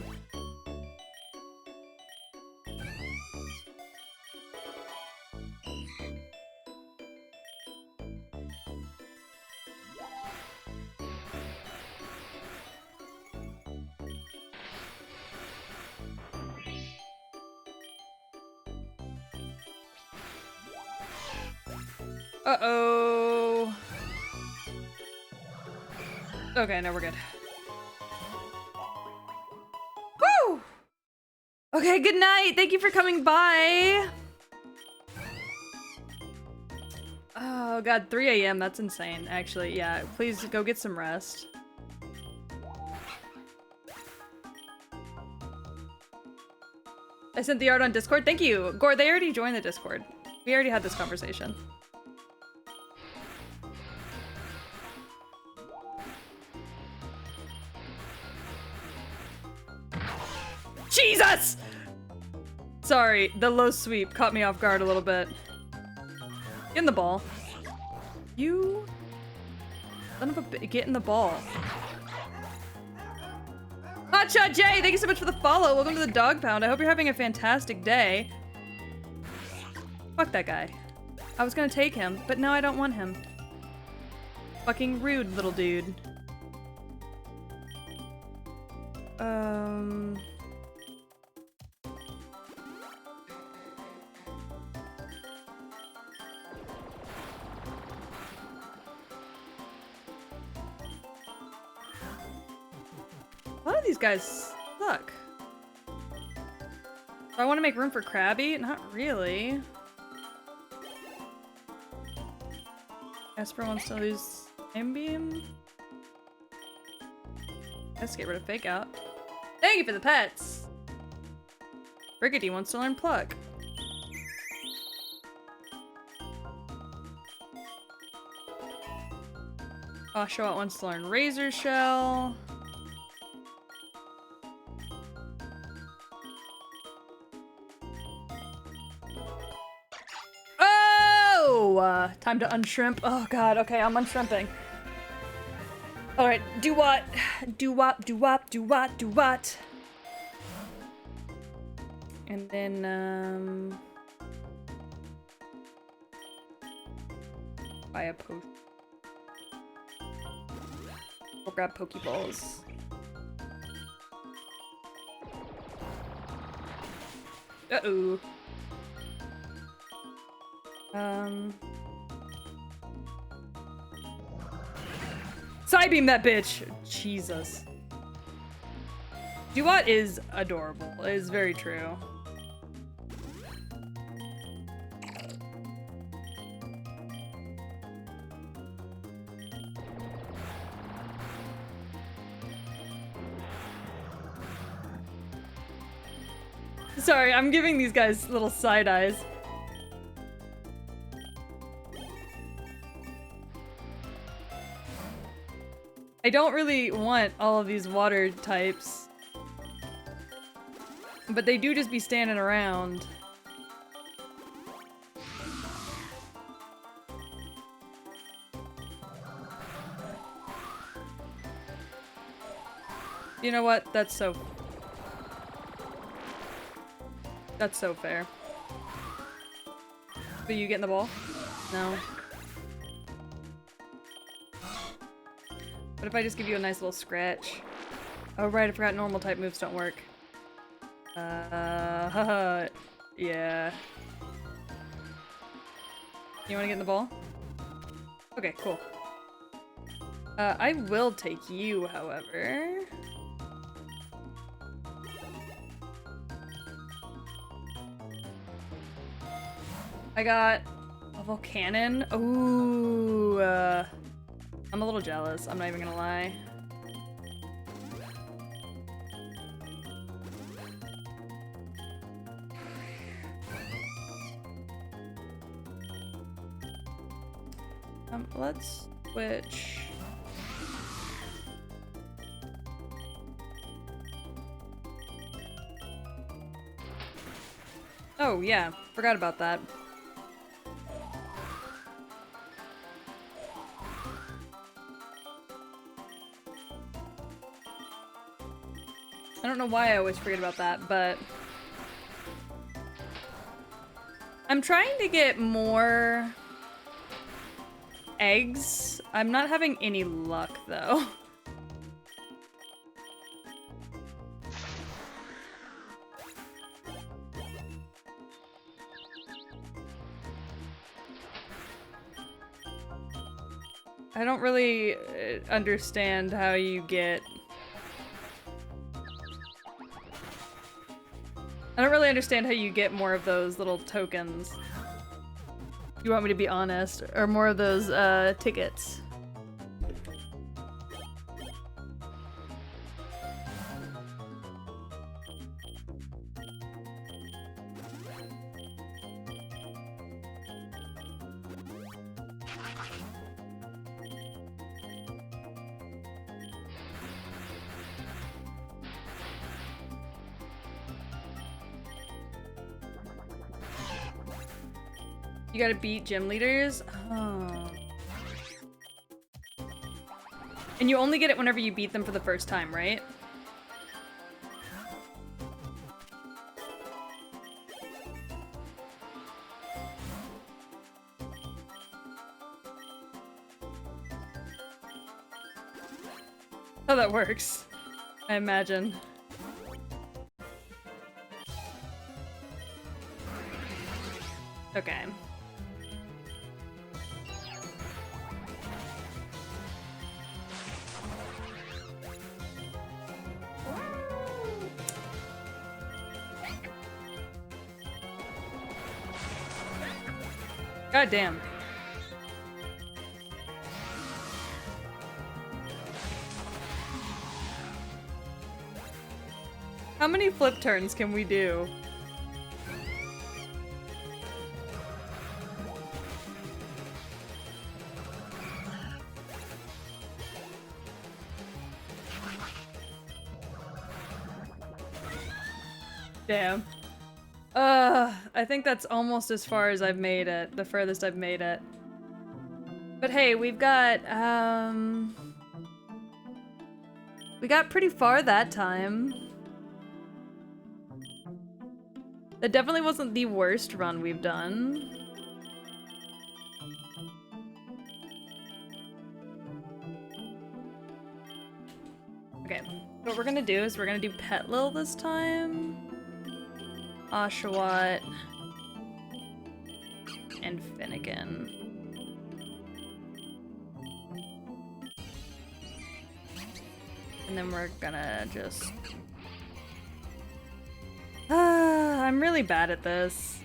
Speaker 1: Uh-oh. Okay, no, we're good. Woo! Okay, good night. Thank you for coming by. Oh god, 3 a.m. That's insane, actually. Yeah, please go get some rest. I sent the art on Discord. Thank you. Gore, they already joined the Discord. We already had this conversation. Jesus! Sorry, the low sweep caught me off guard a little bit. Get in the ball. You son of a get in the ball. Hotshot Jay, thank you so much for the follow. Welcome to the Dog Pound. I hope you're having a fantastic day. Fuck that guy. I was gonna take him, but now I don't want him. Fucking rude, little dude. A lot of these guys suck. Do I want to make room for Krabby? Not really. Esper wants to lose Beam. Let's get rid of Fake Out. Thank you for the pets! Brigadee wants to learn Pluck. Oshawott wants to learn Razor Shell. Time to unshrimp. Oh god, okay, I'm unshrimping. Alright, do what? Do what, do what, do what, do what? And then, buy a potion. We'll grab Pokeballs. Uh-oh. Psybeam that bitch! Jesus. Duat is adorable. It is very true. Sorry, I'm giving these guys little side eyes. I don't really want all of these water types. But they do just be standing around. You know what? That's so fair. But you getting the ball? No. What if I just give you a nice little scratch? Oh right, I forgot normal type moves don't work. Yeah. You wanna get in the ball? Okay, cool. I will take you, however. I got a Volcanon. Ooh, I'm a little jealous. I'm not even gonna lie. Let's switch. Oh yeah, forgot about that. I don't know why I always forget about that, but I'm trying to get more eggs. I'm not having any luck though. I don't really understand how you get... I don't really understand how you get more of those little tokens. You want me to be honest? Or more of those tickets? You gotta beat gym leaders? Oh. And you only get it whenever you beat them for the first time, right? How that works, I imagine. Okay. God damn. How many flip turns can we do? Damn. I think that's almost as far as I've made it. The furthest I've made it. But hey, we got pretty far that time. That definitely wasn't the worst run we've done. Okay, what we're gonna do is we're gonna do Petlil this time. Oshawott. And Finnegan. And then we're gonna just... I'm really bad at this.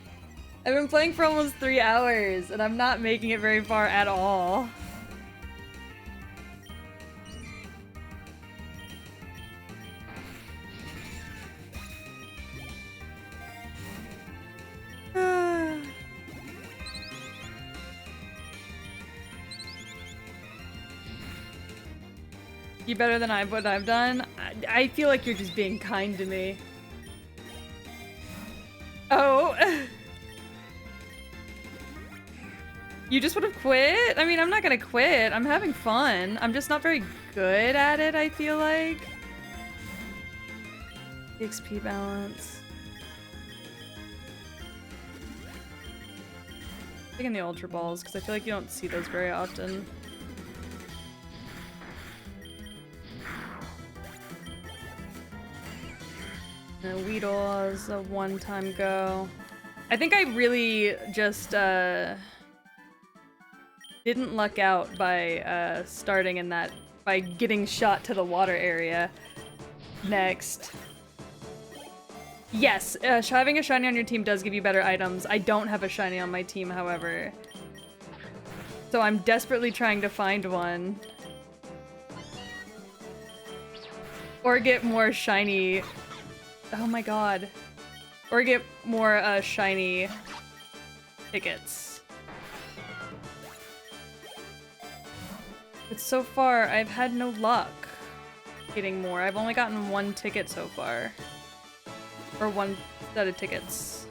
Speaker 1: I've been playing for almost 3 hours, and I'm not making it very far at all. You better than what I've done? I feel like you're just being kind to me. Oh. You just would have quit? I mean, I'm not gonna quit. I'm having fun. I'm just not very good at it, I feel like. XP balance. Taking the Ultra Balls, because I feel like you don't see those very often. Weedle is a one-time go. I think I really just didn't luck out by starting in that, by getting shot to the water area next. Yes, having a shiny on your team does give you better items. I don't have a shiny on my team, however. So I'm desperately trying to find one. Or get more shiny... Oh my god. Or get more shiny tickets. But so far, I've had no luck getting more. I've only gotten 1 ticket so far. Or 1 set of tickets.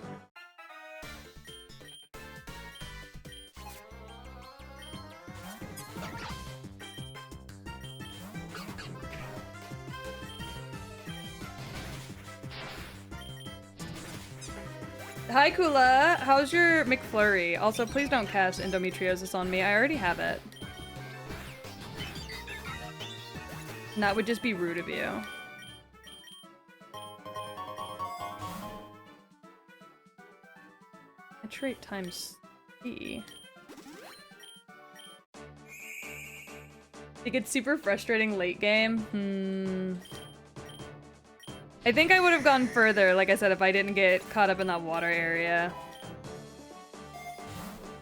Speaker 1: Hi Kula, how's your McFlurry? Also, please don't cast endometriosis on me. I already have it. And that would just be rude of you. Iterate times C. It gets super frustrating late game. I think I would have gone further, like I said, if I didn't get caught up in that water area.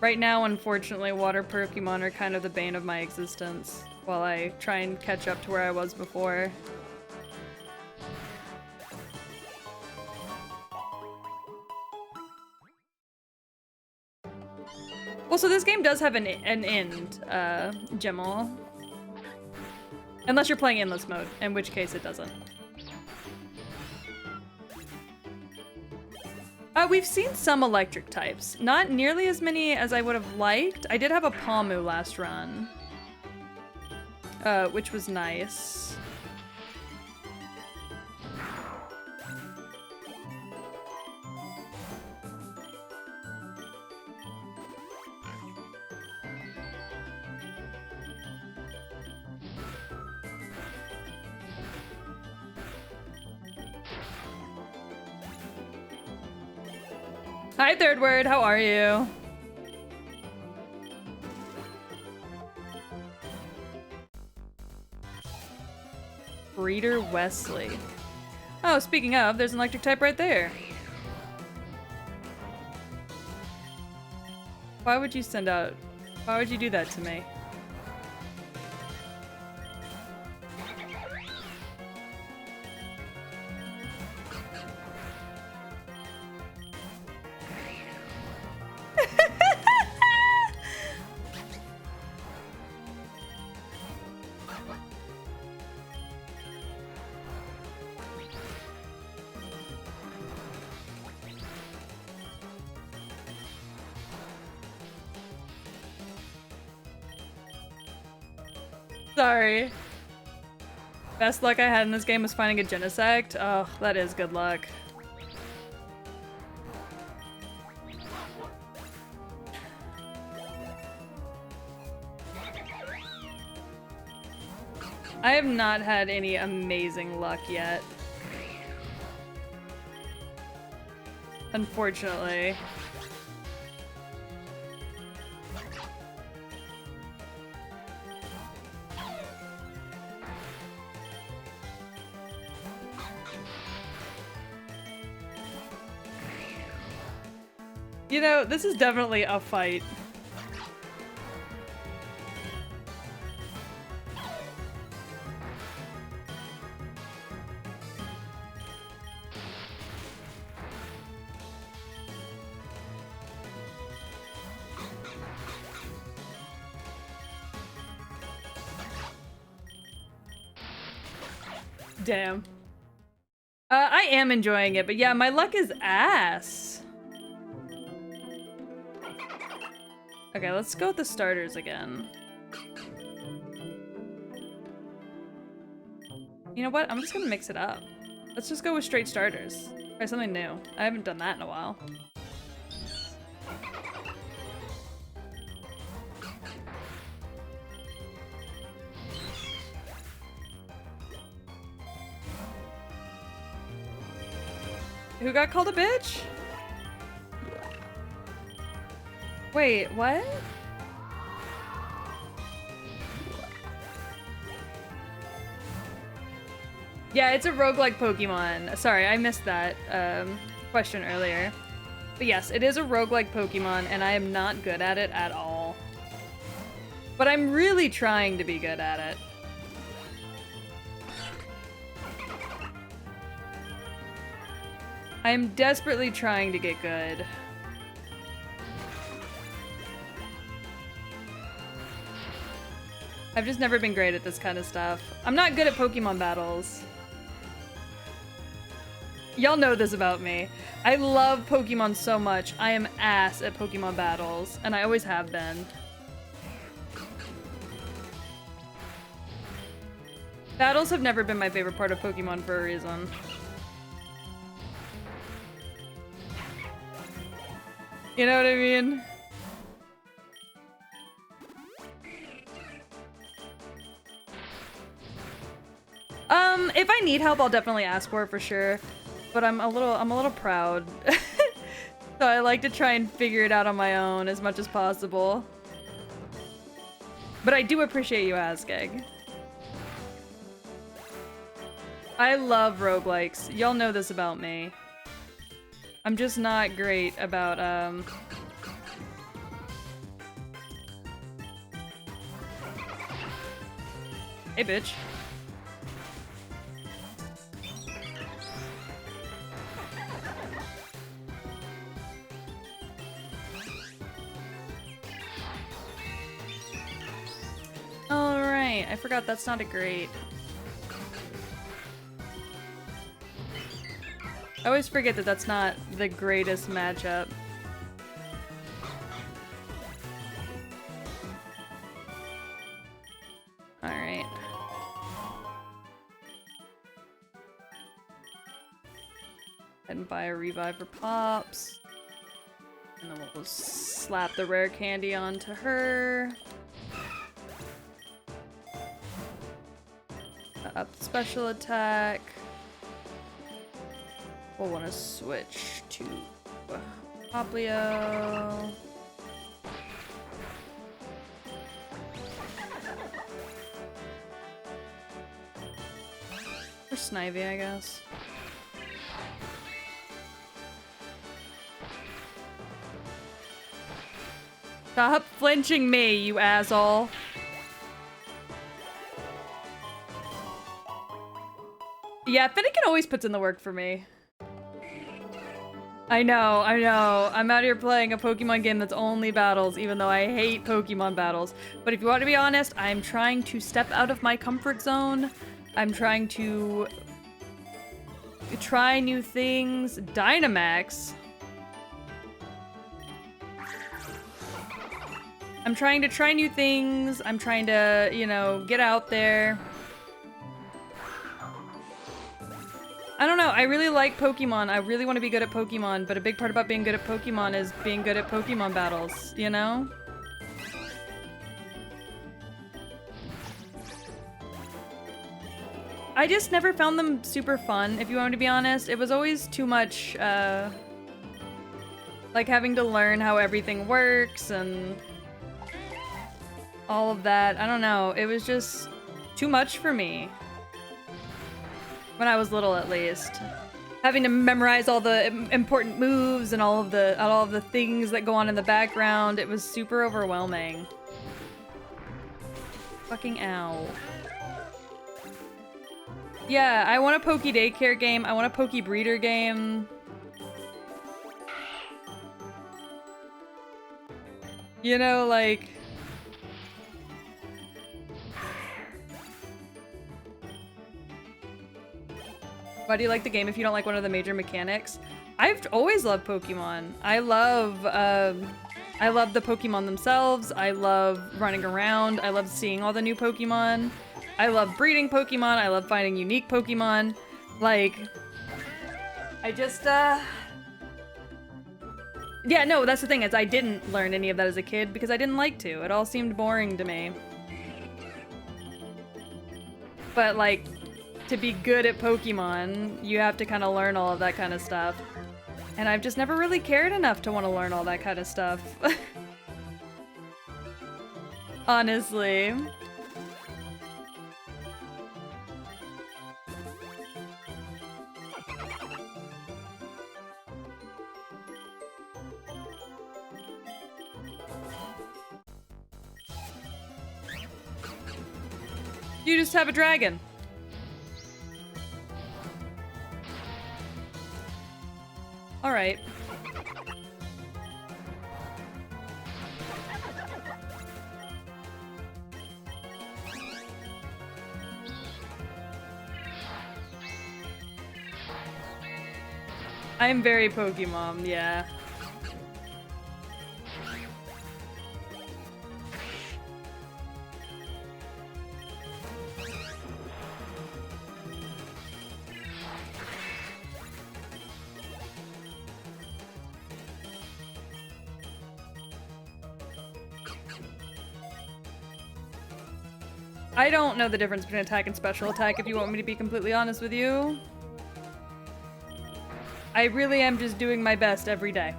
Speaker 1: Right now, unfortunately, water Pokemon are kind of the bane of my existence while I try and catch up to where I was before. Well, so this game does have an end, Gemma. Unless you're playing endless mode, in which case it doesn't. We've seen some electric types. Not nearly as many as I would have liked. I did have a Palmu last run. Which was nice. Hi, Third Word, how are you? Breeder Wesley. Oh, speaking of, there's an electric type right there. Why would you do that to me? Sorry. Best luck I had in this game was finding a Genesect. Oh, that is good luck. I have not had any amazing luck yet. Unfortunately. You know, this is definitely a fight. Damn. I am enjoying it, but yeah, my luck is ass. Okay, let's go with the starters again. You know what? I'm just gonna mix it up. Let's just go with straight starters. Try something new. I haven't done that in a while. Who got called a bitch? Wait, what? Yeah, it's a roguelike Pokemon. Sorry, I missed that question earlier. But yes, it is a roguelike Pokemon, and I am not good at it at all. But I'm really trying to be good at it. I am desperately trying to get good. I've just never been great at this kind of stuff. I'm not good at Pokemon battles. Y'all know this about me. I love Pokemon so much. I am ass at Pokemon battles, and I always have been. Battles have never been my favorite part of Pokemon for a reason. You know what I mean? If I need help, I'll definitely ask for it for sure. But I'm a little proud. So I like to try and figure it out on my own as much as possible. But I do appreciate you asking. I love roguelikes. Y'all know this about me. I'm just not great about Hey, bitch. Alright, I forgot that's not a great. I always forget that that's not the greatest matchup. Alright. And buy a revive for Pops. And then we'll slap the rare candy onto her. Up the special attack. We'll want to switch to Poplio. Or Snivy, I guess. Stop flinching me, you asshole. Yeah, Finnegan always puts in the work for me. I know. I'm out here playing a Pokemon game that's only battles, even though I hate Pokemon battles. But if you want to be honest, I'm trying to step out of my comfort zone. I'm trying to try new things. Dynamax. I'm trying to try new things. I'm trying to, you know, get out there. I don't know, I really like Pokemon. I really want to be good at Pokemon, but a big part about being good at Pokemon is being good at Pokemon battles, you know? I just never found them super fun, if you want me to be honest. It was always too much, like having to learn how everything works and all of that. I don't know, it was just too much for me. When I was little, at least. Having to memorize all the important moves and all of the things that go on in the background, it was super overwhelming. Fucking ow. Yeah, I want a Poke Daycare game. I want a Poke Breeder game. You know, like... Why do you like the game if you don't like one of the major mechanics? I've always loved Pokemon. I love the Pokemon themselves. I love running around. I love seeing all the new Pokemon. I love breeding Pokemon. I love finding unique Pokemon. Like, I just, yeah, no, that's the thing is I didn't learn any of that as a kid because I didn't like to. It all seemed boring to me. But, like, to be good at Pokemon, you have to kind of learn all of that kind of stuff. And I've just never really cared enough to want to learn all that kind of stuff. Honestly. You just have a dragon. All right. I'm very Pokemon, yeah. I don't know the difference between attack and special attack, if you want me to be completely honest with you. I really am just doing my best every day.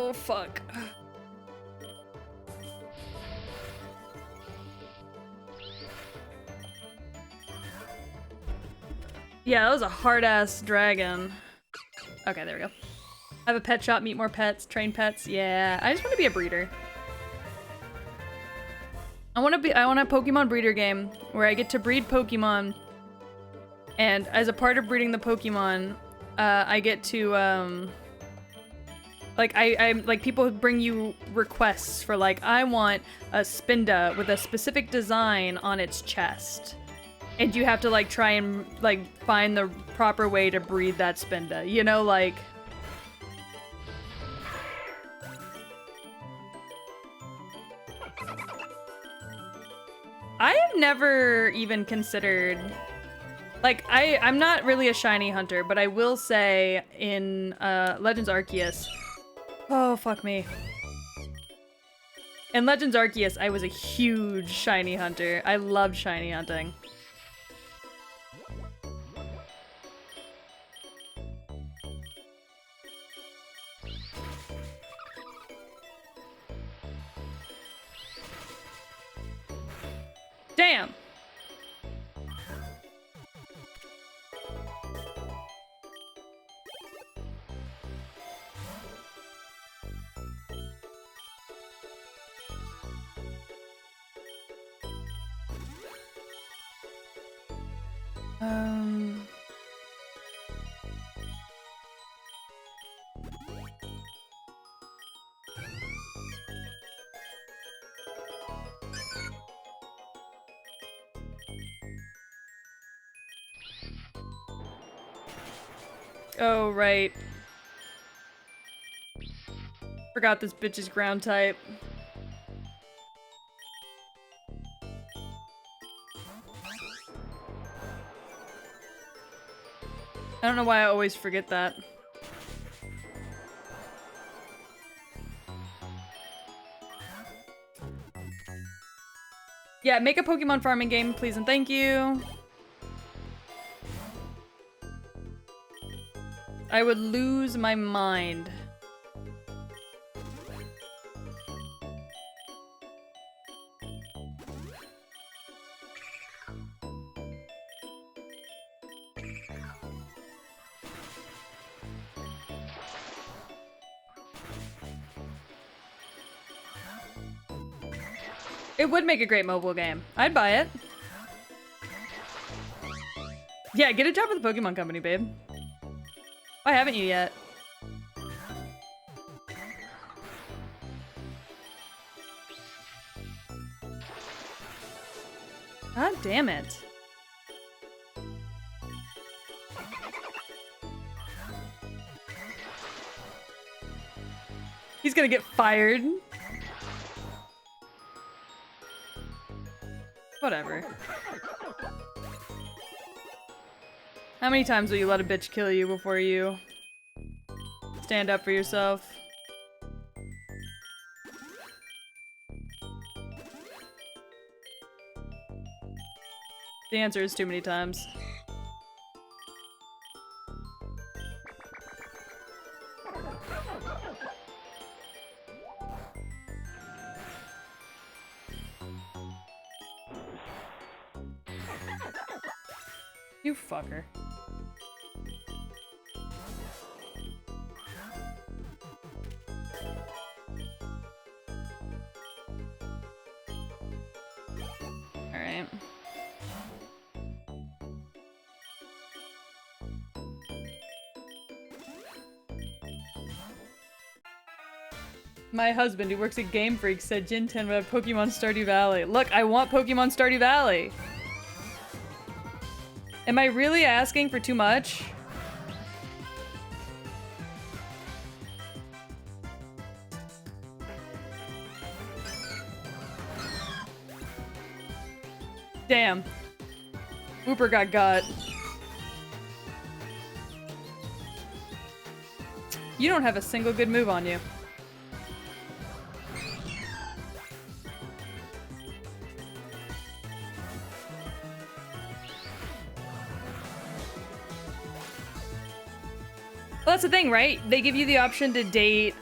Speaker 1: Oh, fuck. Yeah, that was a hard-ass dragon. Okay, there we go. Have a pet shop, meet more pets, train pets. Yeah, I just want to be a breeder. I want a Pokemon breeder game where I get to breed Pokemon, and as a part of breeding the Pokemon, I get to like like people bring you requests for like I want a Spinda with a specific design on its chest, and you have to like try and like find the proper way to breed that Spinda. You know, like. I have never even considered, like, I'm not really a shiny hunter, but I will say in Legends Arceus, oh fuck me. In Legends Arceus, I was a huge shiny hunter. I loved shiny hunting. Damn! Oh, right. Forgot this bitch is ground type. I don't know why I always forget that. Yeah, make a Pokemon farming game, please and thank you. I would lose my mind. It would make a great mobile game. I'd buy it. Yeah, get a job with the Pokemon Company, babe. Why haven't you yet? God damn it. He's gonna get fired. Whatever. How many times will you let a bitch kill you before you stand up for yourself? The answer is too many times. You fucker. Alright. My husband, who works at Game Freak, said Gen 10 would have Pokemon Stardew Valley. Look, I want Pokemon Stardew Valley! Am I really asking for too much? Damn. Whooper got. You don't have a single good move on you. Well, that's the thing, right? They give you the option to date,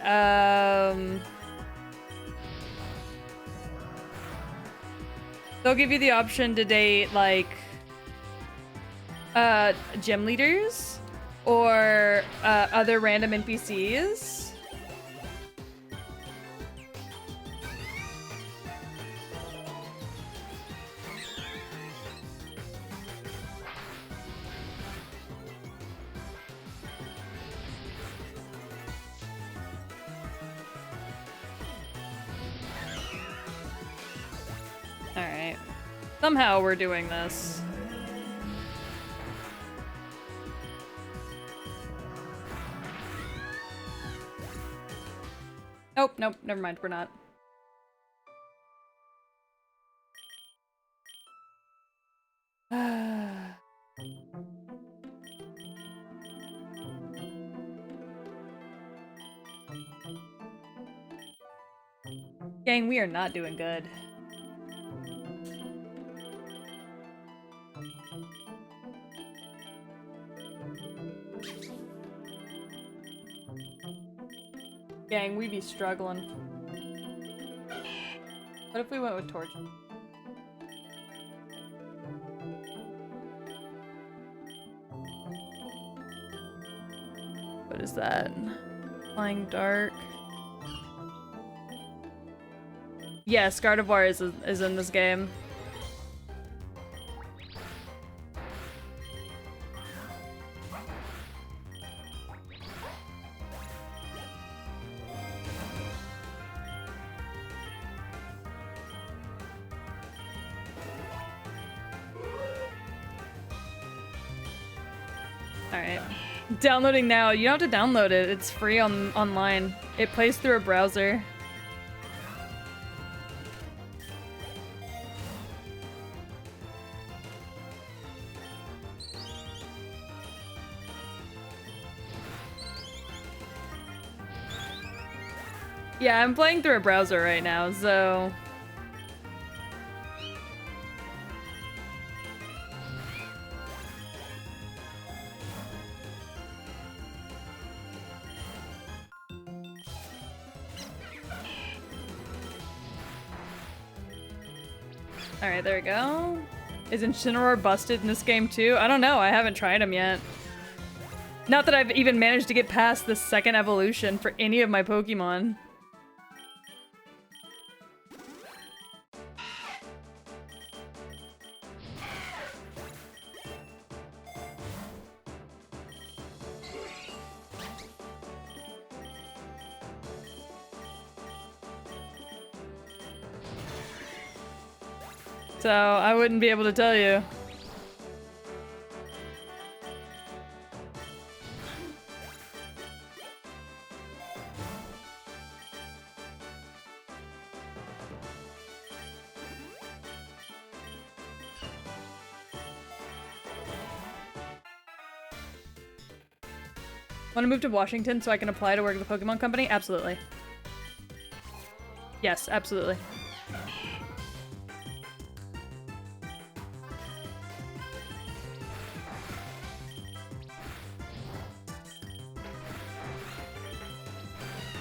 Speaker 1: they'll give you the option to date, like, gym leaders or other random NPCs. Alright. Somehow we're doing this. Nope, nope, never mind, we're not. Gang, we are not doing good. Gang, we be struggling. What if we went with torch? What is that? Flying dark. Yes, Gardevoir is in this game. Alright. Downloading now. You don't have to download it. It's free online. It plays through a browser. Yeah, I'm playing through a browser right now, so... Alright, there we go. Is Incineroar busted in this game too? I don't know, I haven't tried him yet. Not that I've even managed to get past the second evolution for any of my Pokemon. So, I wouldn't be able to tell you. Want to move to Washington so I can apply to work at the Pokemon Company? Absolutely. Yes, absolutely.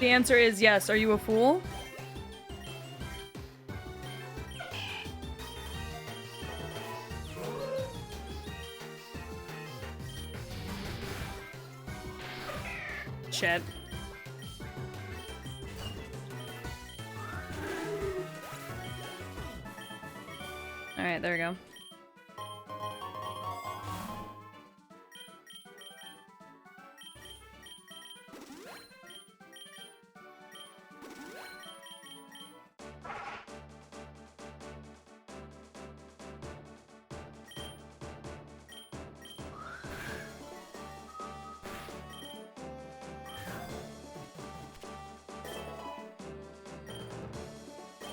Speaker 1: The answer is yes. Are you a fool? Shit. Alright, there we go.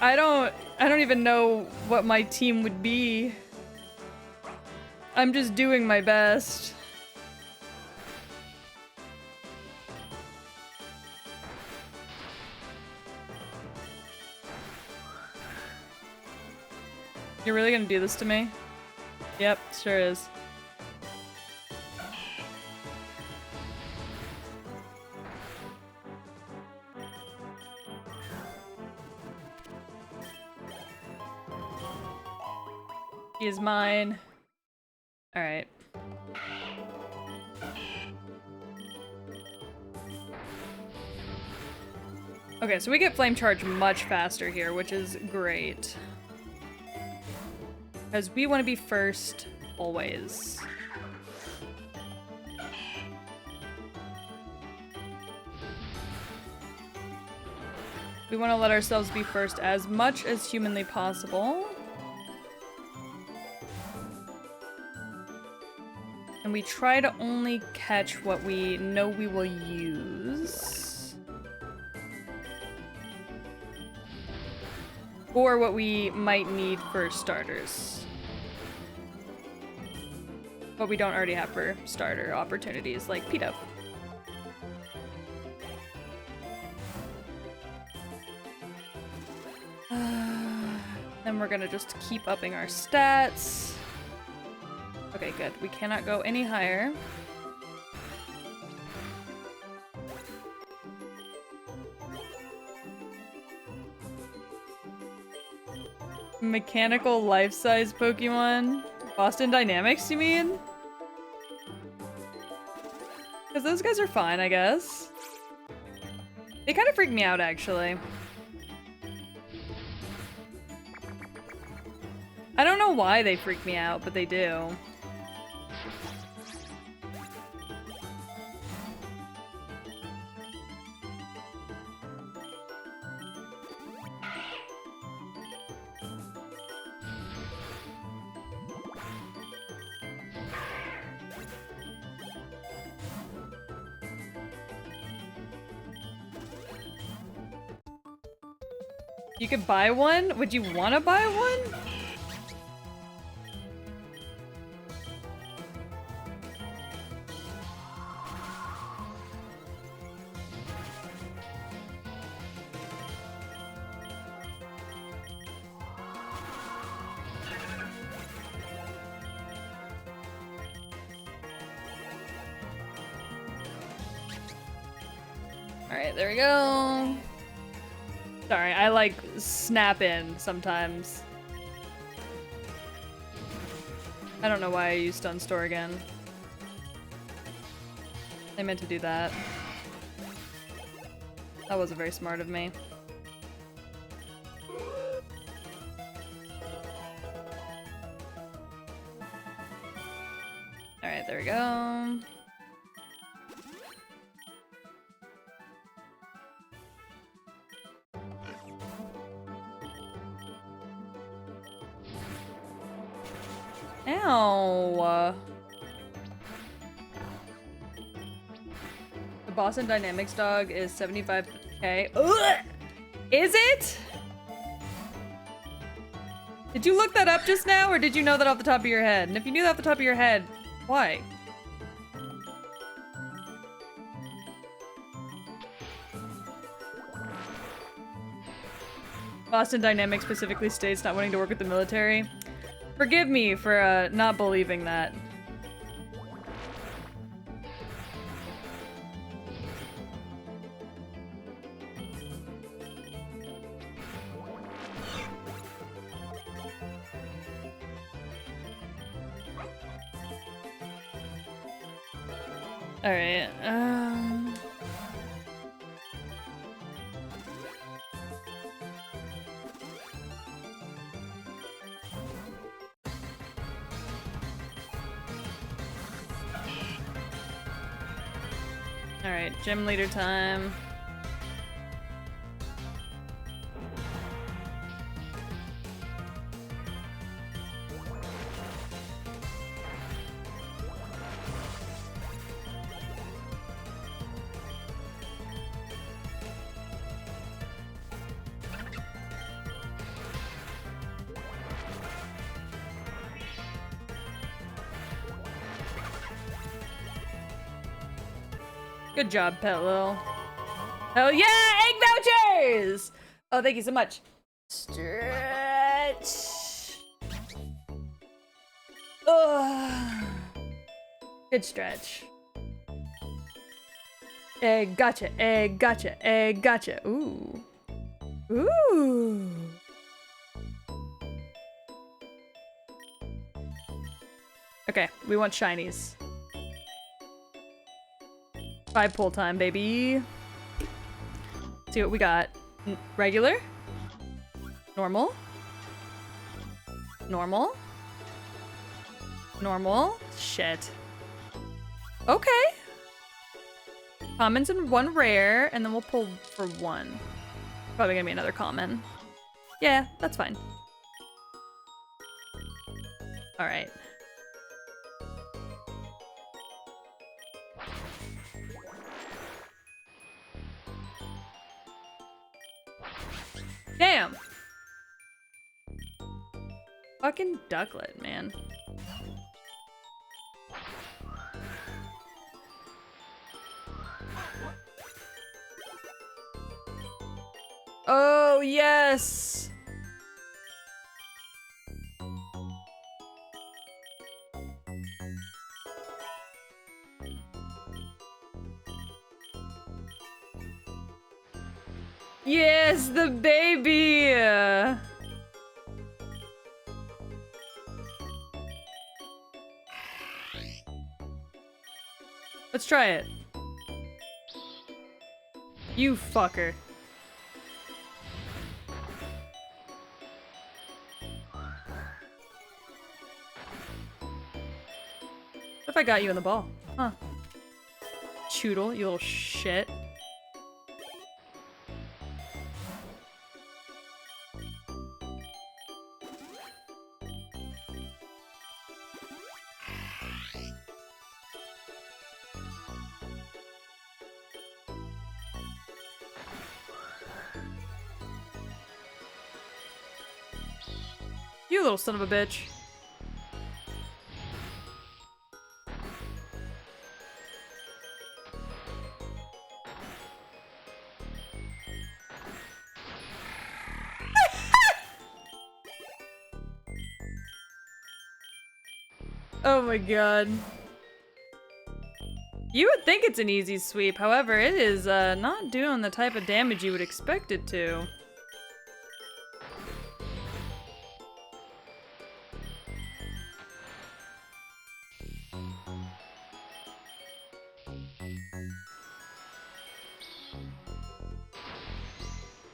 Speaker 1: I don't even know what my team would be. I'm just doing my best. You're really gonna do this to me? Yep, sure is. He is mine. Alright. Okay, so we get Flame Charge much faster here, which is great. Because we want to be first, always. We want to let ourselves be first as much as humanly possible. And we try to only catch what we know we will use. Or what we might need for starters. What we don't already have for starter opportunities, like P-Dub. Then we're gonna just keep upping our stats. Okay, good. We cannot go any higher. Mechanical life-size Pokemon? Boston Dynamics, you mean? Because those guys are fine, I guess. They kind of freak me out, actually. I don't know why they freak me out, but they do. You could buy one? Would you want to buy one? Alright, there we go. Sorry, I like snap in sometimes. I don't know why I used Stun Store again. I meant to do that. That wasn't very smart of me. Alright, there we go. Ow! The Boston Dynamics dog is 75k. Ugh! Is it? Did you look that up just now, or did you know that off the top of your head? And if you knew that off the top of your head, why? Boston Dynamics specifically states not wanting to work with the military. Forgive me for not believing that. All right. Alright, gym leader time. Good job, Pet Lil. Hell yeah! Egg vouchers! Oh, thank you so much. Stretch. Ugh. Good stretch. Egg gotcha, egg gotcha, egg gotcha. Ooh. Ooh. Okay, we want shinies. 5 pull time, baby. See what we got. Regular? Normal? Normal? Normal? Shit. Okay. Commons and 1 rare, and then we'll pull for 1. Probably gonna be another common. Yeah, that's fine. Alright. Damn! Fucking ducklet, man. Oh, yes! Yes, the baby! Let's try it. You fucker. What if I got you in the ball? Huh. Choodle, you little shit. You little son of a bitch. Oh my god. You would think it's an easy sweep, however, it is not doing the type of damage you would expect it to.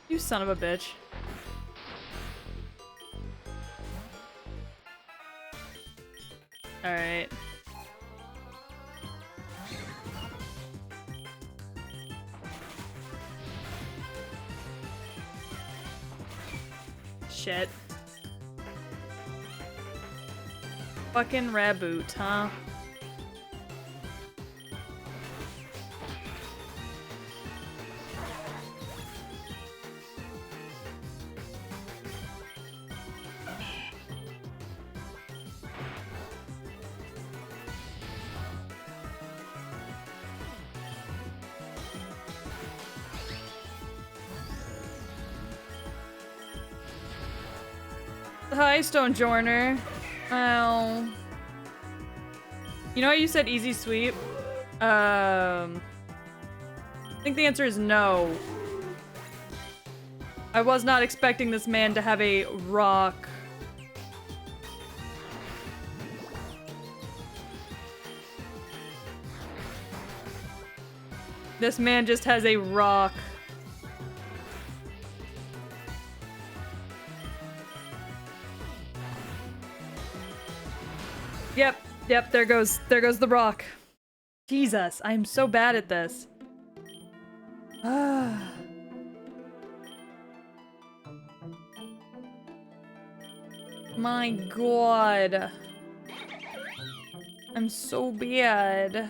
Speaker 1: You son of a bitch. Alright. Shit. Fucking Raboot, huh? Hi, Stonejourner. Oh. You know how you said easy sweep? I think the answer is no. I was not expecting this man to have a rock. This man just has a rock. Yep, there goes the rock. Jesus, I'm so bad at this. My god. I'm so bad.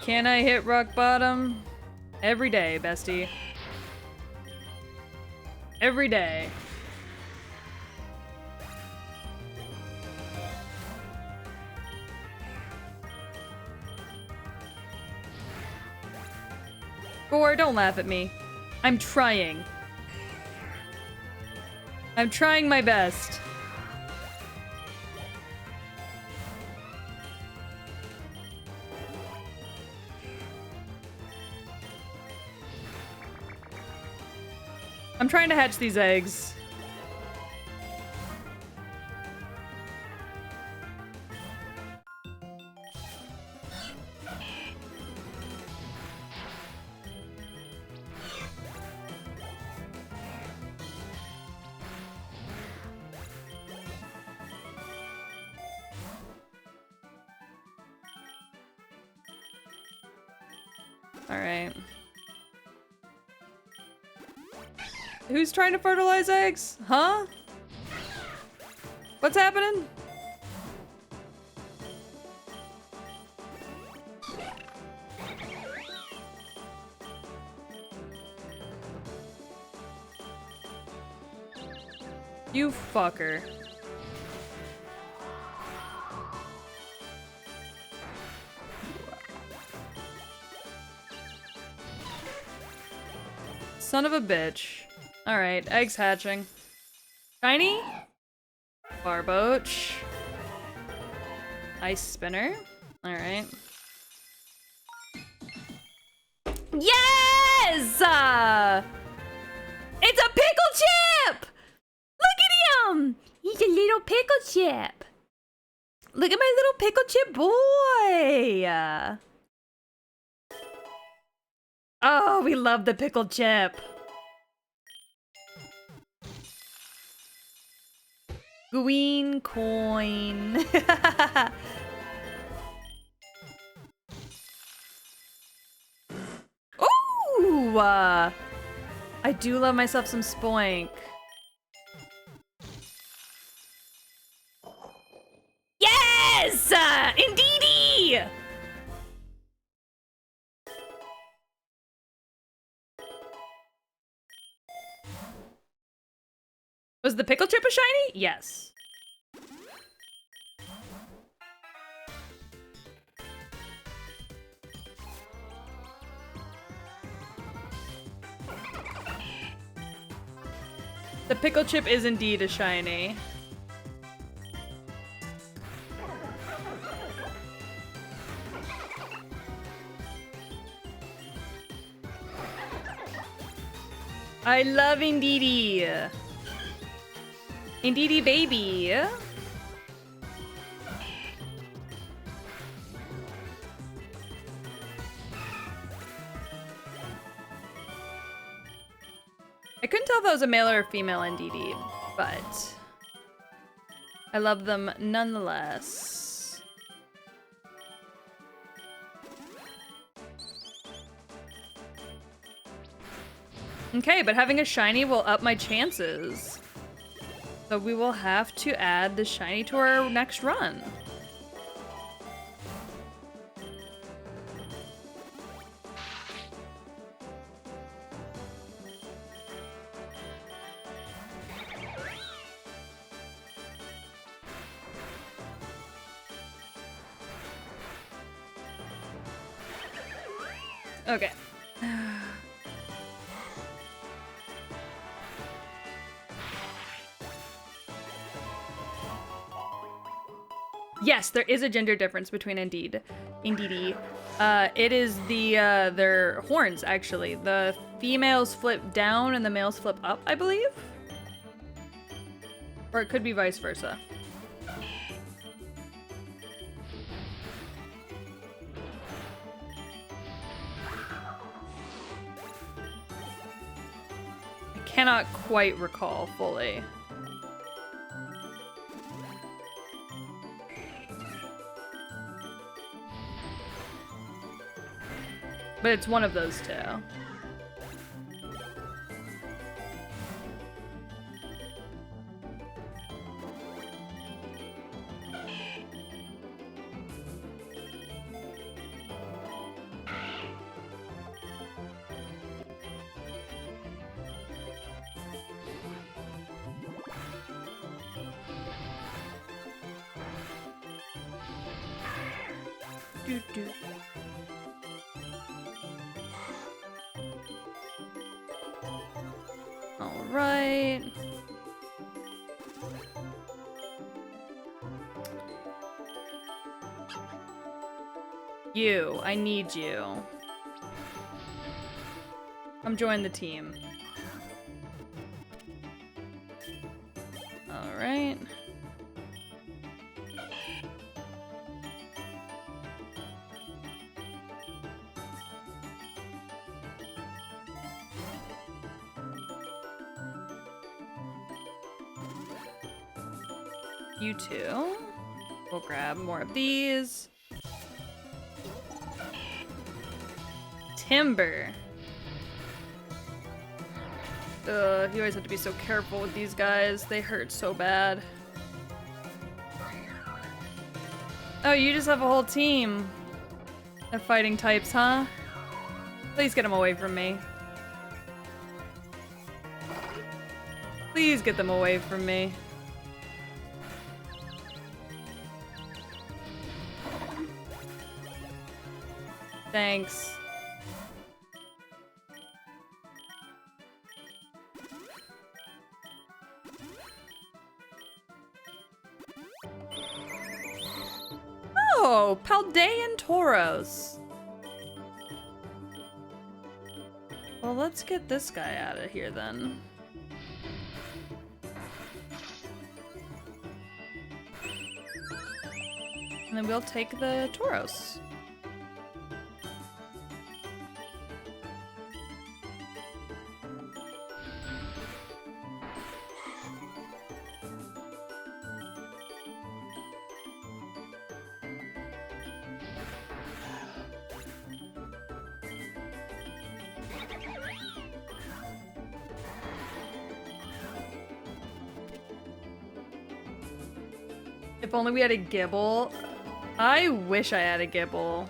Speaker 1: Can I hit rock bottom? Every day, bestie. Every day. Or don't laugh at me. I'm trying. I'm trying my best. I'm trying to hatch these eggs. All right. Who's trying to fertilize eggs? Huh? What's happening? You fucker. Son of a bitch. Alright, eggs hatching. Shiny? Barboach. Ice spinner. Alright. Yes! It's a pickle chip! Look at him! He's a little pickle chip. Look at my little pickle chip boy! Oh, we love the pickle chip. Green coin. Ooh! I do love myself some Spoink. Yes! Indeedy! Was the pickle chip a shiny? Yes. The pickle chip is indeed a shiny. I love Indeedee. Indeedee baby. I couldn't tell if that was a male or a female Indeedee, but I love them nonetheless. Okay, but having a shiny will up my chances. So we will have to add the shiny to our next run. Okay. Yes, there is a gender difference between Indeedee. It is their horns, actually. The females flip down and the males flip up, I believe? Or it could be vice versa. I cannot quite recall fully. But it's one of those two. Doo-doo. All right. You, I need you. Come join the team. All right. You two. We'll grab more of these. Timber. Ugh, you always have to be so careful with these guys. They hurt so bad. Oh, you just have a whole team of fighting types, huh? Please get them away from me. Please get them away from me. Thanks. Oh, Paldean Tauros. Well, let's get this guy out of here then. And then we'll take the Tauros. If only we had a Gibble. I wish I had a Gibble.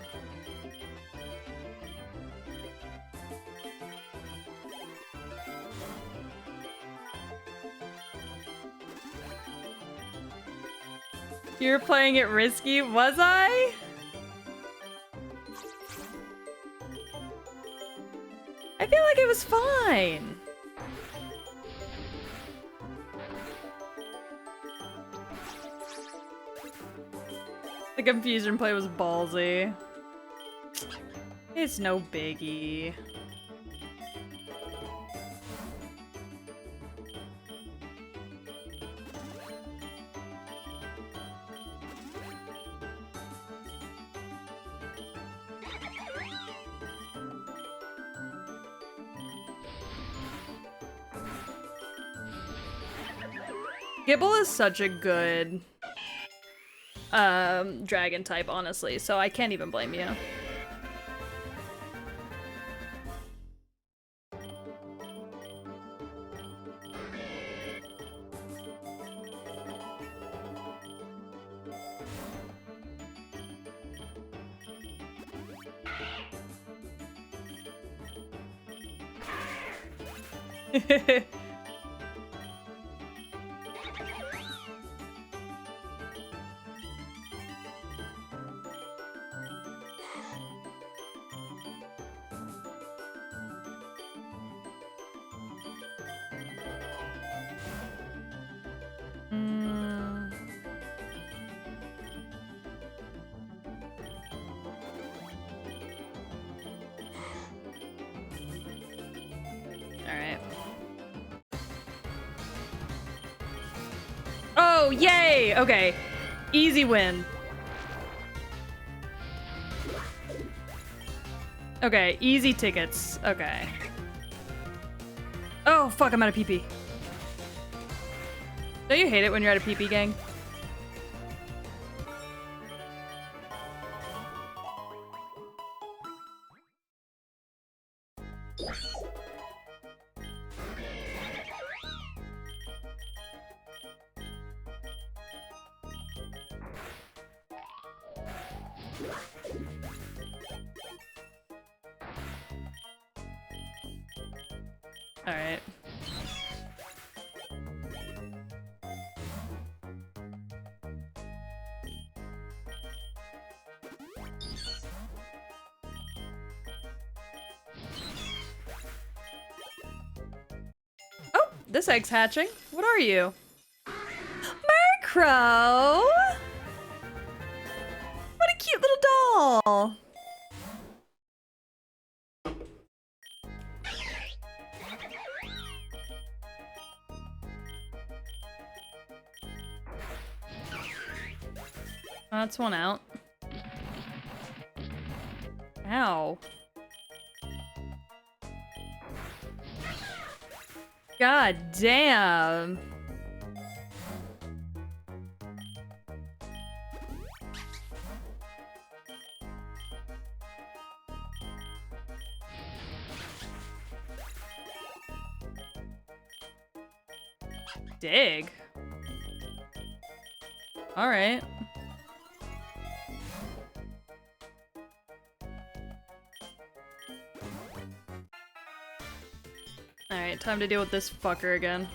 Speaker 1: You were playing it risky, was I? I feel like it was fine. The confusion play was ballsy. It's no biggie. Gibble is such a good dragon type, honestly, so I can't even blame you. Alright. Oh, yay! Okay. Easy win. Okay, easy tickets. Okay. Oh, fuck, I'm out of PP. Don't you hate it when you're out of PP, gang? Alright. Oh, this egg's hatching. What are you? Murkrow! What a cute little doll! That's one out. Ow. God damn. Dig. All right. All right, time to deal with this fucker again.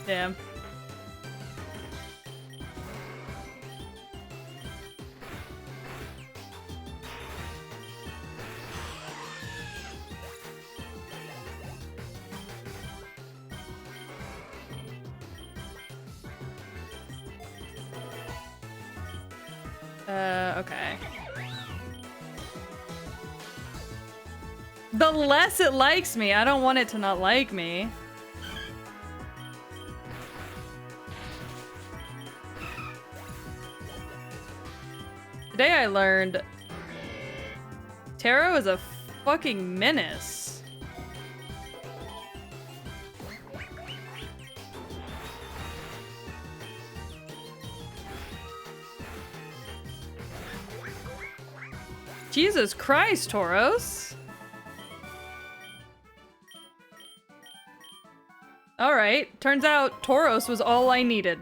Speaker 1: Damn. Okay. The less it likes me, I don't want it to not like me. Today I learned Taro is a fucking menace. Jesus Christ, Tauros. Alright, turns out Tauros was all I needed.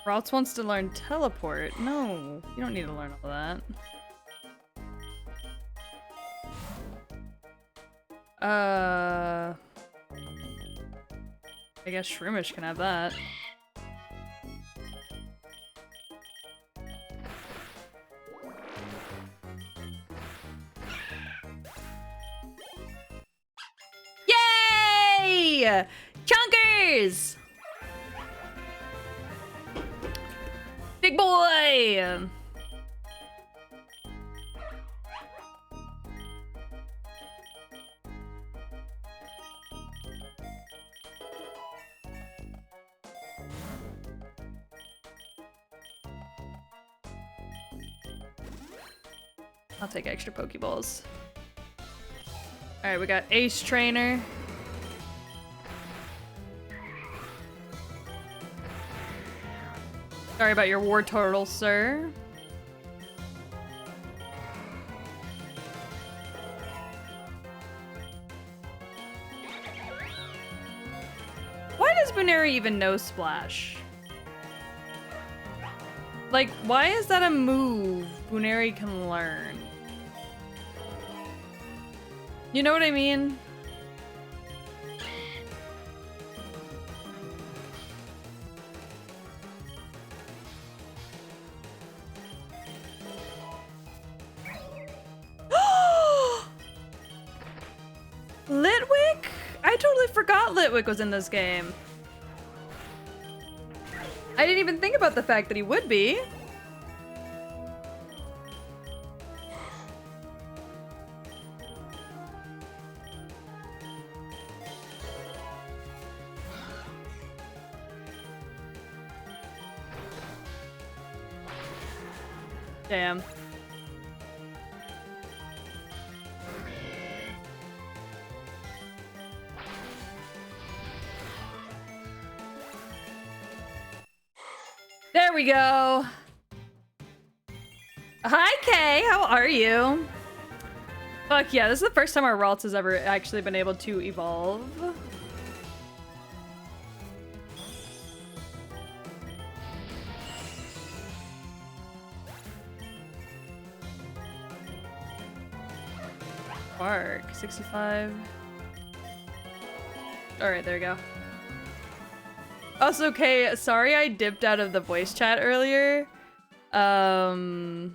Speaker 1: Ralts wants to learn teleport. No, you don't need to learn all that. I guess Shroomish can have that. Yay! Chunkers! Big boy! I'll take extra Pokeballs. Alright, we got Ace Trainer. Sorry about your war turtle, sir. Why does Buneri even know Splash? Like, why is that a move Buneri can learn? You know what I mean? Litwick? I totally forgot Litwick was in this game. I didn't even think about the fact that he would be. Damn. There we go. Hi, Kay. How are you? Fuck yeah, this is the first time our Ralts has ever actually been able to evolve. Spark, 65. Alright, there we go. Also, okay, sorry I dipped out of the voice chat earlier. I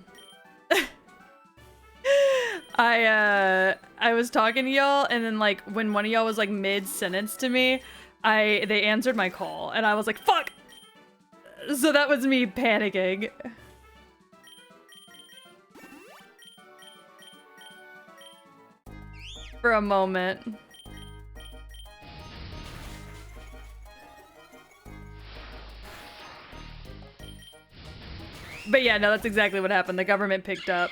Speaker 1: was talking to y'all, and then like when one of y'all was like mid-sentence to me, they answered my call, and I was like, fuck! So that was me panicking. For a moment. But yeah, no, that's exactly what happened. The government picked up.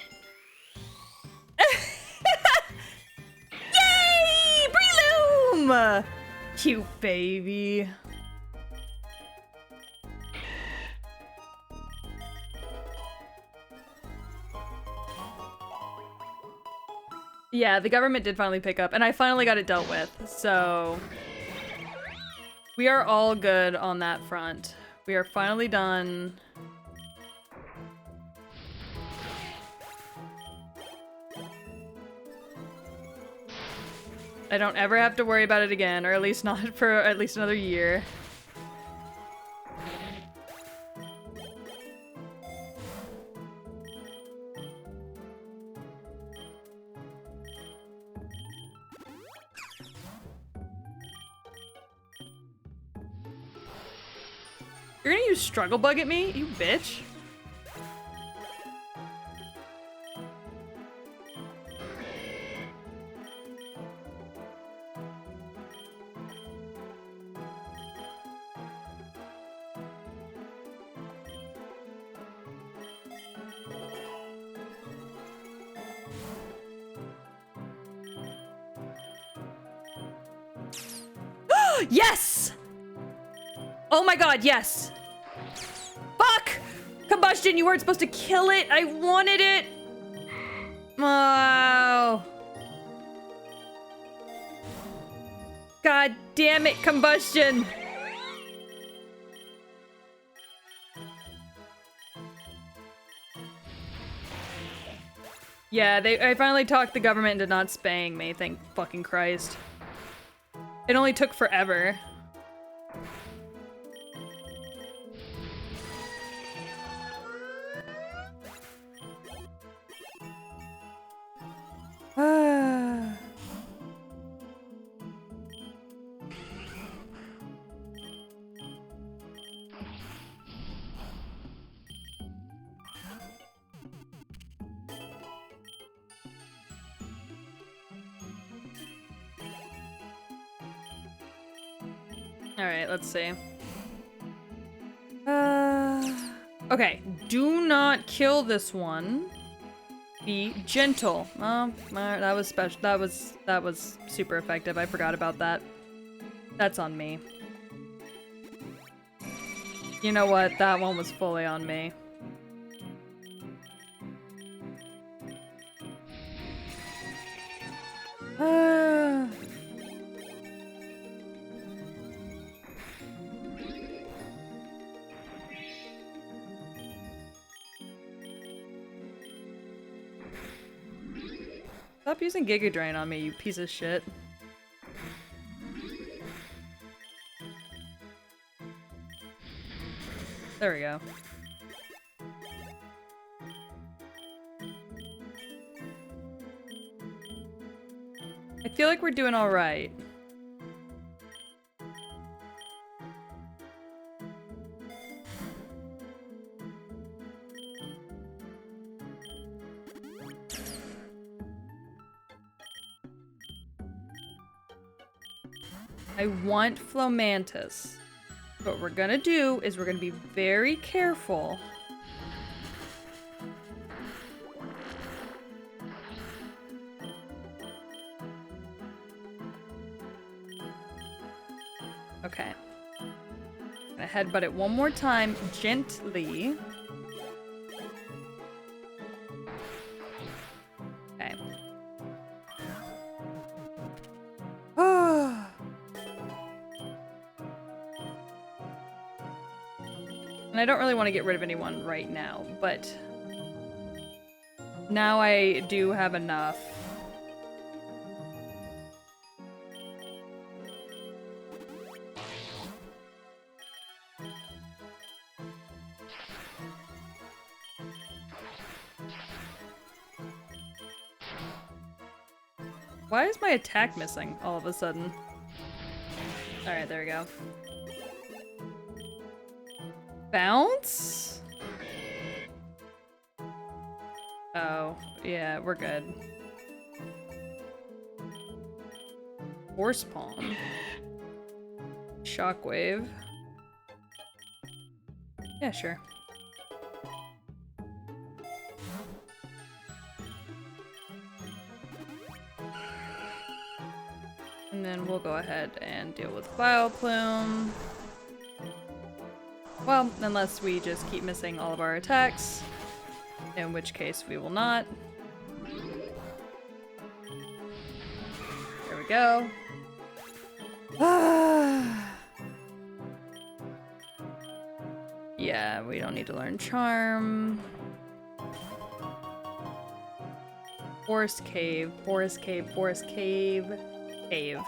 Speaker 1: Yay! Breloom! Cute baby. Yeah, the government did finally pick up, and I finally got it dealt with, so... We are all good on that front. We are finally done. I don't ever have to worry about it again, or at least not for at least another year. You're gonna use Struggle Bug at me, you bitch? Yes! Oh my god, yes! Fuck! Combustion, you weren't supposed to kill it! I wanted it! Oh. God damn it, Combustion! Yeah, I finally talked the government into not spaying me, thank fucking Christ. It only took forever. Alright, let's see. Okay, do not kill this one. Be gentle. Oh, that was special. That was super effective. I forgot about that. That's on me. You know what? That one was fully on me. Stop using Giga Drain on me, you piece of shit. There we go. I feel like we're doing all right. I want Flomantis. What we're gonna do is we're gonna be very careful. Okay. Gonna headbutt it one more time, gently. Okay. And I don't really want to get rid of anyone right now, but now I do have enough. Why is my attack missing all of a sudden? Alright, there we go. Bounce? Oh, yeah, we're good. Force Palm. Shockwave. Yeah, sure. And then we'll go ahead and deal with Vileplume. Well, unless we just keep missing all of our attacks, in which case we will not. There we go. Yeah, we don't need to learn Charm. Forest Cave, Forest Cave, Forest Cave, Cave.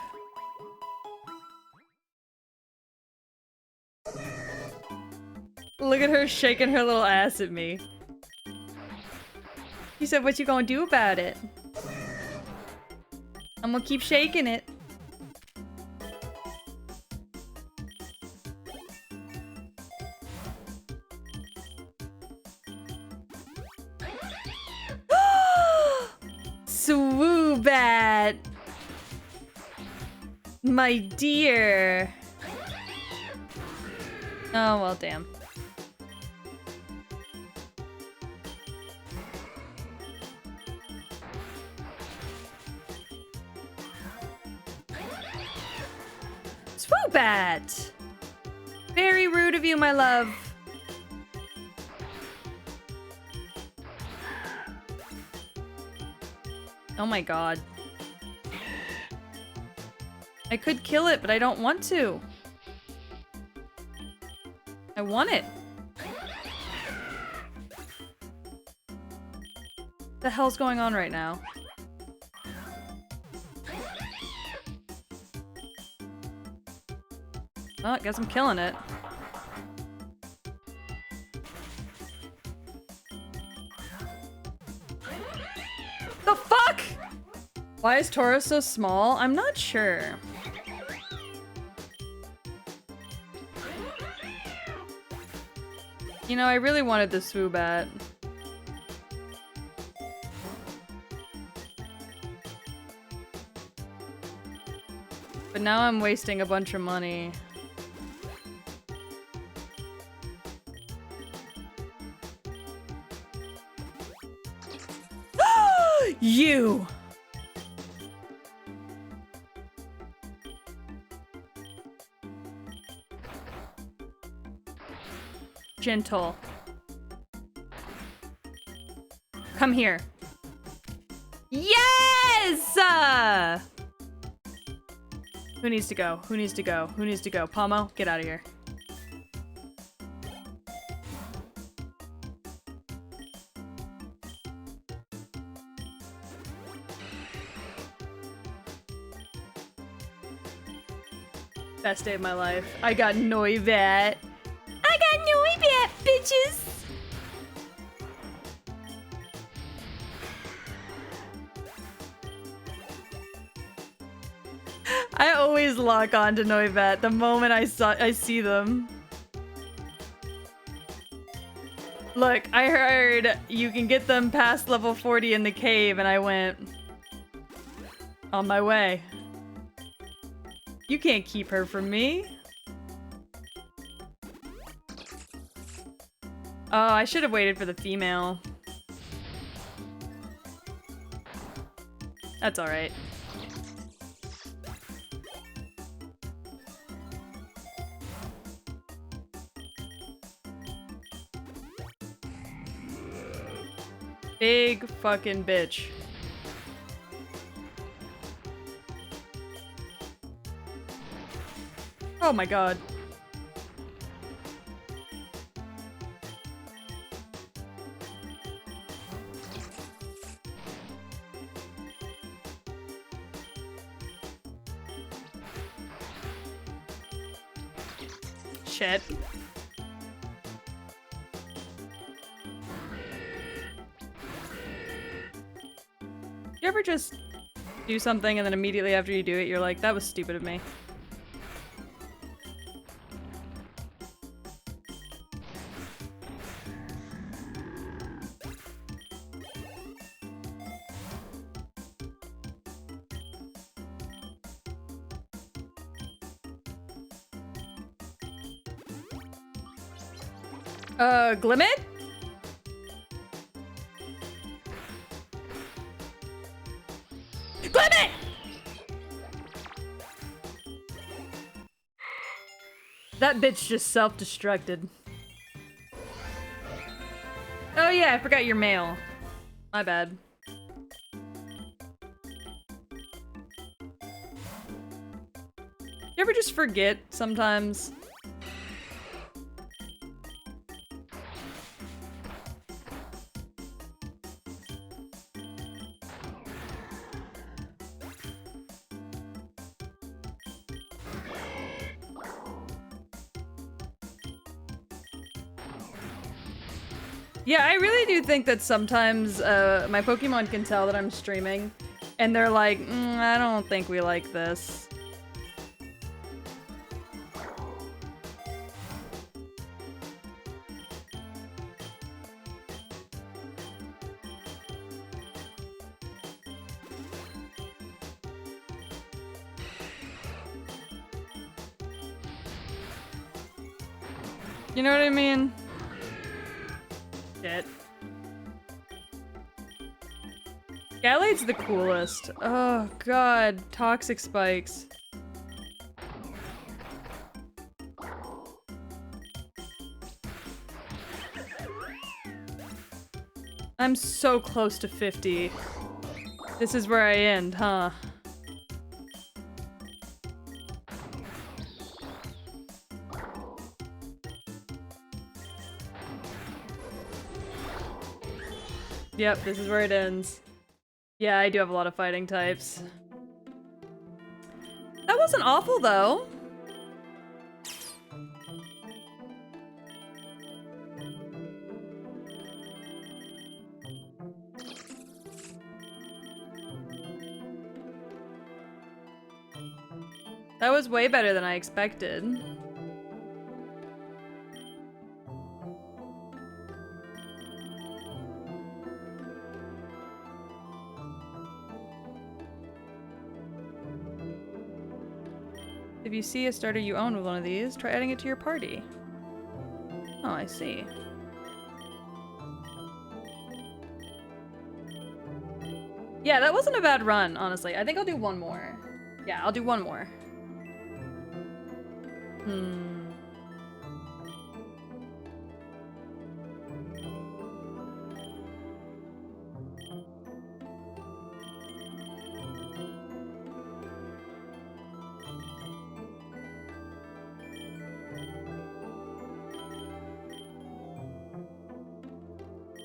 Speaker 1: Look at her shaking her little ass at me. She said, what you gonna do about it? I'm gonna keep shaking it. Swoobat! My dear. Oh, well, damn. Swoobat! Very rude of you, my love. Oh my god. I could kill it, but I don't want to. I want it. What the hell's going on right now? Well, I guess I'm killing it. The fuck? Why is Tauros so small? I'm not sure. You know, I really wanted the Swoobat. But now I'm wasting a bunch of money. You! Gentle. Come here. Yes! Who needs to go? Who needs to go? Who needs to go? Pomo, get out of here. Best day of my life. I got Noibat. I got Noibat, bitches! I always lock on to Noibat the moment I see them. Look, I heard you can get them past level 40 in the cave, and I went on my way. You can't keep her from me. Oh, I should have waited for the female. That's alright. Big fucking bitch. Oh my god. Shit. You ever just do something and then immediately after you do it, you're like, that was stupid of me. Glimmet? Glimmet! That bitch just self-destructed. Oh yeah, I forgot your mail. My bad. You ever just forget sometimes? Yeah, I really do think that sometimes my Pokemon can tell that I'm streaming, and they're like, I don't think we like this. You know what I mean? Shit. Galade's the coolest. Oh god, toxic spikes. I'm so close to 50. This is where I end, huh? Yep, this is where it ends. Yeah, I do have a lot of fighting types. That wasn't awful, though. That was way better than I expected. If you see a starter you own with one of these, try adding it to your party. Oh, I see. Yeah, that wasn't a bad run, honestly. I think I'll do one more. Yeah, I'll do one more.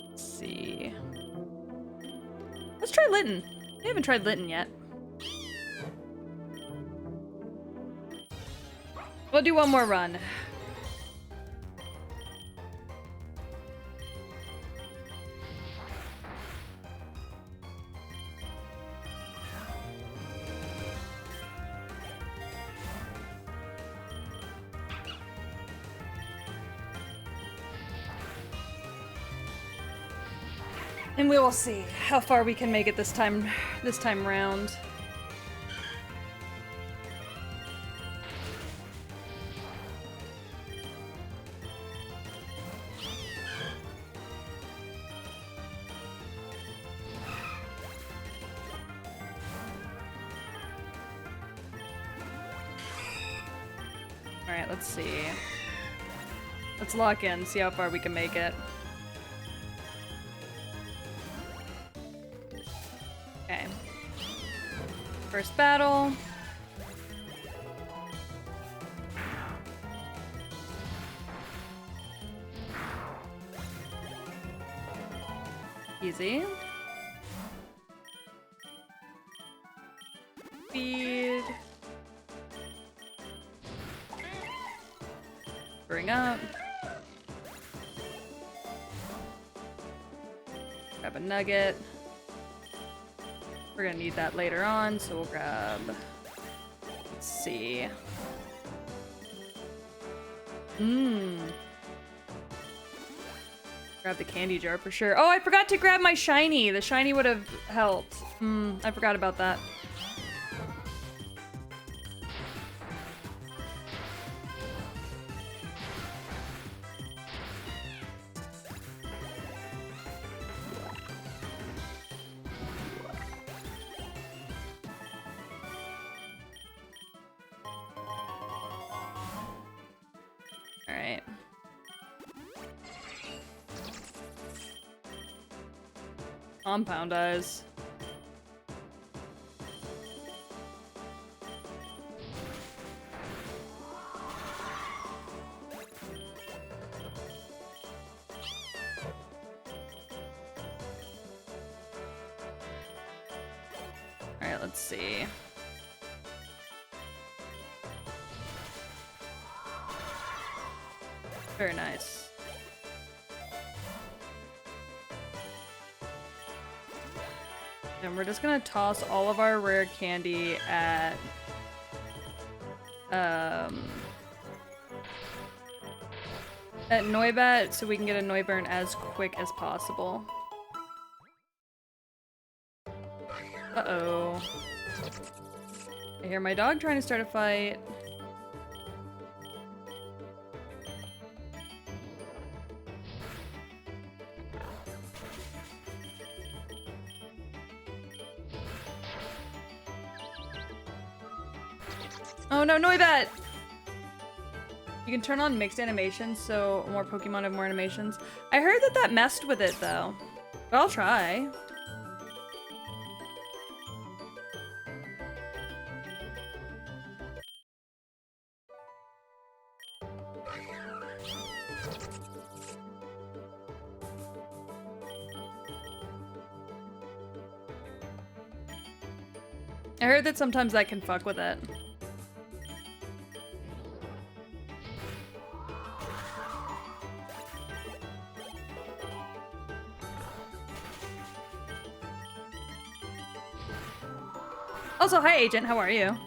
Speaker 1: Let's see. Let's try Litten. We haven't tried Litten yet. We'll do one more run. And we will see how far we can make it this time round. All right, let's see. Let's lock in, see how far we can make it. Okay. First battle. Easy. Speed. Bring up. Grab a nugget. We're gonna need that later on, so we'll grab... Let's see. Grab the candy jar for sure. Oh, I forgot to grab my shiny. The shiny would have helped. I forgot about that. Alright. Compound eyes. Alright, let's see. Very nice. And we're just gonna toss all of our rare candy at Noibat so we can get a Noivern as quick as possible. Uh-oh. I hear my dog trying to start a fight. Oh no, Noibat! You can turn on mixed animations, so more Pokemon have more animations. I heard that that messed with it, though. But I'll try. I heard that sometimes that can fuck with it. Also, hi Agent, how are you?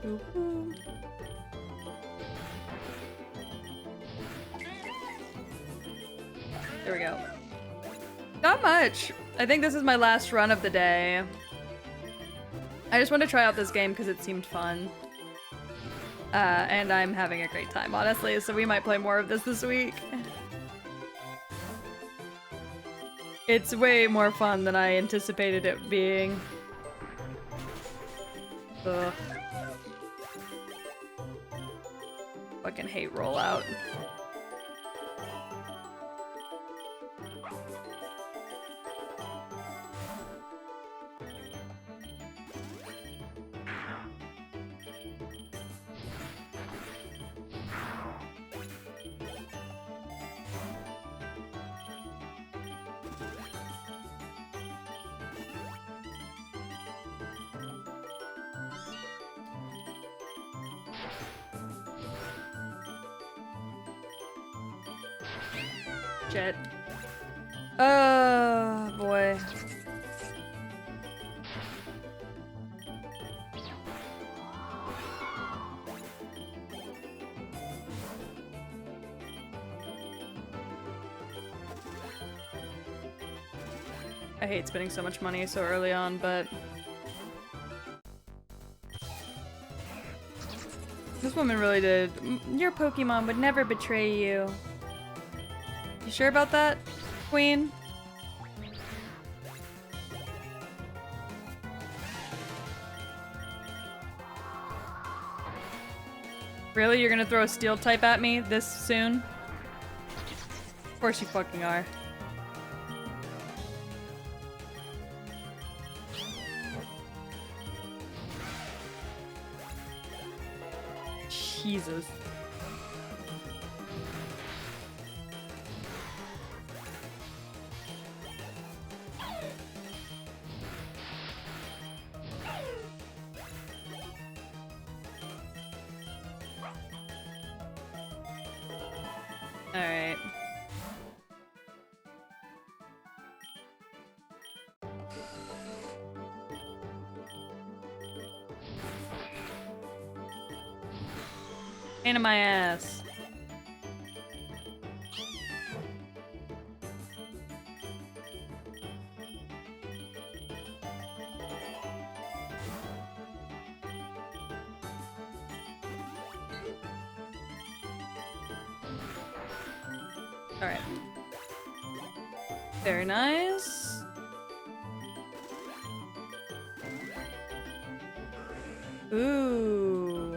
Speaker 1: Ooh. There we go. Not much. I think this is my last run of the day. I just wanted to try out this game because it seemed fun. And I'm having a great time, honestly, so we might play more of this week. It's way more fun than I anticipated it being. Ugh. Fucking hate rollout. Shit. Oh, boy. I hate spending so much money so early on, but... this woman really did. Your Pokemon would never betray you. You sure about that, Queen? Really? You're gonna throw a steel type at me this soon? Of course you fucking are. Jesus. Alright. Pain in my ass. Alright. Very nice. Ooh.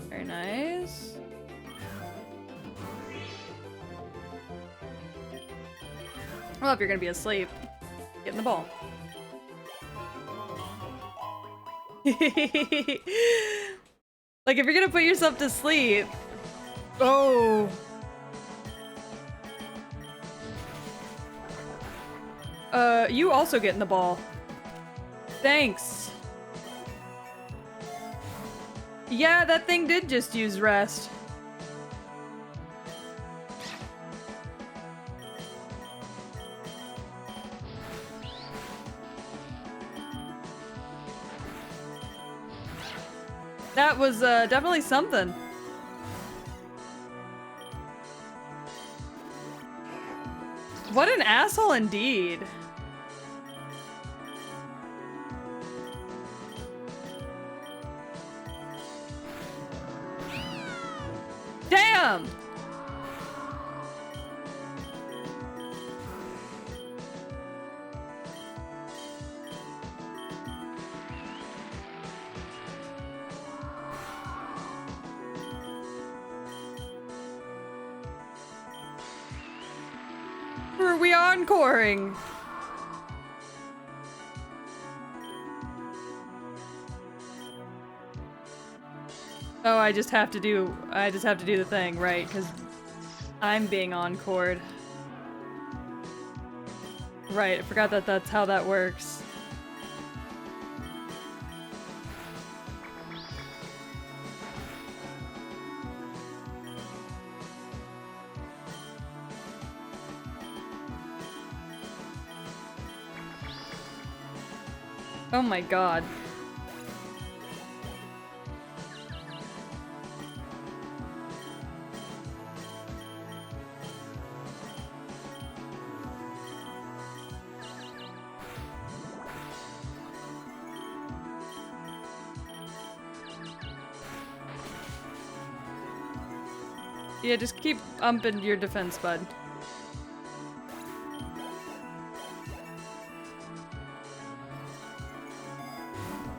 Speaker 1: Very nice. Well, if you're gonna be asleep, get in the ball. Like, if you're gonna put yourself to sleep. Oh. You also get in the ball. Thanks. Yeah, that thing did just use rest. That was definitely something. What an asshole indeed. Damn! Are we encoring? Oh, I just have to do the thing, right? Because I'm being encored. Right, I forgot that that's how that works. Oh my god. Yeah, just keep umping your defense, bud.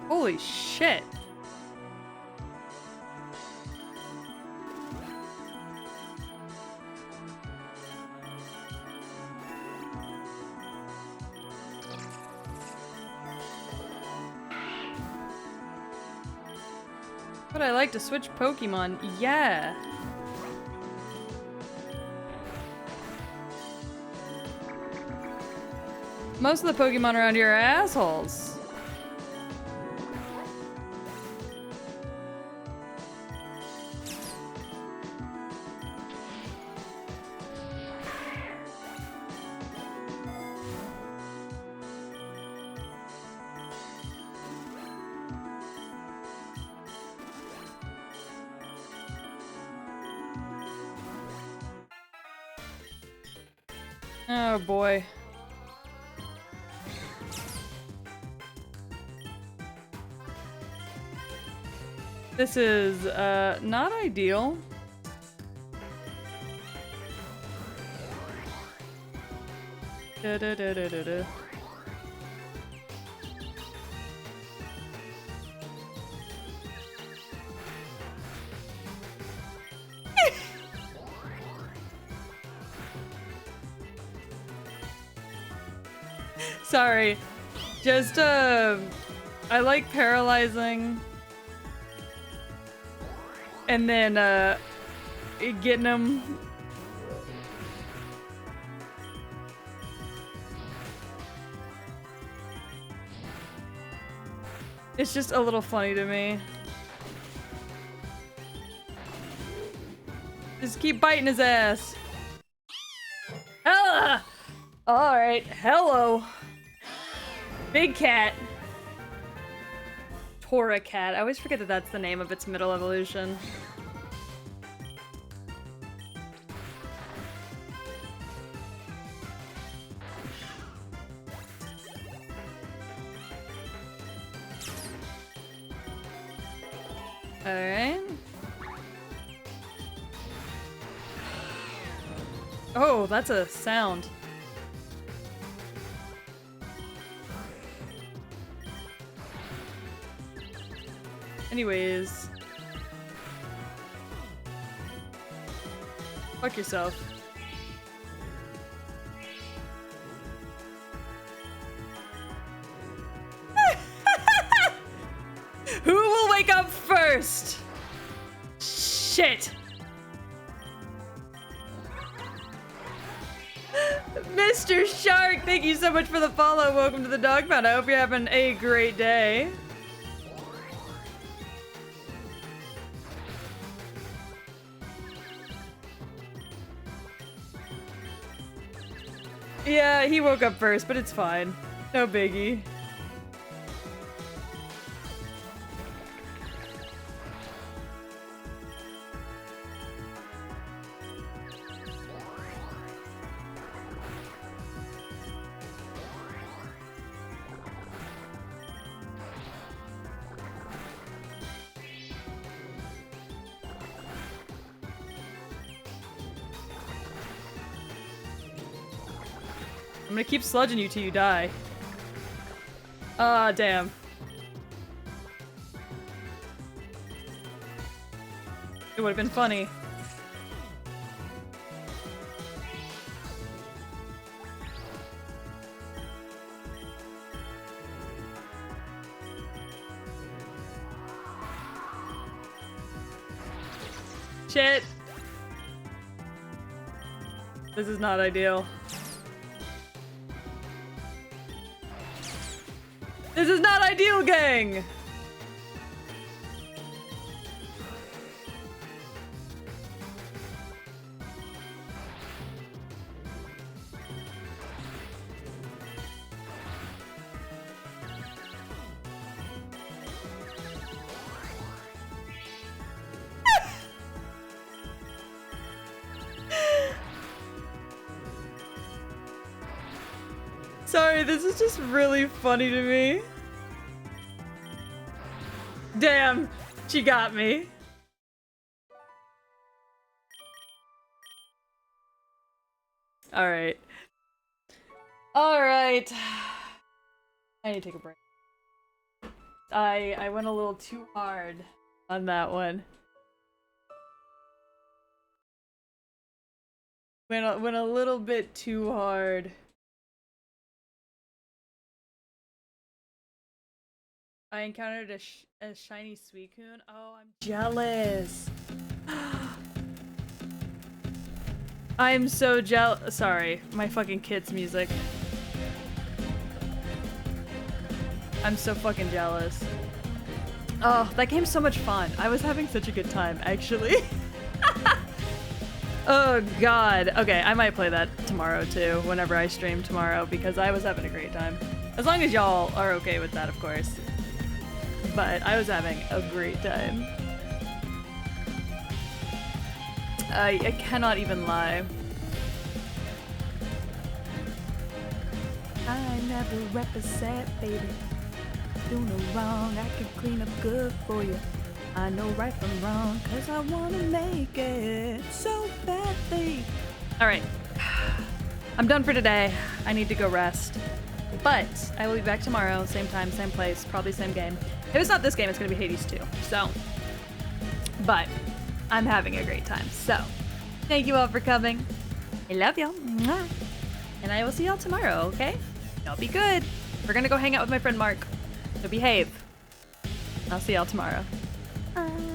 Speaker 1: Holy shit. Would I like to switch Pokemon? Yeah. Most of the Pokemon around here are assholes. Oh boy. This is, not ideal. Da da da da da da. Sorry. Just, I like paralyzing. And then, getting them. It's just a little funny to me. Just keep biting his ass. Ah! Alright, hello. Big cat. Tora cat. I always forget that that's the name of its middle evolution. Alright. Oh, that's a sound. Anyways. Fuck yourself. Who will wake up first? Shit. Mr. Shark, thank you so much for the follow. Welcome to the dog pound. I hope you're having a great day. Yeah, he woke up first, but it's fine. No biggie. I'm gonna keep sludging you till you die. Ah, damn. It would have been funny. Shit. This is not ideal. This is not ideal, gang! Sorry, this is just really funny to me. Damn, she got me. Alright. Alright. I need to take a break. I went a little too hard on that one. Went a little bit too hard. I encountered a shiny Suicune. Oh, I'm jealous. I'm so jealous. Sorry, my fucking kids' music. I'm so fucking jealous. Oh, that game's so much fun. I was having such a good time, actually. Oh god. Okay, I might play that tomorrow too, whenever I stream tomorrow, because I was having a great time. As long as y'all are okay with that, of course. But I was having a great time. I cannot even lie. I never represent, baby. Do no wrong, I can clean up good for you. I know right from wrong, cause I wanna make it so badly. Alright. I'm done for today. I need to go rest. But I will be back tomorrow, same time, same place, probably same game. If it's not this game, it's gonna be Hades 2. So, but I'm having a great time. So, thank you all for coming. I love y'all. And I will see y'all tomorrow, okay? Y'all be good. We're gonna go hang out with my friend Mark. So behave. I'll see y'all tomorrow. Bye.